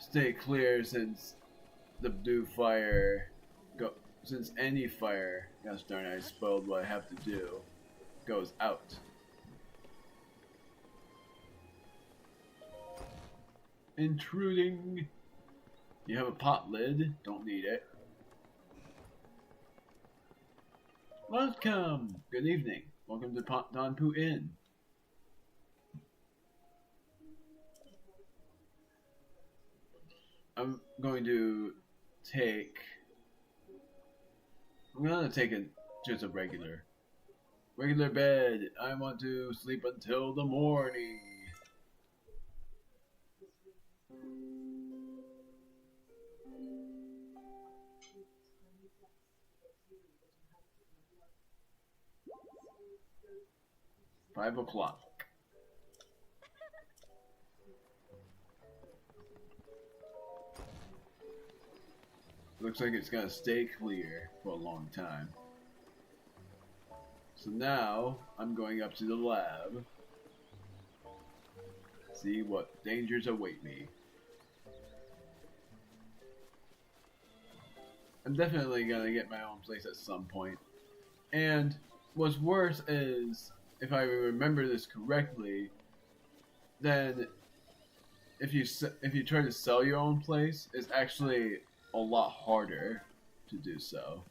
stay clear since the blue fire since any fire, gosh darn it, I spoiled what I have to do, goes out. Intruding. You have a pot lid, don't need it. Welcome! Good evening. Welcome to Donpu Inn. I'm going to take just a regular bed. I want to sleep until the morning. Five o'clock. Looks like it's gonna stay clear for a long time. So now I'm going up to the lab. See what dangers await me. I'm definitely gonna get my own place at some point. And what's worse is, if I remember this correctly, then if you try to sell your own place, it's actually a lot harder to do so.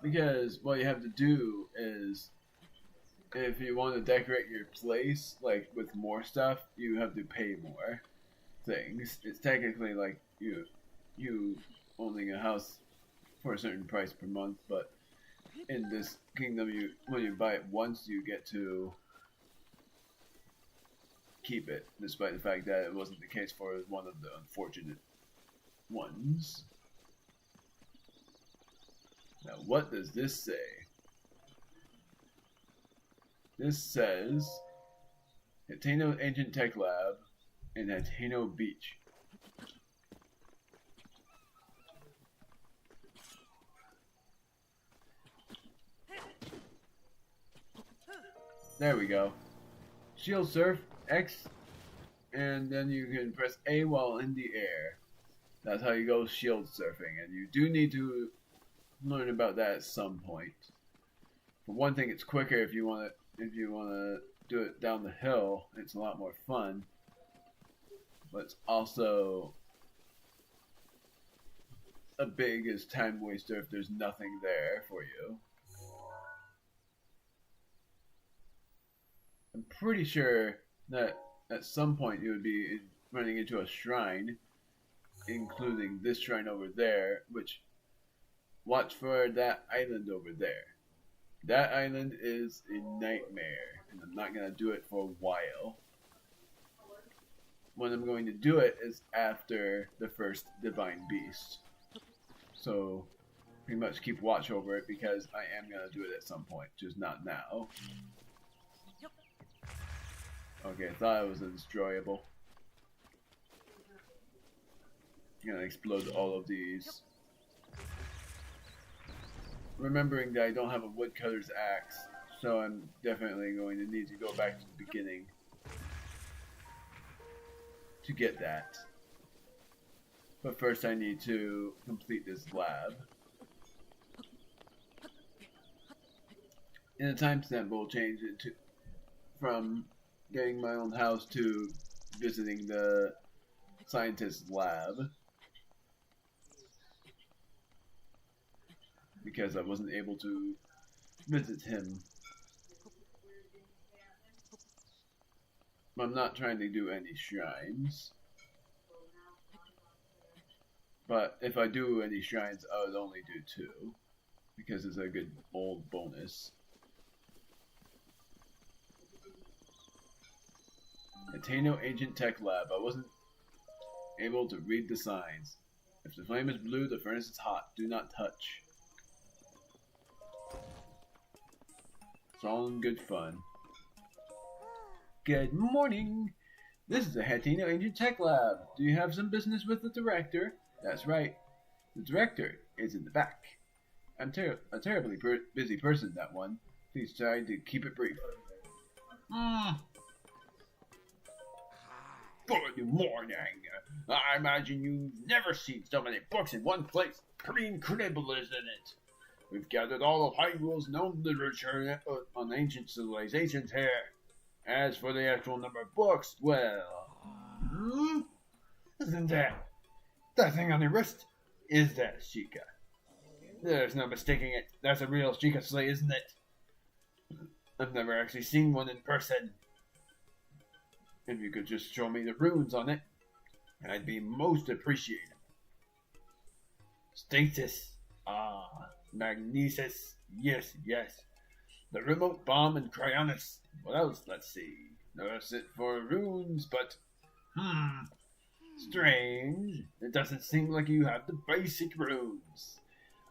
Because what you have to do is, if you want to decorate your place like with more stuff, you have to pay more things. It's technically like you owning a house for a certain price per month, but in this kingdom, when you buy it once, you get to keep it, despite the fact that it wasn't the case for one of the unfortunate ones. Now, what does this say? This says Hateno Ancient Tech Lab in Hateno Beach. There we go. Shield surf X, and then you can press A while in the air. That's how you go shield surfing, and you do need to learn about that at some point. For one thing, it's quicker if you want to do it down the hill. It's a lot more fun, but it's also a big as time waster if there's nothing there for you. I'm pretty sure that at some point you would be running into a shrine, including this shrine over there, which, watch for that island over there. That island is a nightmare, and I'm not going to do it for a while. When I'm going to do it is after the first Divine Beast. So, pretty much keep watch over it, because I am going to do it at some point, just not now. Okay, I thought it was destroyable. I'm gonna explode all of these. Remembering that I don't have a woodcutter's axe, so I'm definitely going to need to go back to the beginning to get that. But first I need to complete this lab. And the timestamp will change it from getting my own house to visiting the scientist's lab, because I wasn't able to visit him. I'm not trying to do any shrines, but if I do any shrines, I would only do 2, because it's a good old bonus. Hateno Ancient Tech Lab. I wasn't able to read the signs. If the flame is blue, the furnace is hot. Do not touch. It's all in good fun. Good morning! This is the Hateno Ancient Tech Lab. Do you have some business with the director? That's right. The director is in the back. I'm a terribly busy person, that one. Please try to keep it brief. Good morning. I imagine you've never seen so many books in one place. Pretty incredible, isn't it? We've gathered all of Hyrule's known literature on ancient civilizations here. As for the actual number of books, well... Isn't that thing on your wrist? Is that Sheikah? There's no mistaking it. That's a real Sheikah slate, isn't it? I've never actually seen one in person. If you could just show me the runes on it, I'd be most appreciated. Status. Magnesis. Yes. The remote bomb and cryonis. What else? Let's see. Notice it for runes, but... Strange. It doesn't seem like you have the basic runes.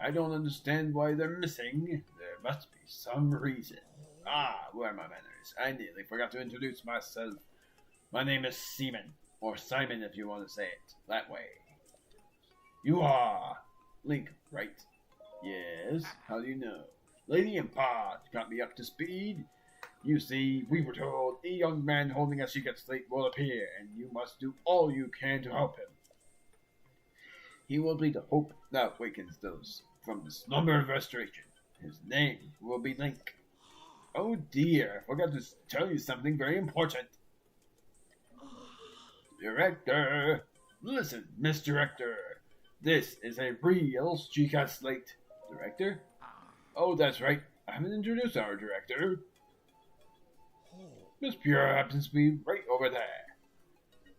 I don't understand why they're missing. There must be some reason. Where are my manners? I nearly forgot to introduce myself. My name is Seaman, or Simon if you want to say it that way. You are Link, right? Yes, how do you know? Lady and Pa got me up to speed. You see, we were told a young man holding a secret slate will appear, and you must do all you can to help him. He will be the hope that awakens those from the slumber of restoration. His name will be Link. Oh dear, I forgot to tell you something very important. Director! Listen, Miss Director. This is a real Sheikah slate. Director? Oh, that's right. I haven't introduced our director. Miss Pura happens to be right over there.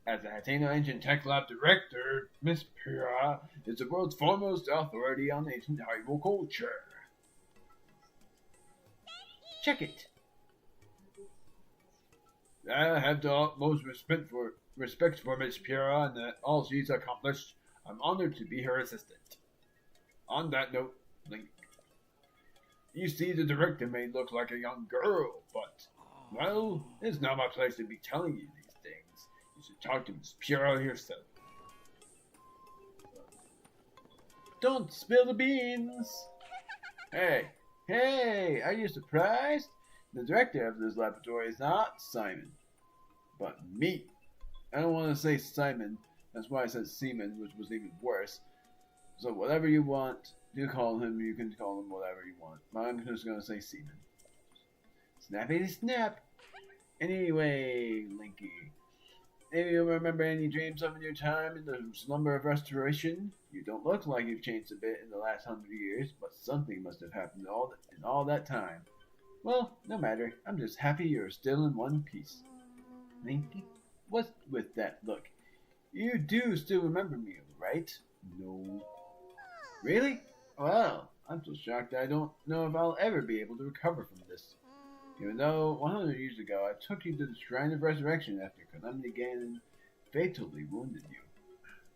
As the Hateno Ancient Tech Lab director, Miss Pura is the world's foremost authority on ancient Hyrule culture. Check it. I have the utmost respect for Miss Pura and all she's accomplished. I'm honored to be her assistant. On that note, Link, you see, the director may look like a young girl, but, well, it's not my place to be telling you these things. You should talk to Miss Pura herself. Don't spill the beans. Hey, are you surprised? The director of this laboratory is not Simon, but me. I don't want to say Simon, that's why I said Seaman, which was even worse. So whatever you want to call him, you can call him whatever you want. But I'm just going to say Seaman. Snappy snap. Anyway, Linky, if you remember any dreams of your time in the slumber of restoration, you don't look like you've changed a bit in the last 100 years, but something must have happened in all that time. Well, no matter. I'm just happy you're still in one piece. Linky, what's with that look? You do still remember me, right? No. Really? Well, I'm so shocked I don't know if I'll ever be able to recover from this. Even though 100 years ago I took you to the Shrine of Resurrection after Calamity Ganon fatally wounded you.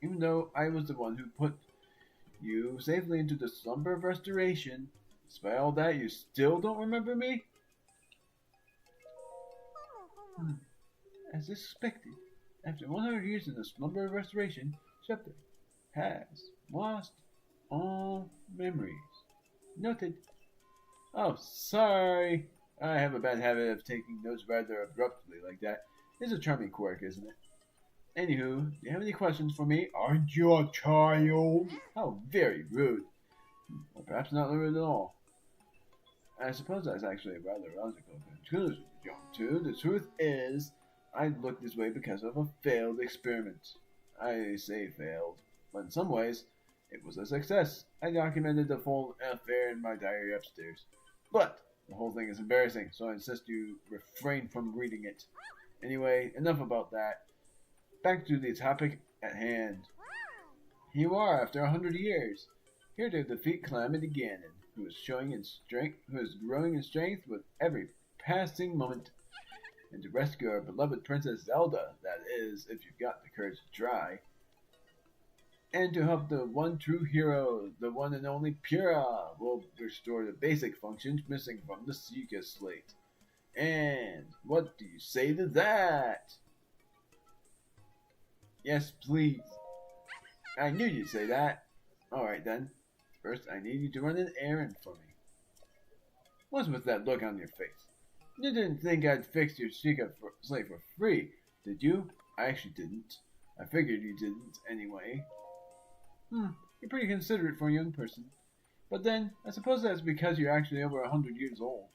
Even though I was the one who put you safely into the slumber of restoration, despite all that, you still don't remember me? As expected, after 100 years in the slumber of restoration, Scepter has lost all memories. Noted. Oh, sorry. I have a bad habit of taking notes rather abruptly like that. It's a charming quirk, isn't it? Anywho, do you have any questions for me? Aren't you a child? How very rude. Or perhaps not rude at all. I suppose that's actually a rather logical conclusion, John, too. The truth is, I look this way because of a failed experiment. I say failed, but in some ways, it was a success. I documented the full affair in my diary upstairs. But the whole thing is embarrassing, so I insist you refrain from reading it. Anyway, enough about that. Back to the topic at hand. Here you are after 100 years, here to defeat Calamity Ganon, who is growing in strength with every passing moment, and to rescue our beloved Princess Zelda, that is, if you've got the courage to try, and to help the one true hero, the one and only Pura, will restore the basic functions missing from the Sheikah slate. And what do you say to that? Yes, please. I knew you'd say that. Alright then. First, I need you to run an errand for me. What's with that look on your face? You didn't think I'd fix your Sheikah slate for free, did you? I actually didn't. I figured you didn't, anyway. You're pretty considerate for a young person. But then, I suppose that's because you're actually over 100 years old.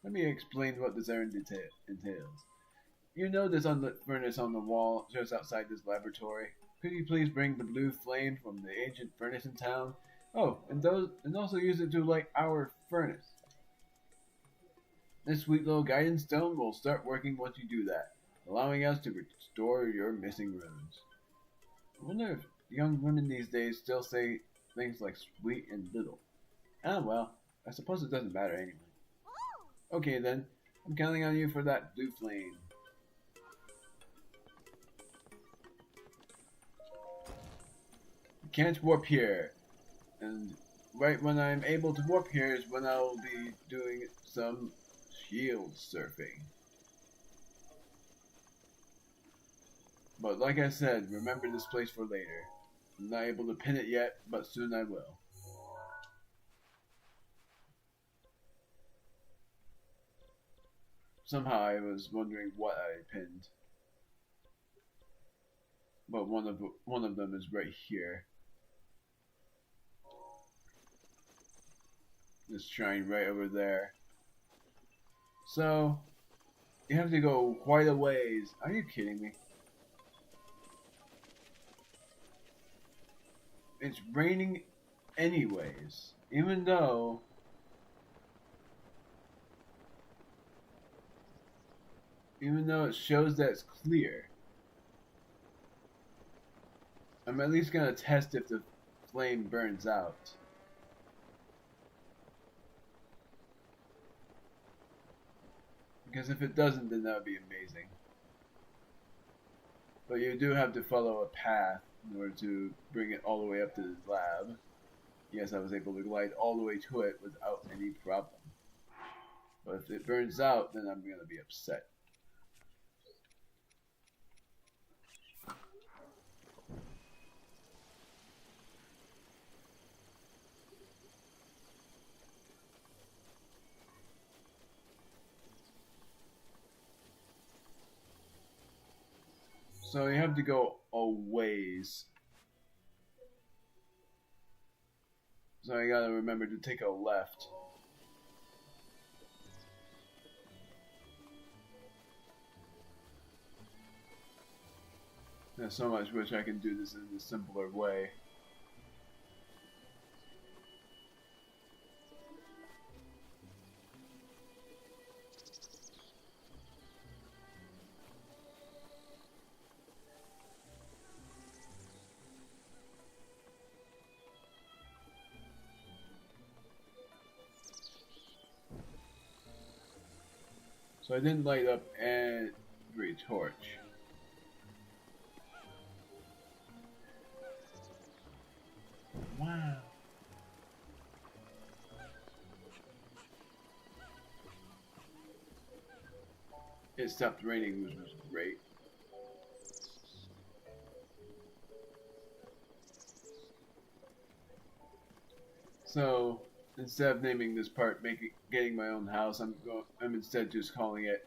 Let me explain what this errand entails. You know this unlit furnace on the wall just outside this laboratory. Could you please bring the blue flame from the ancient furnace in town? Oh, and also use it to light our furnace. This sweet little guidance stone will start working once you do that, allowing us to restore your missing runes. I wonder if young women these days still say things like sweet and little. Ah, well, I suppose it doesn't matter anyway. Okay then, I'm counting on you for that blue flame. You can't warp here, and right when I'm able to warp here is when I'll be doing some shield surfing. But like I said, remember this place for later. I'm not able to pin it yet, but soon I will. Somehow I was wondering what I pinned. But one of them is right here. This shrine right over there. So, you have to go quite a ways. Are you kidding me? It's raining anyways, even though Even though it shows that it's clear. I'm at least gonna test if the flame burns out. Because if it doesn't, then that would be amazing. But you do have to follow a path in order to bring it all the way up to the lab. Yes, I was able to glide all the way to it without any problem. But if it burns out, then I'm going to be upset. So you have to go a ways. So I gotta remember to take a left. There's so much wish I can do this in a simpler way. So I didn't light up every torch. Wow. It stopped raining, which was great. So instead of naming this part getting my own house, I'm instead just calling it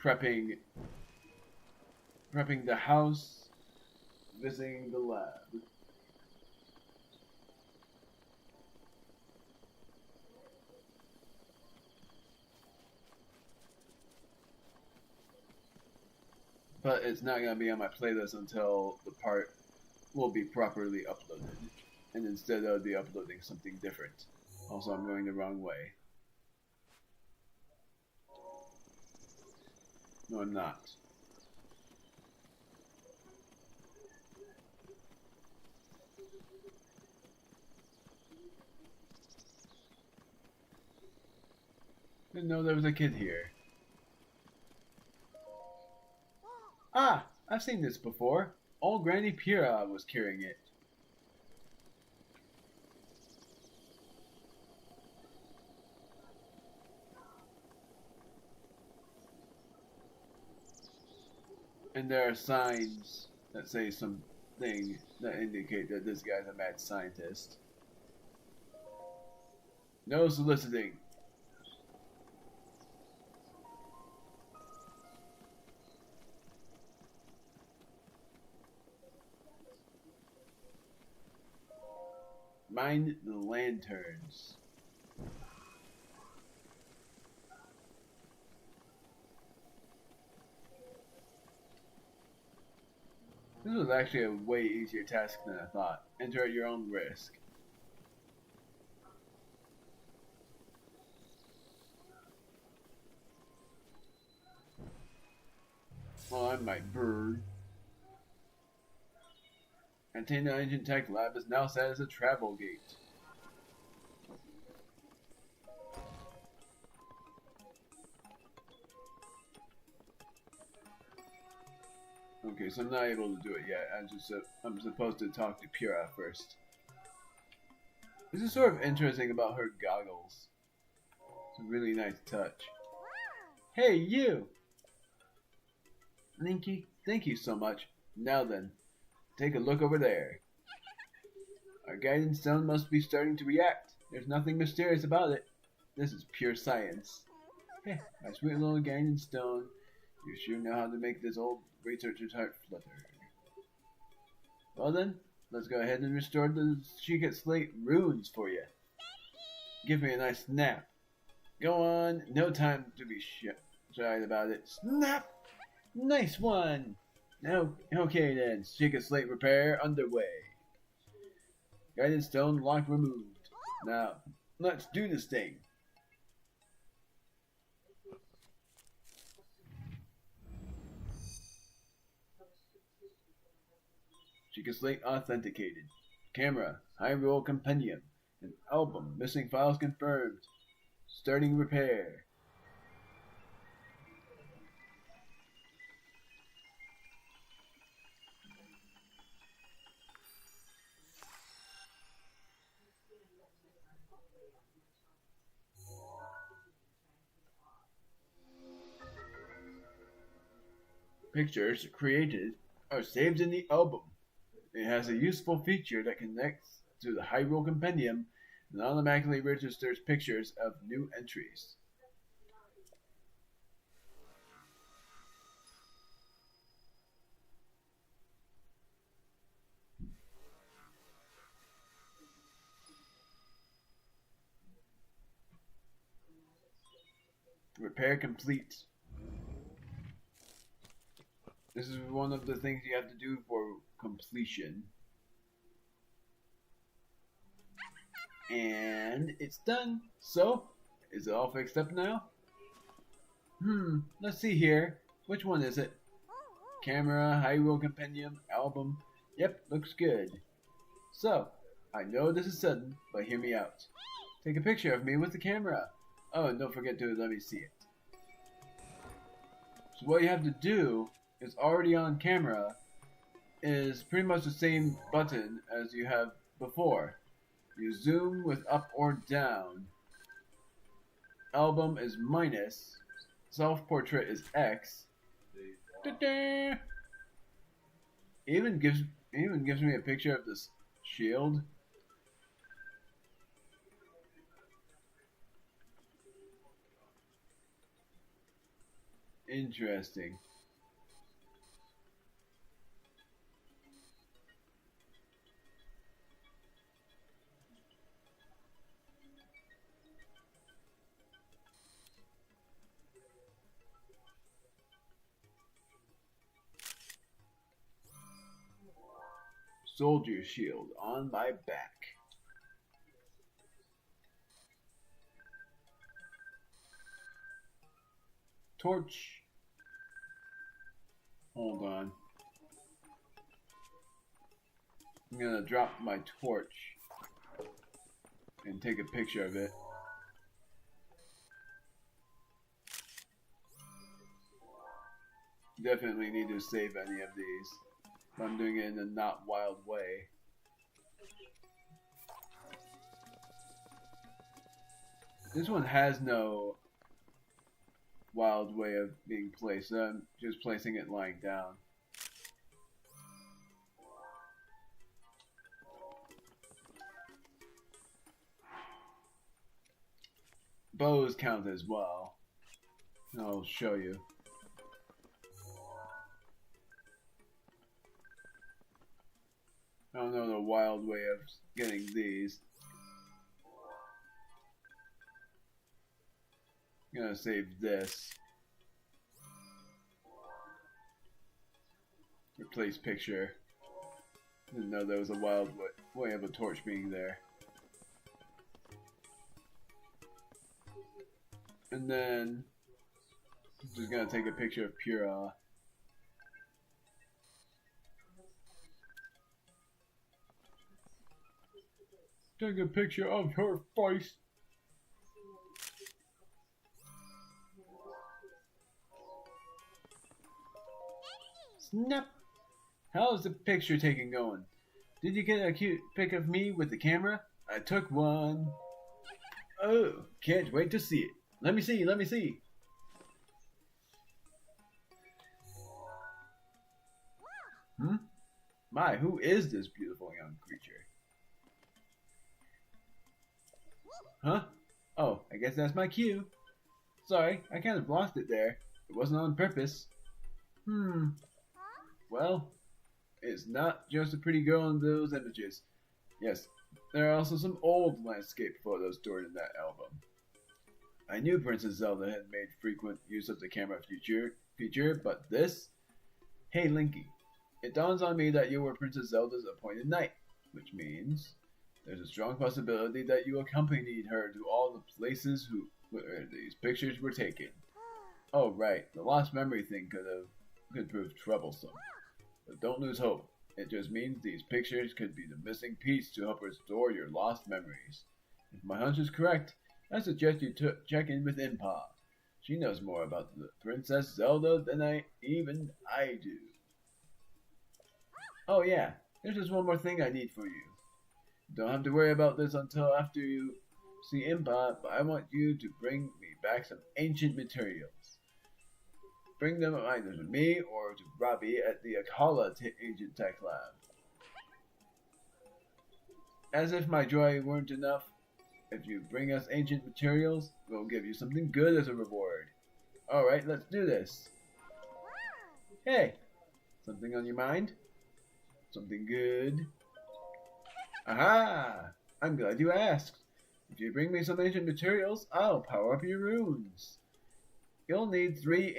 prepping the house, visiting the lab. But it's not going to be on my playlist until the part will be properly uploaded. And instead I would be uploading something different. Also, I'm going the wrong way. No, I'm not. Didn't know there was a kid here. Ah! I've seen this before. Old Granny Pira was carrying it. And there are signs that say something that indicate that this guy's a mad scientist. No soliciting. Mind the lanterns. This was actually a way easier task than I thought. Enter at your own risk. Well, I'm my bird. Antenna Engine Tech Lab is now set as a travel gate. Okay, so I'm not able to do it yet. I'm supposed to talk to Pura first. This is sort of interesting about her goggles. It's a really nice touch. Hey, you! Thank you so much. Now then, take a look over there. Our guidance stone must be starting to react. There's nothing mysterious about it. This is pure science. Hey, my sweet little guidance stone. You sure know how to make this old researcher's heart flutter. Well then, let's go ahead and restore the Sheikah Slate runes for you. Give me a nice snap. Go on, no time to be shy about it. Snap! Nice one! Now, okay then, Sheikah Slate repair underway. Guidance stone lock removed. Now, let's do this thing. Chica Slate authenticated. Camera, Hyrule Compendium. An album, missing files confirmed. Starting repair. Pictures created are saved in the album. It has a useful feature that connects to the Hyrule Compendium and automatically registers pictures of new entries. Repair complete. This is one of the things you have to do for completion. And it's done. So, is it all fixed up now? Let's see here. Which one is it? Camera, Hyrule Compendium, album. Yep, looks good. So, I know this is sudden, but hear me out. Take a picture of me with the camera. Oh, and don't forget to let me see it. So what you have to do is already on camera is pretty much the same button as you have before. You zoom with up or down. Album is minus. Self-portrait is X. Ta-da! Even gives me a picture of this shield. Interesting. Soldier shield on my back. Torch. Hold on. I'm gonna drop my torch and take a picture of it. Definitely need to save any of these. I'm doing it in a not wild way. This one has no wild way of being placed, so I'm just placing it lying down. Bows count as well. I'll show you. I don't know the wild way of getting these. I'm gonna save this. Replace picture. Didn't know there was a wild way of a torch being there. And then I'm just gonna take a picture of Pura. Take a picture of her face. Snap! How's the picture taking going? Did you get a cute pic of me with the camera? I took one. Oh, can't wait to see it. Let me see, let me see. My, who is this beautiful young creature? Huh? Oh, I guess that's my cue. Sorry, I kind of lost it there. It wasn't on purpose. Well, it's not just a pretty girl in those images. Yes, there are also some old landscape photos stored in that album. I knew Princess Zelda had made frequent use of the camera feature, but this? Hey Linky, it dawns on me that you were Princess Zelda's appointed knight, which means there's a strong possibility that you accompanied her to all the places where these pictures were taken. Oh right, the lost memory thing could prove troublesome. But don't lose hope. It just means these pictures could be the missing piece to help restore your lost memories. If my hunch is correct, I suggest you check in with Impa. She knows more about the Princess Zelda than I do. Oh yeah, there's just one more thing I need for you. Don't have to worry about this until after you see Impa, but I want you to bring me back some ancient materials. Bring them either to me or to Robbie at the Akala Ancient Tech Lab. As if my joy weren't enough, if you bring us ancient materials, we'll give you something good as a reward. Alright, let's do this. Hey, something on your mind? Something good? Aha! I'm glad you asked. If you bring me some ancient materials, I'll power up your runes. You'll need 3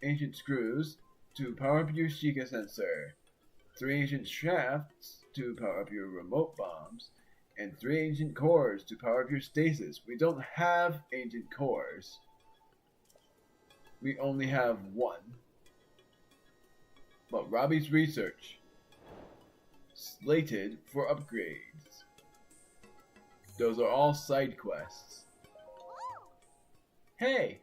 ancient screws to power up your Sheikah sensor, 3 ancient shafts to power up your remote bombs, and 3 ancient cores to power up your stasis. We don't have ancient cores. We only have 1. But Robbie's research, slated for upgrades. Those are all side quests. Hey!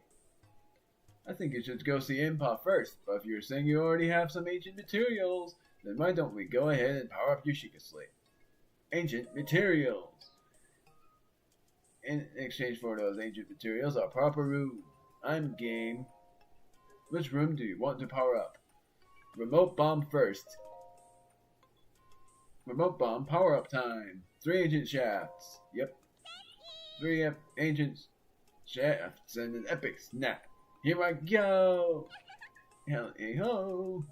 I think you should go see Impa first, but if you're saying you already have some ancient materials, then why don't we go ahead and power up your Sheikah Slate? Ancient materials! In exchange for those ancient materials, our proper room. I'm game. Which room do you want to power up? Remote bomb first. Remote bomb power up time. 3 ancient shafts. Yep. 3 ancient shafts and an epic snap. Here I go! Hell ho!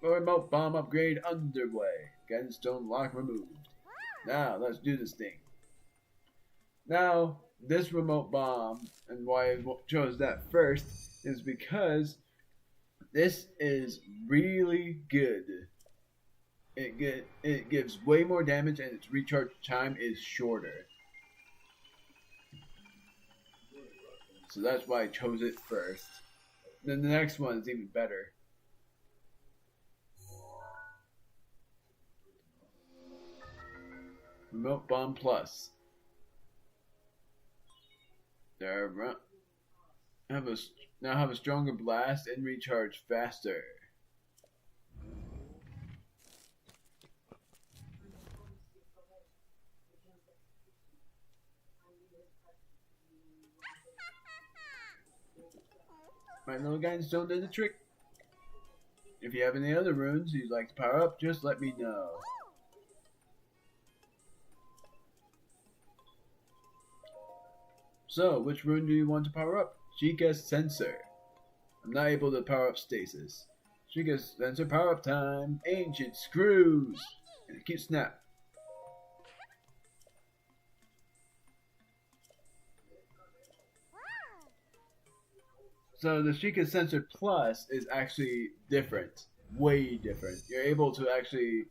Remote bomb upgrade underway. Guidance stone lock removed. Now let's do this thing. Now, this remote bomb, and why I chose that first, is because this is really good. It gives way more damage and its recharge time is shorter. So that's why I chose it first. Then the next one is even better. Remote Bomb Plus. Now have a stronger blast and recharge faster. My little guidance stone did the trick. If you have any other runes you'd like to power up, just let me know. So, which rune do you want to power up? Sheikah Sensor. I'm not able to power up Stasis. Sheikah Sensor power up time. Ancient Screws. And a cute snap. So the Sheikah Sensor Plus is actually different. Way different. You're able to actually,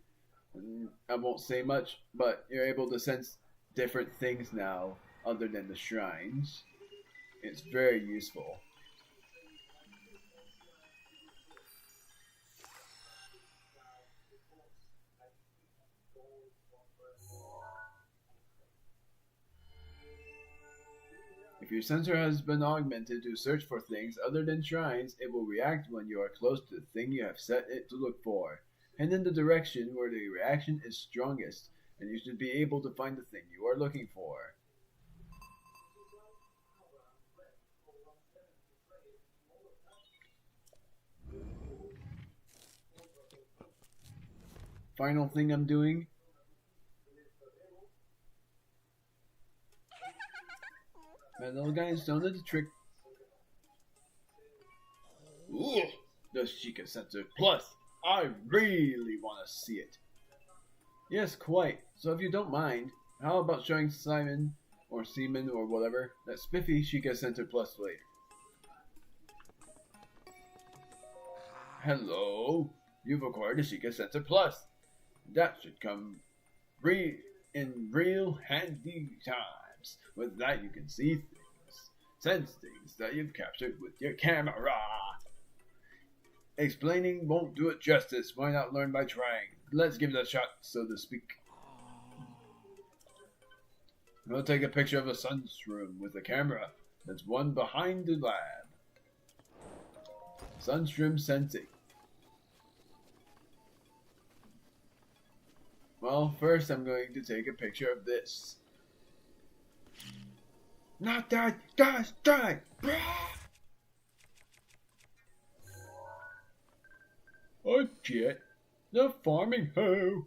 I won't say much, but you're able to sense different things now other than the shrines. It's very useful. If your sensor has been augmented to search for things other than shrines, it will react when you are close to the thing you have set it to look for. Head in the direction where the reaction is strongest, and you should be able to find the thing you are looking for. Final thing I'm doing. My little guys don't know the trick. Ooh, the Sheikah Sensor Plus. I really want to see it. Yes, quite. So if you don't mind, how about showing Simon, or Seaman, or whatever, that spiffy Sheikah Sensor Plus later? Hello, you've acquired a Sheikah Sensor Plus. That should come in real handy times. With that you can see things, sense things that you've captured with your camera. Explaining won't do it justice. Why not learn by trying? let's give it a shot, so to speak. We'll take a picture of a sunshroom with a camera. There's one behind the lab. Sunshroom sensing. Well, first I'm going to take a picture of this. Not that! Guys, die! Oh shit! The farming hoe!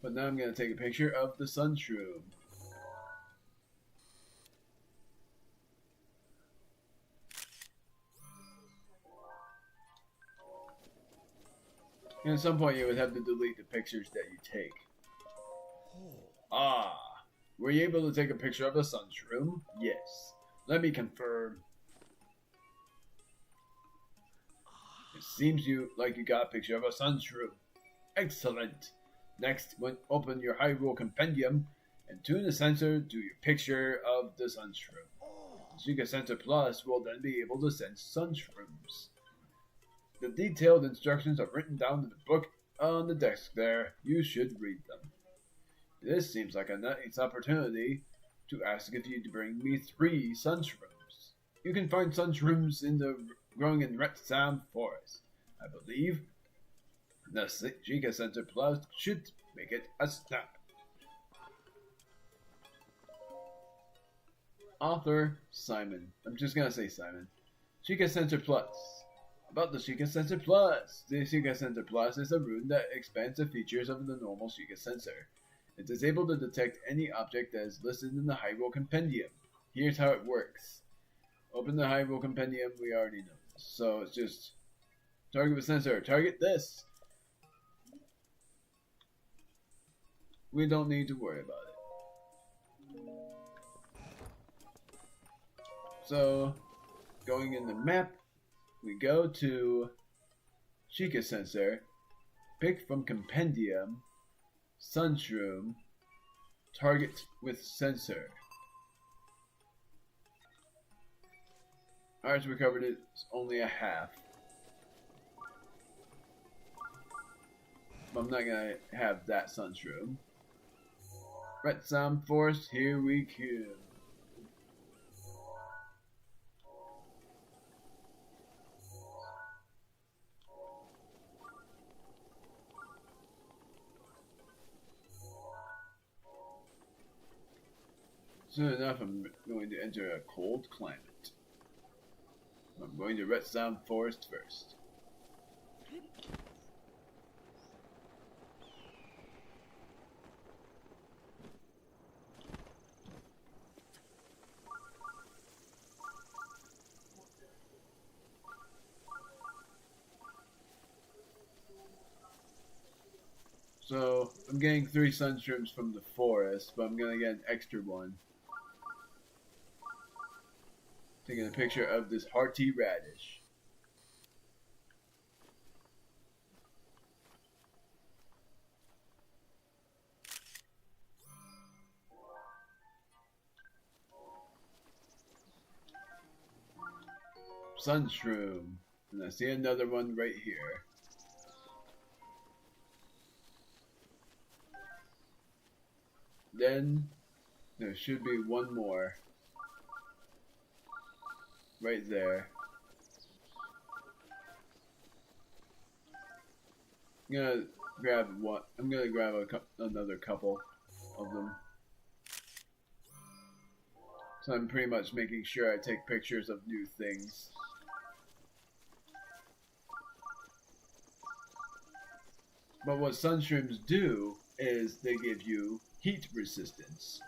But now I'm going to take a picture of the sunshroom. And at some point you would have to delete the pictures that you take. Ah, were you able to take a picture of the sunshroom? Yes. Let me confirm. It seems like you got a picture of a sunshroom. Excellent. Next, open your Hyrule Compendium and tune the sensor to your picture of the sunshroom. Sheikah Sensor Plus will then be able to sense sunshrooms. The detailed instructions are written down in the book on the desk there. You should read them. This seems like a nice opportunity to ask if you'd bring me 3 sunshrooms. You can find sunshrooms growing in Retsam Forest. I believe the Sheikah Sensor Plus should make it a snap. Author Simon. I'm just gonna say Simon. Sheikah Sensor Plus. About the Sheikah Sensor Plus. The Sheikah Sensor Plus is a rune that expands the features of the normal Sheikah Sensor. It is able to detect any object that is listed in the Hyrule Compendium. Here's how it works. Open the Hyrule Compendium, we already know this. So it's just target with sensor. Target this. We don't need to worry about it. So, going in the map, we go to Sheikah Sensor, pick from Compendium, Sunshroom, target with sensor. Ours recovered is only a half. I'm not gonna have that Sunshroom. Retsam Forest, here we come. Soon enough, I'm going to enter a cold climate. I'm going to Retsam Forest first. So, I'm getting 3 sunshrooms from the forest, but I'm gonna get an extra one. Taking a picture of this hearty radish. Sunshroom. And I see another one right here. Then there should be one more right there. I'm gonna grab one. I'm gonna grab another couple of them. So I'm pretty much making sure I take pictures of new things. But what sunshrooms do is they give you heat resistance.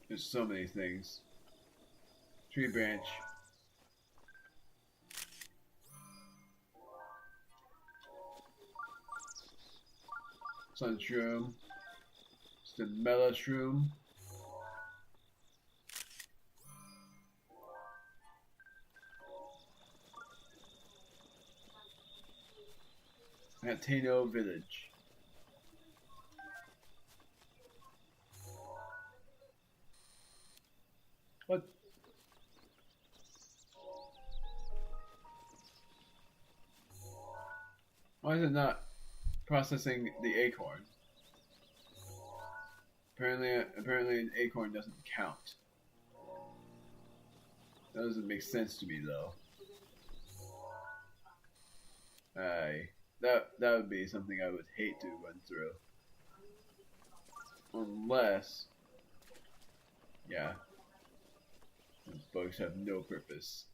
There's so many things. Tree branch. Sunshroom. Stemella shroom. At Tano Village. What? Why is it not processing the acorn? Apparently an acorn doesn't count. That doesn't make sense to me though. That would be something I would hate to run through. Unless, yeah, those bugs have no purpose.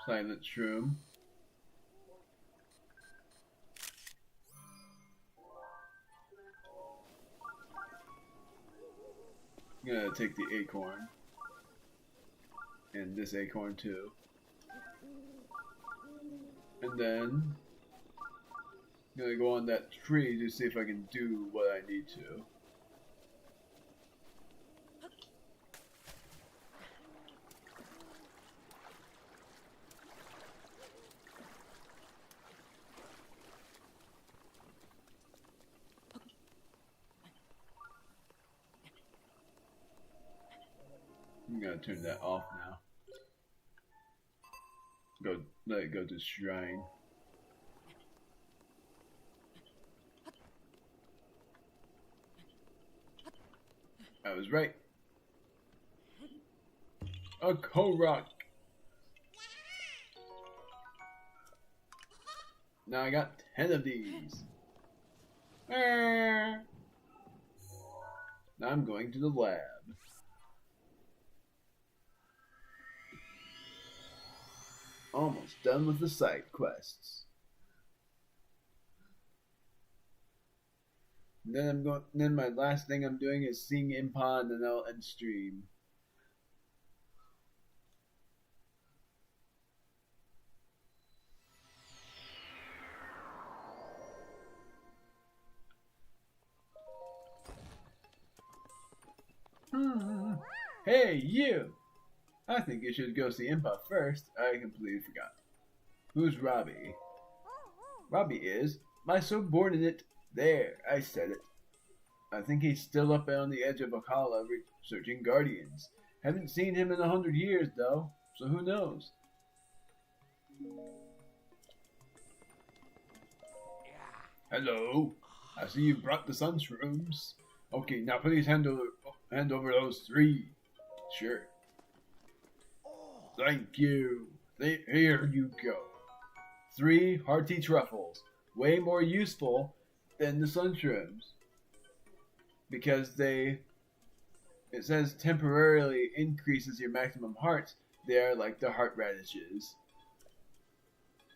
Silent shroom. I'm gonna take the acorn. And this acorn too. And then I'm gonna go on that tree to see if I can do what I need to. I'm gonna turn that off now. Let it go to shrine. I was right. A Korok. Now I got 10 of these. Now I'm going to the lab. Almost done with the side quests. And then my last thing I'm doing is seeing Impa, and then I'll end stream. Hey, you! I think you should go see Impa first. I completely forgot. Who's Robbie? Robbie is my subordinate. There, I said it. I think he's still up on the edge of Akala researching Guardians. Haven't seen him in 100 years, though, so who knows? Hello. I see you brought the sun shrooms. Okay, now please hand over those 3. Sure. Thank you. Here you go. 3 hearty truffles. Way more useful than the sun shrooms. Because it says temporarily increases your maximum hearts. They are like the heart radishes.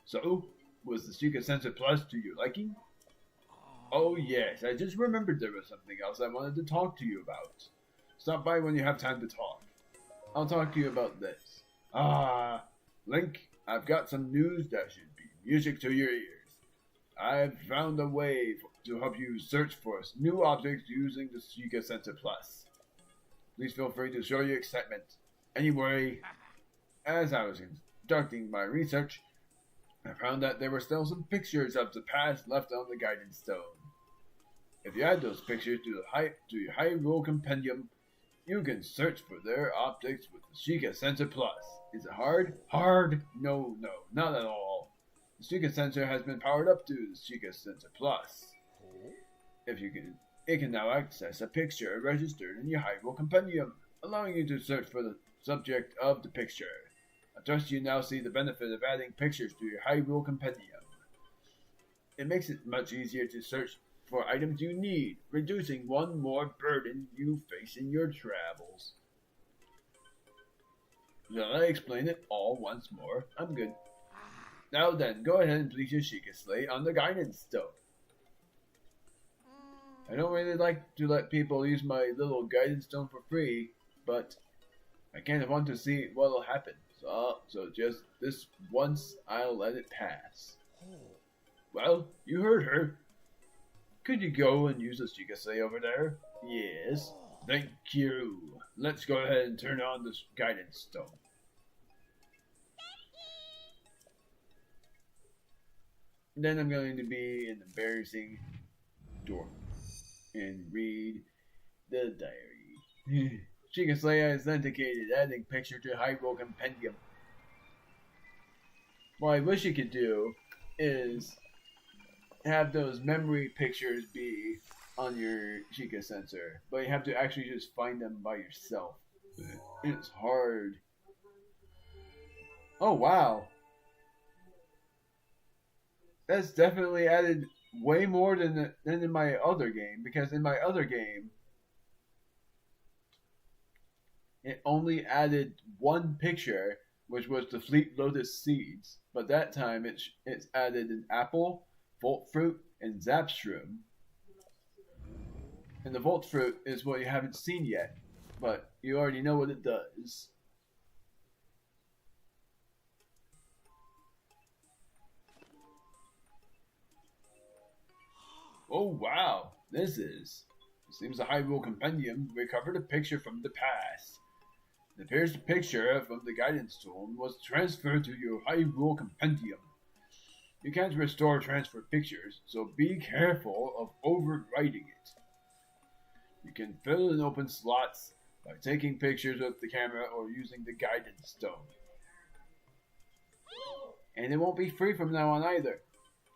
So, was the Sheikah Sensor Plus to your liking? Oh yes, I just remembered there was something else I wanted to talk to you about. Stop by when you have time to talk. I'll talk to you about this. Link, I've got some news that should be music to your ears. I've found a way to help you search for new objects using the Sheikah Sensor Plus. Please feel free to show your excitement. Anyway, as I was conducting my research, I found that there were still some pictures of the past left on the Guidance Stone. If you add those pictures to your Hyrule Compendium, you can search for their objects with the Sheikah Sensor Plus. Is it hard? Hard? No, not at all. The Sheikah Sensor has been powered up to the Sheikah Sensor Plus. It can now access a picture registered in your Hyrule Compendium, allowing you to search for the subject of the picture. I trust you now see the benefit of adding pictures to your Hyrule Compendium. It makes it much easier to search for items you need, reducing one more burden you face in your travels. Shall I explain it all once more? I'm good. Now then, go ahead and place your Sheikah Slate on the Guidance Stone. I don't really like to let people use my little Guidance Stone for free, but I kind of want to see what'll happen. So just this once, I'll let it pass. Well, you heard her. Could you go and use the Sheikah Slate over there? Yes. Thank you. Let's go ahead and turn on this Guidance Stone. Then I'm going to be an embarrassing dork and read the diary. Sheikah Slaya is authenticated, adding picture to Hyrule Compendium. What I wish you could do is have those memory pictures be on your Sheikah sensor, but you have to actually just find them by yourself. It's hard. Oh wow. That's definitely added way more than in my other game, because in my other game it only added one picture, which was the Fleet Lotus seeds, but that time it's added an apple, Volt Fruit, and Zapshroom. And the Volt Fruit is what you haven't seen yet, but you already know what it does. Oh wow, seems the Hyrule Compendium recovered a picture from the past. It appears the picture from the guidance tome was transferred to your Hyrule Compendium. You can't restore transferred pictures, so be careful of overwriting it. You can fill in open slots by taking pictures with the camera or using the guidance stone. And it won't be free from now on either.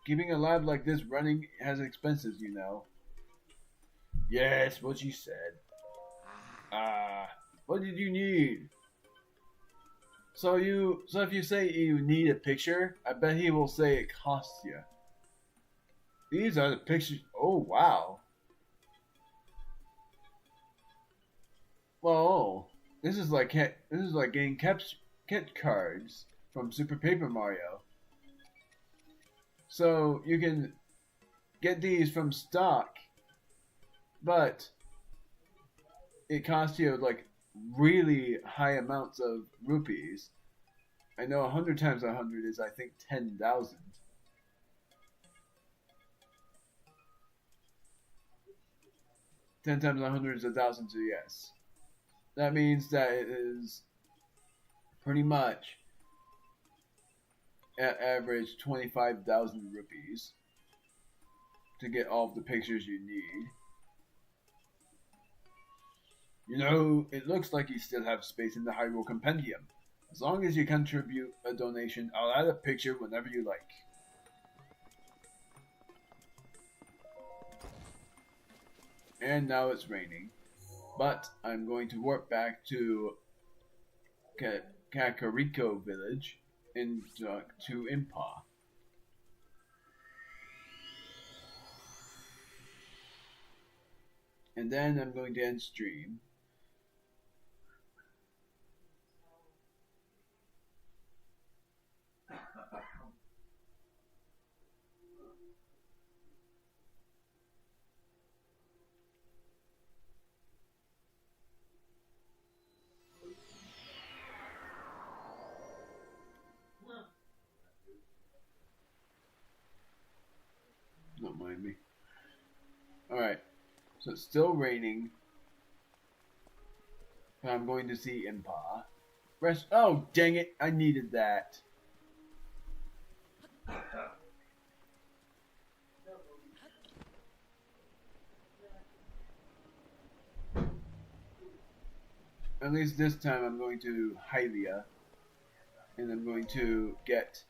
Keeping a lab like this running has expenses, you know. Yes, what you said. What did you need? So if you say you need a picture, I bet he will say it costs you. These are the pictures. Oh wow. Well, this is like getting kit cards from Super Paper Mario. So you can get these from stock, but it costs you like really high amounts of rupees. I know 100 times 100 is I think 10,000. 10 times 100 is 1,000, so yes. That means that it is pretty much at average 25,000 rupees to get all of the pictures you need. You know, it looks like you still have space in the Hyrule Compendium. As long as you contribute a donation, I'll add a picture whenever you like. And now it's raining. But I'm going to warp back to Kakariko village to Impa. And then I'm going to end stream. Don't mind me. Alright, so it's still raining. I'm going to see Impa. Oh, dang it, I needed that. At least this time I'm going to Hylia. And I'm going to get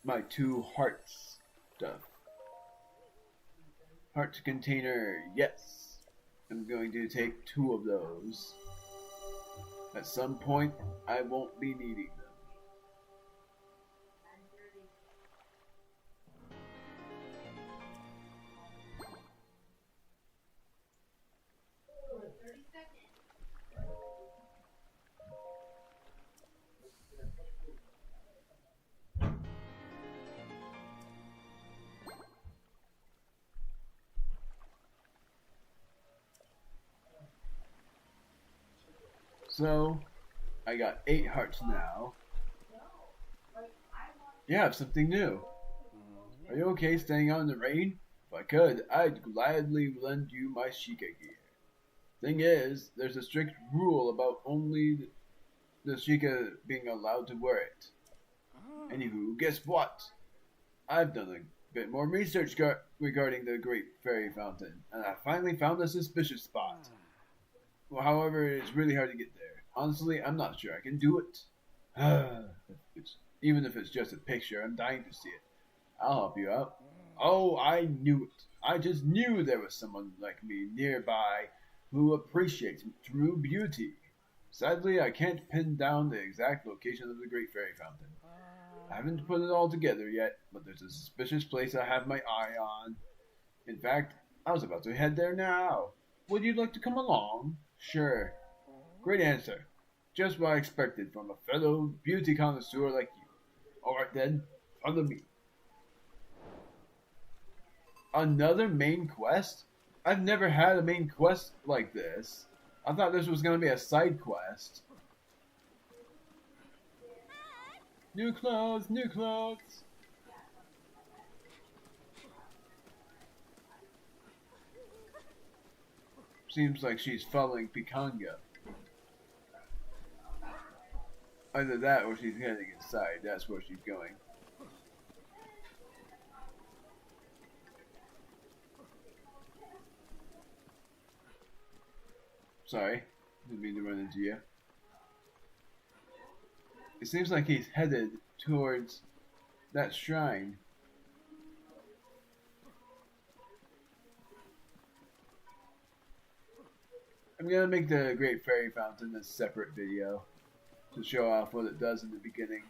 my 2 hearts stuff. Heart container, yes. I'm going to take 2 of those. At some point, I won't be needing them. So, I got 8 hearts now. You have something new. Are you okay staying out in the rain? If I could, I'd gladly lend you my Sheikah gear. Thing is, there's a strict rule about only the Sheikah being allowed to wear it. Anywho, guess what? I've done bit more research regarding the Great Fairy Fountain, and I finally found a suspicious spot. Well, however, it's really hard to get there. Honestly, I'm not sure I can do it. Even if it's just a picture, I'm dying to see it. I'll help you out. Oh, I knew it. I just knew there was someone like me nearby who appreciates true beauty. Sadly, I can't pin down the exact location of the Great Fairy Fountain. I haven't put it all together yet, but there's a suspicious place I have my eye on. In fact, I was about to head there now. Would you like to come along? Sure. Great answer. Just what I expected from a fellow beauty connoisseur like you. Alright then, follow me. Another main quest? I've never had a main quest like this. I thought this was going to be a side quest. New clothes, new clothes. Seems like she's following Pikanga. Either that or she's heading inside. That's where she's going. Sorry, didn't mean to run into you. It seems like he's headed towards that shrine. I'm gonna make the Great Fairy Fountain a separate video to show off what it does in the beginning.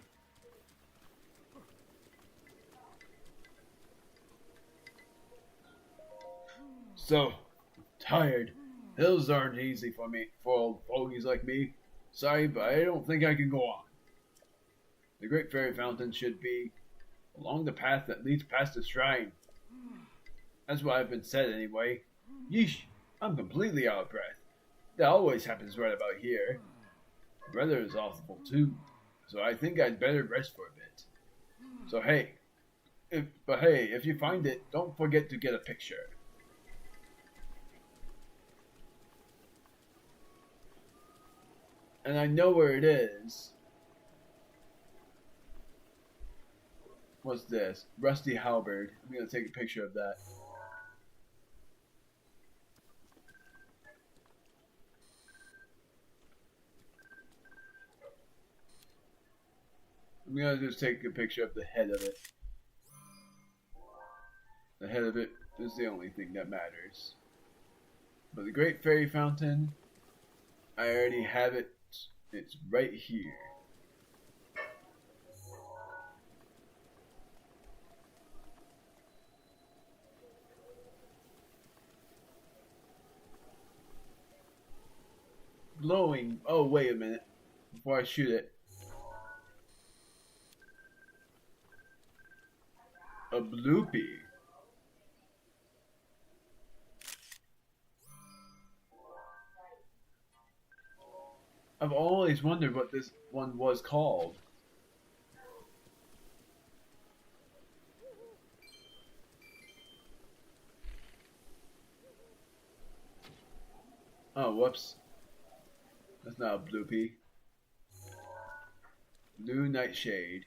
So, tired. Hills aren't easy for me, for old fogies like me. Sorry, but I don't think I can go on. The Great Fairy Fountain should be along the path that leads past the shrine. That's what I've been said anyway. Yeesh, I'm completely out of breath. That always happens right about here. The weather is awful too, so I think I'd better rest for a bit. So hey, if you find it, don't forget to get a picture. And I know where it is. What's this? Rusty halberd. I'm gonna take a picture of that. I'm gonna just take a picture of the head of it. The head of it is the only thing that matters. But the Great Fairy Fountain, I already have it. It's right here. Glowing. Oh, wait a minute. Before I shoot it. A bloopy. I've always wondered what this one was called. Oh, whoops. That's not a bloopy. Blue Nightshade.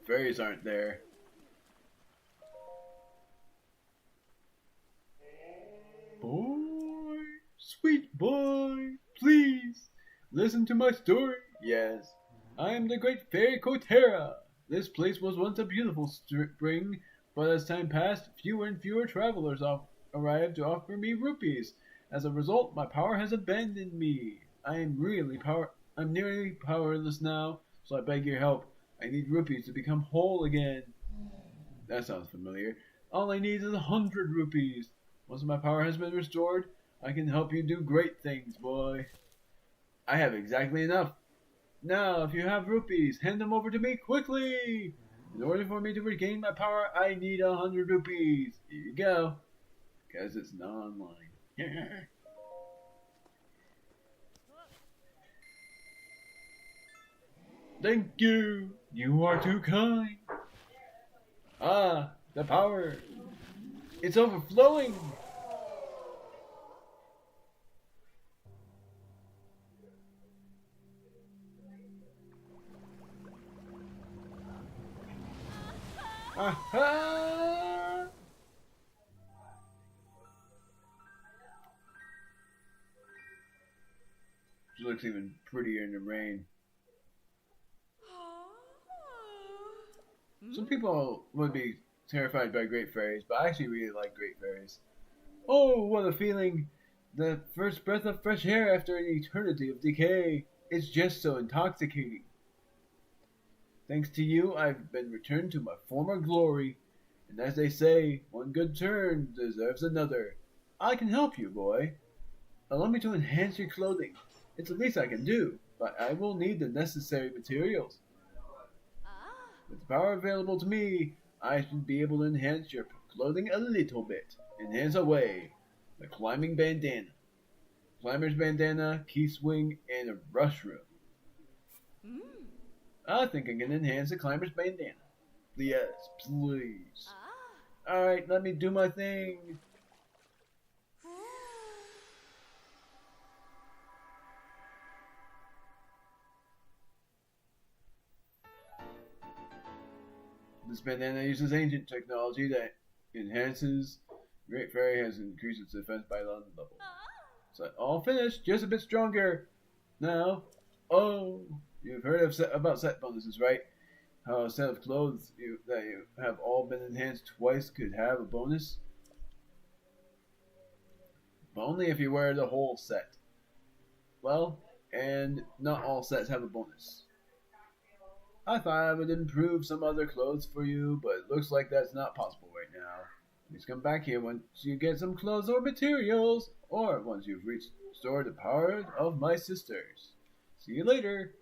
Fairies aren't there. Boy, sweet boy, please listen to my story. Yes, I am the great fairy Kotera. This place was once a beautiful spring, but as time passed, fewer and fewer travelers arrived to offer me rupees. As a result, my power has abandoned me. I'm nearly powerless now, so I beg your help. I need rupees to become whole again. That sounds familiar. All I need is 100 rupees. Once my power has been restored, I can help you do great things, boy. I have exactly enough. Now, if you have rupees, hand them over to me quickly. In order for me to regain my power, I need 100 rupees. Here you go. Because it's not online. Thank you. You are too kind. Ah, the power. It's overflowing. Aha! She looks even prettier in the rain. Some people would be terrified by great fairies, but I actually really like great fairies. Oh, what a feeling! The first breath of fresh air after an eternity of decay. It's just so intoxicating. Thanks to you, I've been returned to my former glory. And as they say, one good turn deserves another. I can help you, boy. Allow me to enhance your clothing. It's the least I can do, but I will need the necessary materials. With the power available to me, I should be able to enhance your clothing a little bit. Enhance away. The climbing bandana, climber's bandana, key swing, and a rush room. I think I can enhance the climber's bandana. Yes, please. Alright, let me do my thing. This bandana uses ancient technology that enhances. Great Fairy has increased its defense by 11 levels. So all finished, just a bit stronger. Now, oh, you've heard about set bonuses, right? How a set of clothes that you have all been enhanced twice could have a bonus? But only if you wear the whole set. Well, and not all sets have a bonus. I thought I would improve some other clothes for you, but it looks like that's not possible right now. Please come back here once you get some clothes or materials, or once you've restored the power of my sisters. See you later.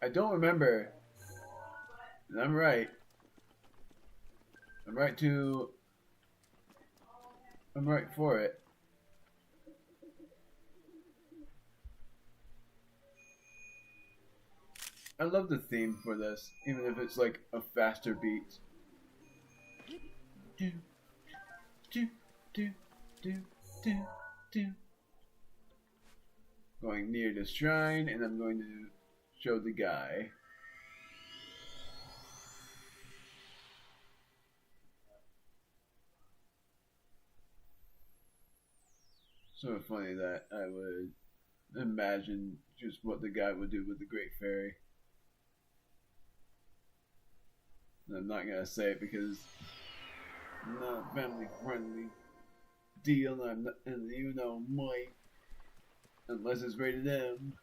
I don't remember, and I'm right. I'm right for it. I love the theme for this, even if it's like a faster beat. Do, do, do, do, do, do. Going near the shrine, and I'm going to show the guy. Sort of funny that I would imagine just what the guy would do with the Great Fairy. I'm not gonna say it because I'm not a family friendly deal, and you know might, unless it's rated M.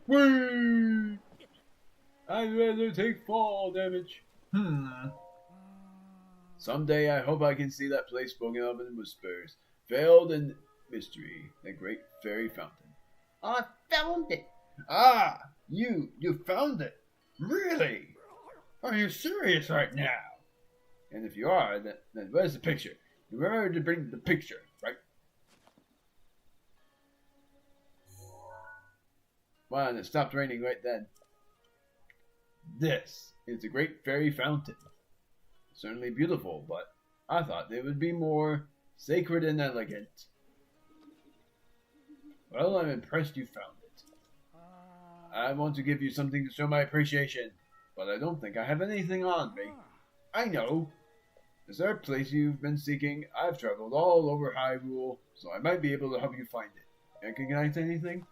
Whee! I'd rather take fall damage. Someday I hope I can see that place spoken of in whispers, veiled in mystery, the Great Fairy Fountain. I found it. Ah! You found it! Really? Are you serious right now? And if you are, then where's the picture? You remember to bring the picture, right? Wow, and it stopped raining right then. This is the Great Fairy Fountain. Certainly beautiful, but I thought they would be more sacred and elegant. Well, I'm impressed you found it. I want to give you something to show my appreciation, but I don't think I have anything on me. I know. Is there a place you've been seeking? I've traveled all over Hyrule, so I might be able to help you find it. Recognize anything?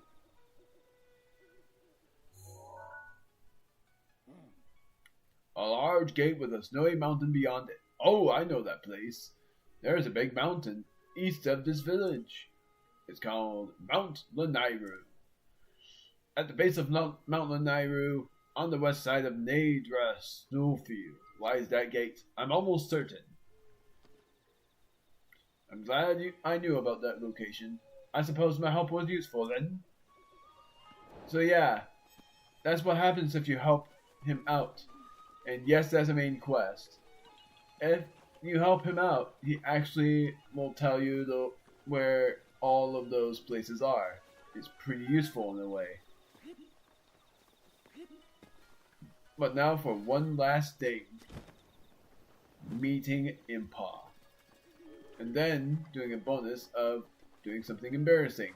A large gate with a snowy mountain beyond it. Oh, I know that place. There's a big mountain east of this village. It's called Mount Lanairu. At the base of Mount Lanairu, on the west side of Nadra Snowfield, lies that gate. I'm almost certain. I'm glad I knew about that location. I suppose my help was useful then. So yeah, That's what happens if you help him out. And yes, that's a main quest. If you help him out, he actually will tell you where all of those places are. It's pretty useful in a way. But now for one last thing. Meeting Impa. And then doing a bonus of doing something embarrassing.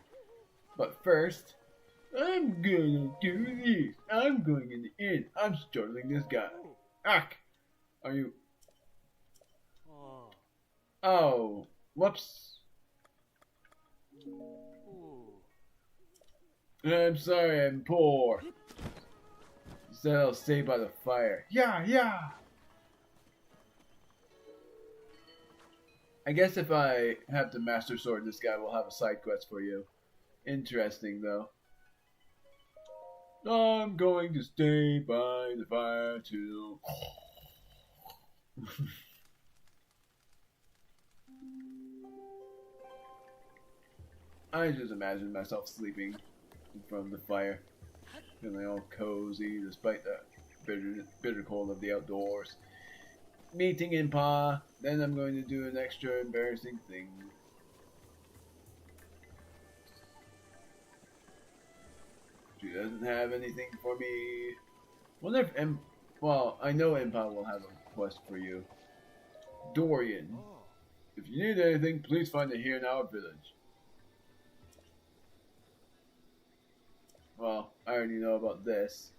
But first, I'm gonna do this. I'm going in the inn. I'm startling this guy. Ack! Are you... Oh, whoops. I'm sorry, I'm poor. Instead I'll stay by the fire. Yeah! I guess if I have the Master Sword, this guy will have a side quest for you. Interesting, though. I'm going to stay by the fire too. I just imagine myself sleeping in front of the fire, feeling all cozy despite the bitter cold of the outdoors. Meeting Impa, then I'm going to do an extra embarrassing thing. She doesn't have anything for me. Wonder if well, I know Impa will have a quest for you. Dorian, if you need anything, please find it here in our village. Well, I already know about this.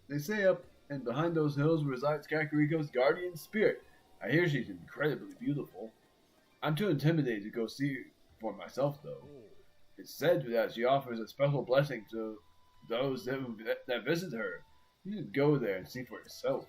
They say up and behind those hills resides Kakariko's guardian spirit. I hear she's incredibly beautiful. I'm too intimidated to go see for myself, though. It's said that she offers a special blessing to those that visit her. You should go there and see for yourself.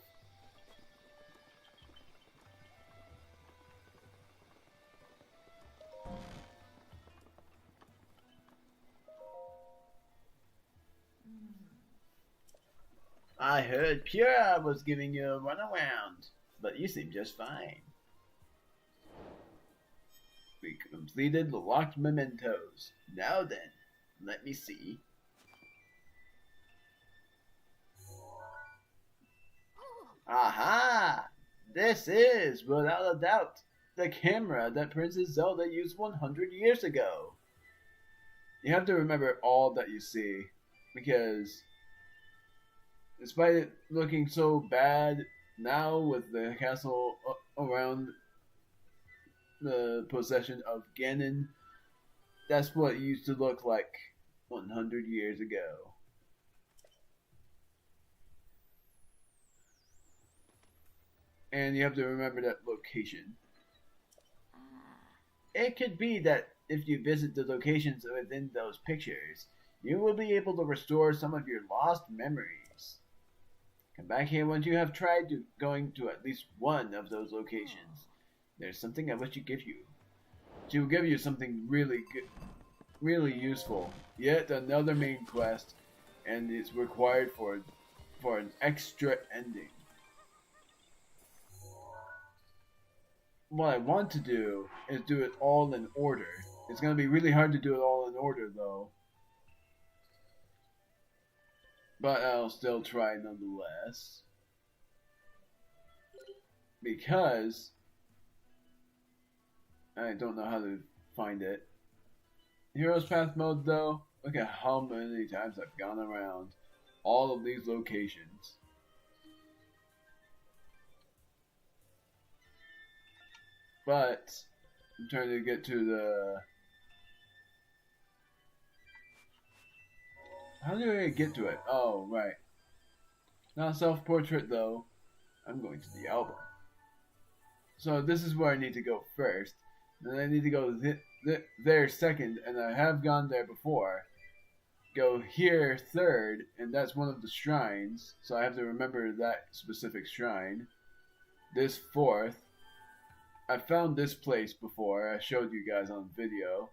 I heard Pura was giving you a runaround, but you seem just fine. We completed the locked mementos. Now then, let me see. Aha! This is, without a doubt, the camera that Princess Zelda used 100 years ago. You have to remember all that you see, because despite it looking so bad now with the castle around the possession of Ganon, that's what it used to look like 100 years ago. And you have to remember that location. It could be that if you visit the locations within those pictures, you will be able to restore some of your lost memories. Come back here once you have tried going to at least one of those locations. There's something I wish to give you. She will give you something really good, really useful. Yet another main quest, and it's required for an extra ending. What I want to do is do it all in order. It's going to be really hard to do it all in order, though. But I'll still try nonetheless. Because I don't know how to find it. Heroes Path mode, though, look at how many times I've gone around all of these locations. But I'm trying to get to the... How do I get to it? Oh, right. Not self-portrait, though. I'm going to the album. So this is where I need to go first. Then I need to go there second, and I have gone there before. Go here third, and that's one of the shrines. So I have to remember that specific shrine. This fourth. I found this place before. I showed you guys on video.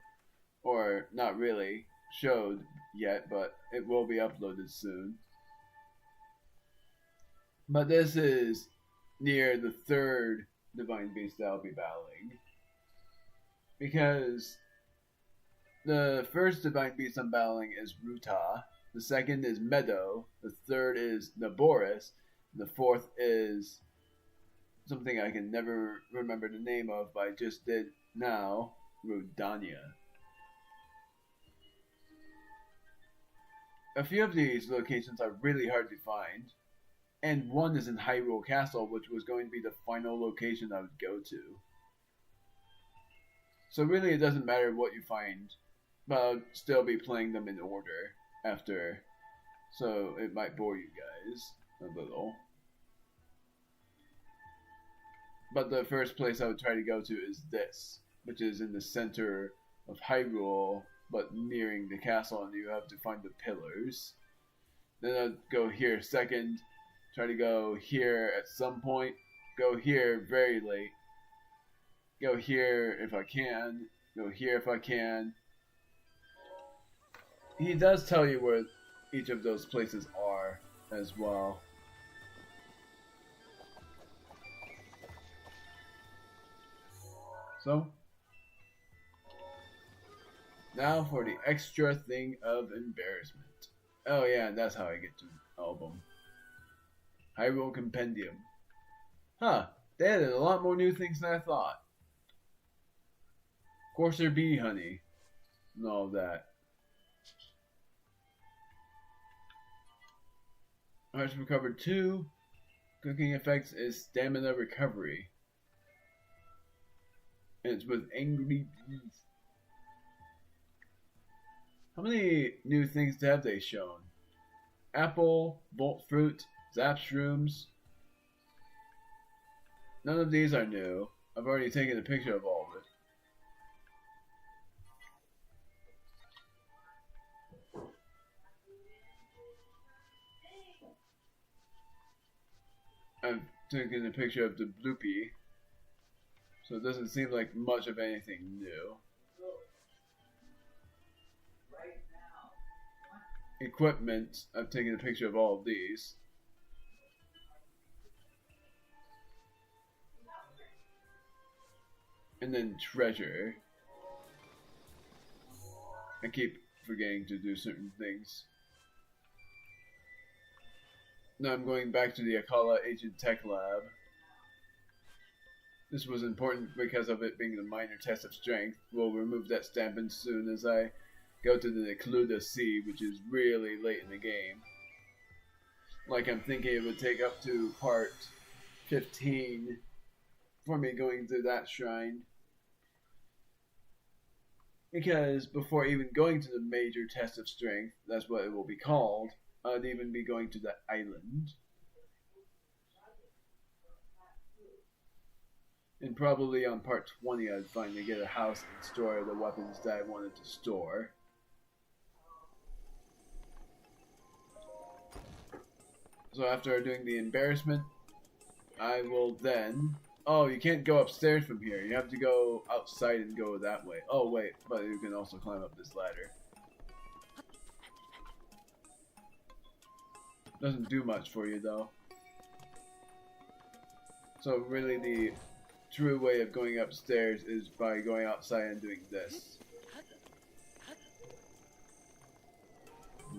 Or, not really showed yet, but it will be uploaded soon. But this is near the third Divine Beast that I'll be battling. Because the first Divine Beast I'm battling is Ruta. The second is Meadow. The third is Naboris. And the fourth is something I can never remember the name of, but I just did now. Rodania. A few of these locations are really hard to find, and one is in Hyrule Castle, which was going to be the final location I would go to. So really it doesn't matter what you find, but I'll still be playing them in order after, so it might bore you guys a little. But the first place I would try to go to is this, which is in the center of Hyrule, but nearing the castle, and you have to find the pillars. Then I'll go here second, try to go here at some point, go here very late, go here if I can, go here if I can. He does tell you where each of those places are as well. So, now for the extra thing of embarrassment. Oh yeah, and that's how I get to the album. Hyrule Compendium. Huh, they added a lot more new things than I thought. Coarser bee honey, and all of that. Hearts recovered 2. Cooking effects is stamina recovery. And it's with angry bees. How many new things have they shown? Apple, Bolt Fruit, Zap Shrooms. None of these are new. I've already taken a picture of all of it. I've taken a picture of the Bloopy, so it doesn't seem like much of anything new. Equipment, I've taken a picture of all of these. And then treasure. I keep forgetting to do certain things. Now I'm going back to the Akala Agent Tech Lab. This was important because of it being the minor test of strength. We'll remove that stamp as soon as I go to the Necluda Sea, which is really late in the game. Like, I'm thinking it would take up to part 15 for me going to that shrine. Because before even going to the major test of strength, that's what it will be called, I'd even be going to the island. And probably on part 20 I'd finally get a house and store the weapons that I wanted to store. So after doing the embarrassment, I will then... Oh, you can't go upstairs from here. You have to go outside and go that way. Oh, wait, but you can also climb up this ladder. Doesn't do much for you, though. So really the true way of going upstairs is by going outside and doing this.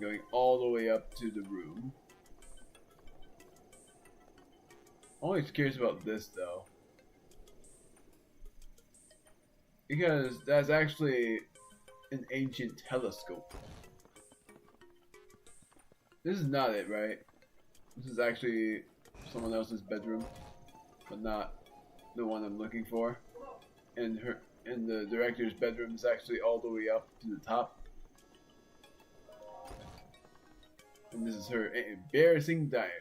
Going all the way up to the room. Always curious about this, though. Because that's actually an ancient telescope. This is not it, right? This is actually someone else's bedroom, but not the one I'm looking for. And the director's bedroom is actually all the way up to the top. And this is her embarrassing diary.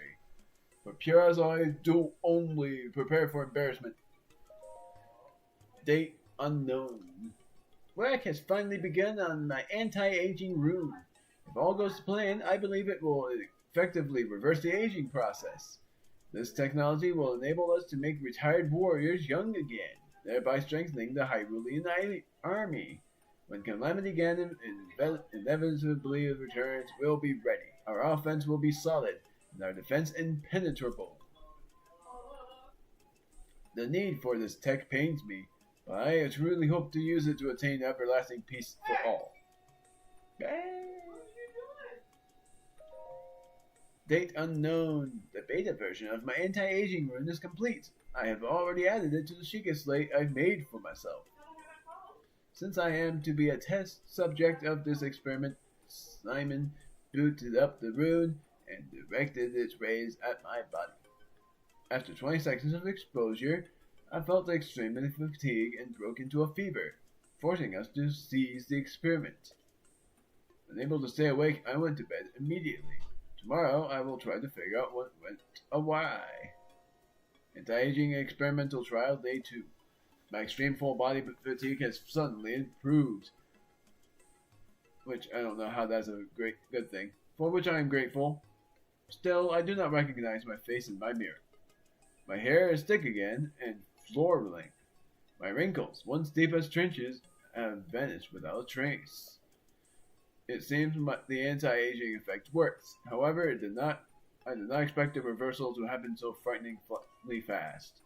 For pure as I do only prepare for embarrassment. Date unknown. Work has finally begun on my anti-aging room. If all goes to plan, I believe it will effectively reverse the aging process. This technology will enable us to make retired warriors young again, thereby strengthening the Hyrulean army. When Calamity Ganon inevitably returns, we'll be ready. Our offense will be solid, and our defense impenetrable. The need for this tech pains me, but I truly hope to use it to attain everlasting peace for all. Date unknown. The beta version of my anti-aging rune is complete. I have already added it to the Sheikah slate I've made for myself. Since I am to be a test subject of this experiment, Simon booted up the rune and directed its rays at my body. After 20 seconds of exposure, I felt extremely fatigued and broke into a fever, forcing us to cease the experiment. Unable to stay awake, I went to bed immediately. Tomorrow, I will try to figure out what went awry. Anti-aging experimental trial day 2. My extreme full body fatigue has suddenly improved, which I don't know how that's a good thing, for which I am grateful. Still, I do not recognize my face in my mirror. My hair is thick again and floor-length. My wrinkles, once deep as trenches, have vanished without a trace. It seems the anti-aging effect works. However, I did not expect the reversal to happen so frighteningly fast.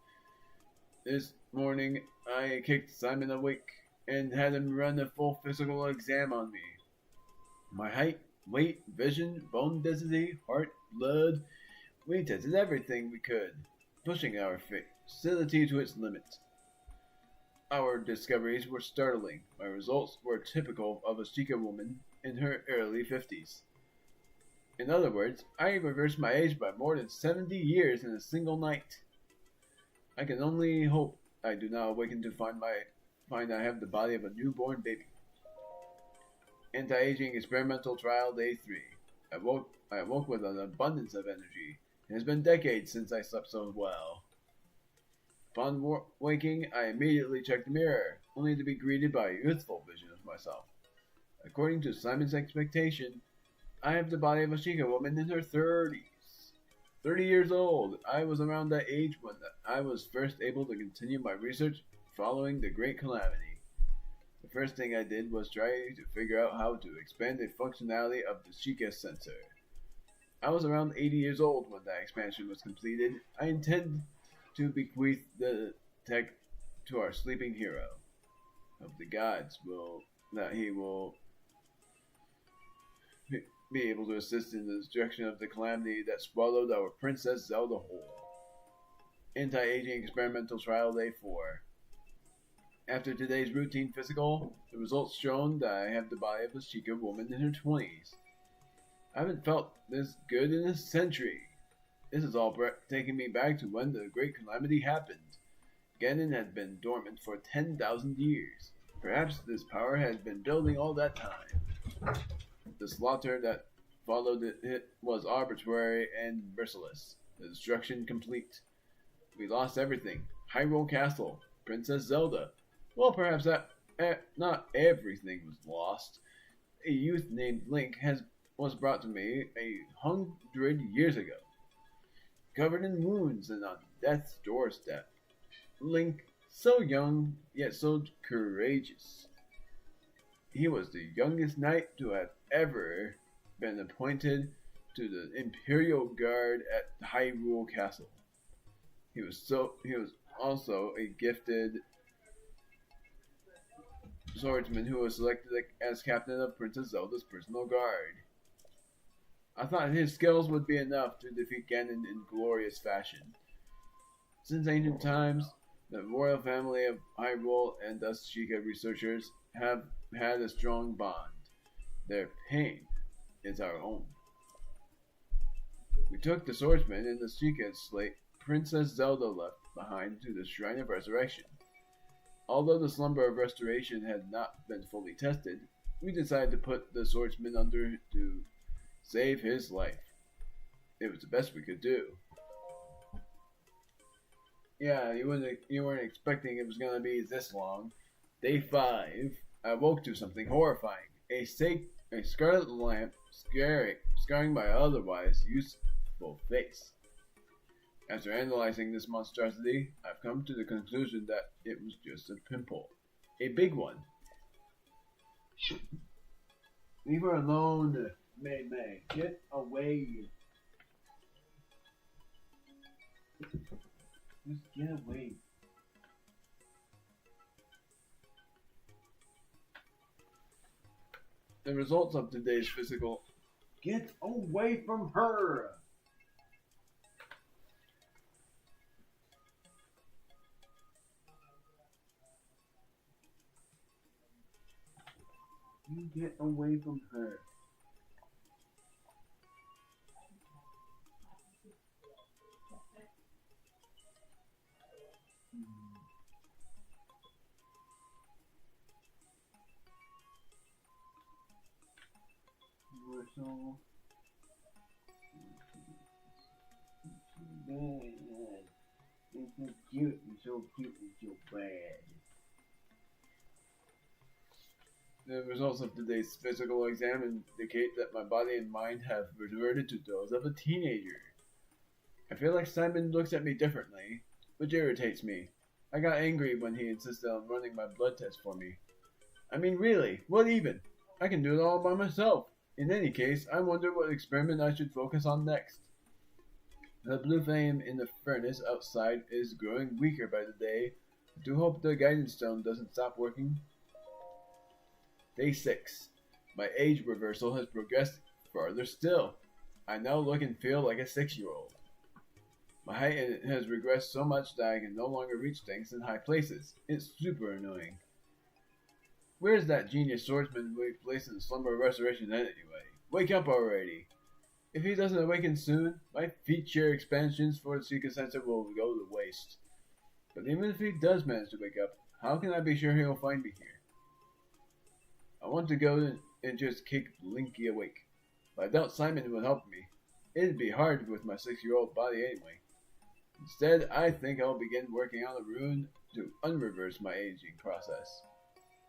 This morning, I kicked Simon awake and had him run a full physical exam on me. My height, weight, vision, bone density, heart, blood. We tested everything we could, pushing our facility to its limit. Our discoveries were startling. My results were typical of a Sheikah woman in her early 50s. In other words, I reversed my age by more than 70 years in a single night. I can only hope I do not awaken to find I have the body of a newborn baby. Anti-aging experimental trial day 3. I woke with an abundance of energy. It has been decades since I slept so well. Upon waking, I immediately checked the mirror, only to be greeted by a youthful vision of myself. According to Simon's expectation, I have the body of a Sheikah woman in her 30s. 30 years old. I was around that age when I was first able to continue my research following the Great Calamity. The first thing I did was try to figure out how to expand the functionality of the Sheikah sensor. I was around 80 years old when that expansion was completed. I intend to bequeath the tech to our sleeping hero. Of the gods that he will be able to assist in the destruction of the calamity that swallowed our Princess Zelda whole. Anti-aging experimental trial day 4. After today's routine physical, the results shown that I have the body of a Sheikah woman in her 20s. I haven't felt this good in a century. This is all taking me back to when the Great Calamity happened. Ganon had been dormant for 10,000 years. Perhaps this power has been building all that time. The slaughter that followed it was arbitrary and merciless. The destruction complete. We lost everything. Hyrule Castle, Princess Zelda. Well, perhaps not everything was lost. A youth named Link was brought to me 100 years ago, covered in wounds and on death's doorstep. Link, so young, yet so courageous. He was the youngest knight to have ever been appointed to the Imperial Guard at Hyrule Castle. He was also a gifted swordsman who was selected as captain of Princess Zelda's personal guard. I thought his skills would be enough to defeat Ganon in glorious fashion. Since ancient times, the royal family of Hyrule and us Sheikah researchers have had a strong bond. Their pain is our own. We took the swordsman and the Sheikah slate Princess Zelda left behind to the Shrine of Resurrection. Although the slumber of restoration had not been fully tested, we decided to put the swordsman under to save his life. It was the best we could do. Yeah, you weren't expecting it was going to be this long. Day 5, I woke to something horrifying. A scarlet lamp scarring my otherwise youthful face. After analyzing this monstrosity, I've come to the conclusion that it was just a pimple. A big one. Leave her alone, May. Get away. Just get away. The results of today's physical... Get away from her! get away from her. Whistle. It's so cute and so cute and so bad. The results of today's physical exam indicate that my body and mind have reverted to those of a teenager. I feel like Simon looks at me differently, which irritates me. I got angry when he insisted on running my blood test for me. I mean, really, what even? I can do it all by myself. In any case, I wonder what experiment I should focus on next. The blue flame in the furnace outside is growing weaker by the day. I do hope the guidance stone doesn't stop working. Day 6. My age reversal has progressed farther still. I now look and feel like a 6-year-old. My height has regressed so much that I can no longer reach things in high places. It's super annoying. Where's that genius swordsman we placed in slumber restoration anyway? Wake up already! If he doesn't awaken soon, my feature expansions for the Secret Sensor will go to waste. But even if he does manage to wake up, how can I be sure he'll find me here? I want to go and just kick Linky awake, but I doubt Simon would help me. It'd be hard with my 6-year-old body anyway. Instead, I think I'll begin working on a rune to unreverse my aging process.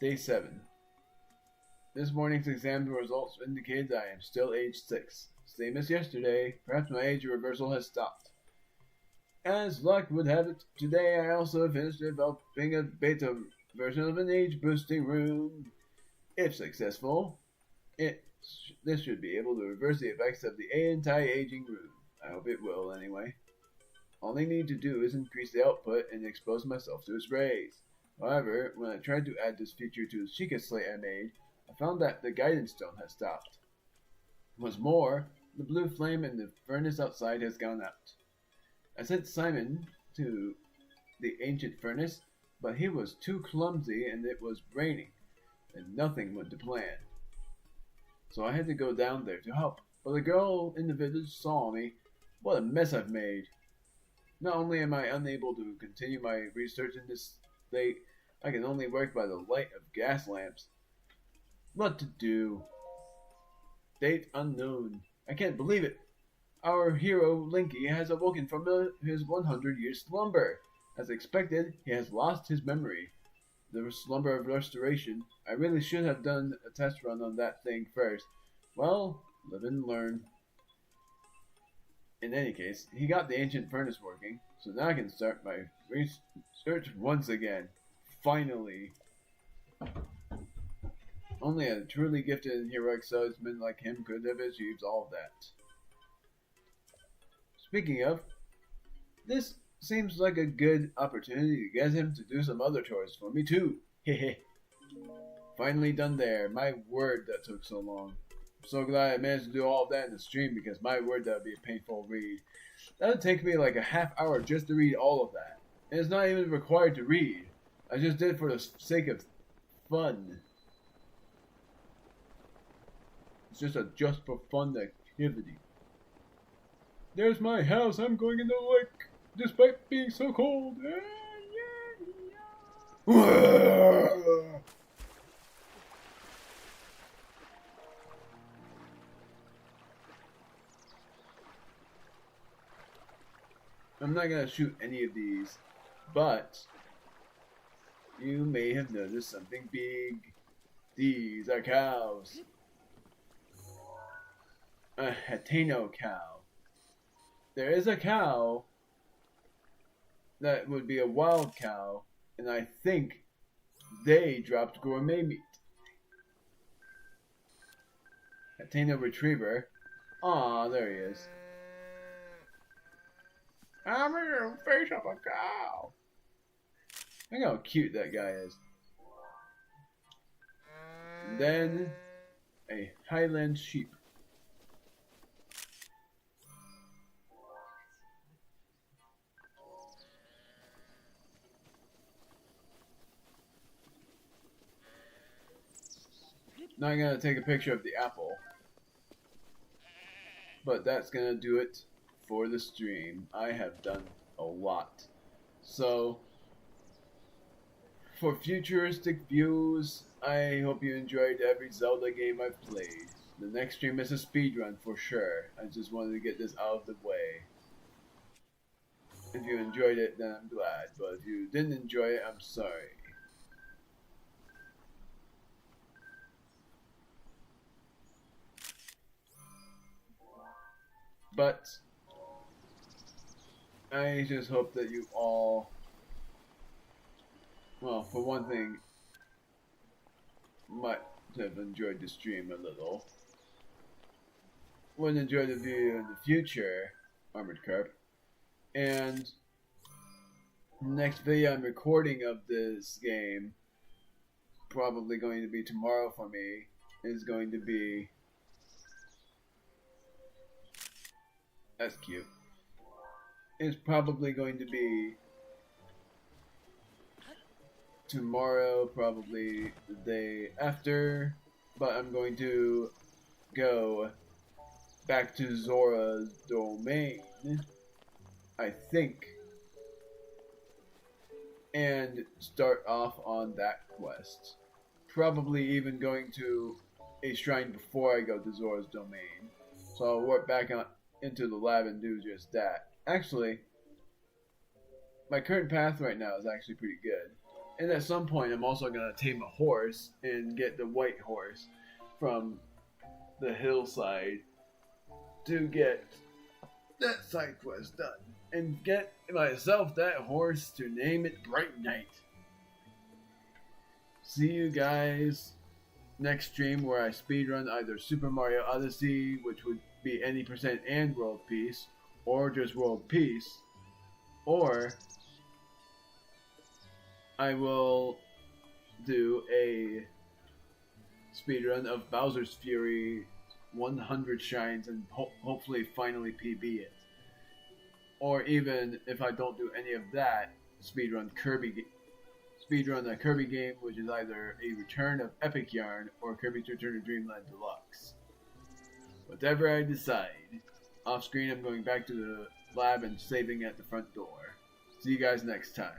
Day 7. This morning's exam results indicate that I am still age 6. Same as yesterday, perhaps my age reversal has stopped. As luck would have it, today I also finished developing a beta version of an age boosting rune. If successful, this should be able to reverse the effects of the anti-aging rune. I hope it will anyway. All I need to do is increase the output and expose myself to its rays. However, when I tried to add this feature to the Sheikah slate I made, I found that the guidance stone has stopped. What's more, the blue flame in the furnace outside has gone out. I sent Simon to the ancient furnace, but he was too clumsy and it was raining, and nothing went to plan. So I had to go down there to help, but the girl in the village saw me. What a mess I've made. Not only am I unable to continue my research in this state, I can only work by the light of gas lamps. What to do? Date unknown. I can't believe it. Our hero, Linky, has awoken from his 100-year slumber. As expected, he has lost his memory. The slumber of restoration. I really should have done a test run on that thing first. Well, live and learn. In any case, he got the ancient furnace working, so now I can start my research once again. Finally. Only a truly gifted and heroic swordsman like him could have achieved all of that. Speaking of, this seems like a good opportunity to get him to do some other chores for me too. Hehe. Finally done there. My word, that took so long. I'm so glad I managed to do all of that in the stream, because my word, that would be a painful read. That would take me like a half hour just to read all of that. And it's not even required to read. I just did it for the sake of fun. It's just a just for fun activity. There's my house. I'm going in the lake, despite being so cold. I'm not gonna shoot any of these, but you may have noticed something big. These are cows. A Hateno cow. There is a cow that would be a wild cow, and I think they dropped gourmet meat. Hateno retriever. Aw, there he is. I'm in the face of a cow. Look how cute that guy is. And then a Highland sheep. not gonna take a picture of the apple. But that's gonna do it for the stream. I have done a lot. So, for futuristic views, I hope you enjoyed every Zelda game I've played. The next stream is a speedrun for sure. I just wanted to get this out of the way. If you enjoyed it, then I'm glad. But if you didn't enjoy it, I'm sorry. But I just hope that you all, well, for one thing, might have enjoyed the stream a little. Would enjoy the video in the future, Armored Carp. And next video I'm recording of this game, probably going to be tomorrow for me, is going to be, that's cute, it's probably going to be tomorrow, probably the day after, but I'm going to go back to Zora's domain, I think, and start off on that quest. Probably even going to a shrine before I go to Zora's domain. So I'll warp back on into the lab and do just that. Actually, my current path right now is actually pretty good. And at some point I'm also going to tame a horse and get the white horse from the hillside to get that side quest done. And get myself that horse to name it Bright Knight. See you guys next stream where I speedrun either Super Mario Odyssey, which would be any percent and World Peace, or just World Peace, or I will do a speedrun of Bowser's Fury 100 Shines and hopefully finally PB it. Or even if I don't do any of that, speedrun a Kirby game, which is either a Return of Epic Yarn or Kirby's Return to Dreamland Deluxe. Whatever I decide. Off screen, I'm going back to the lab and saving at the front door. See you guys next time.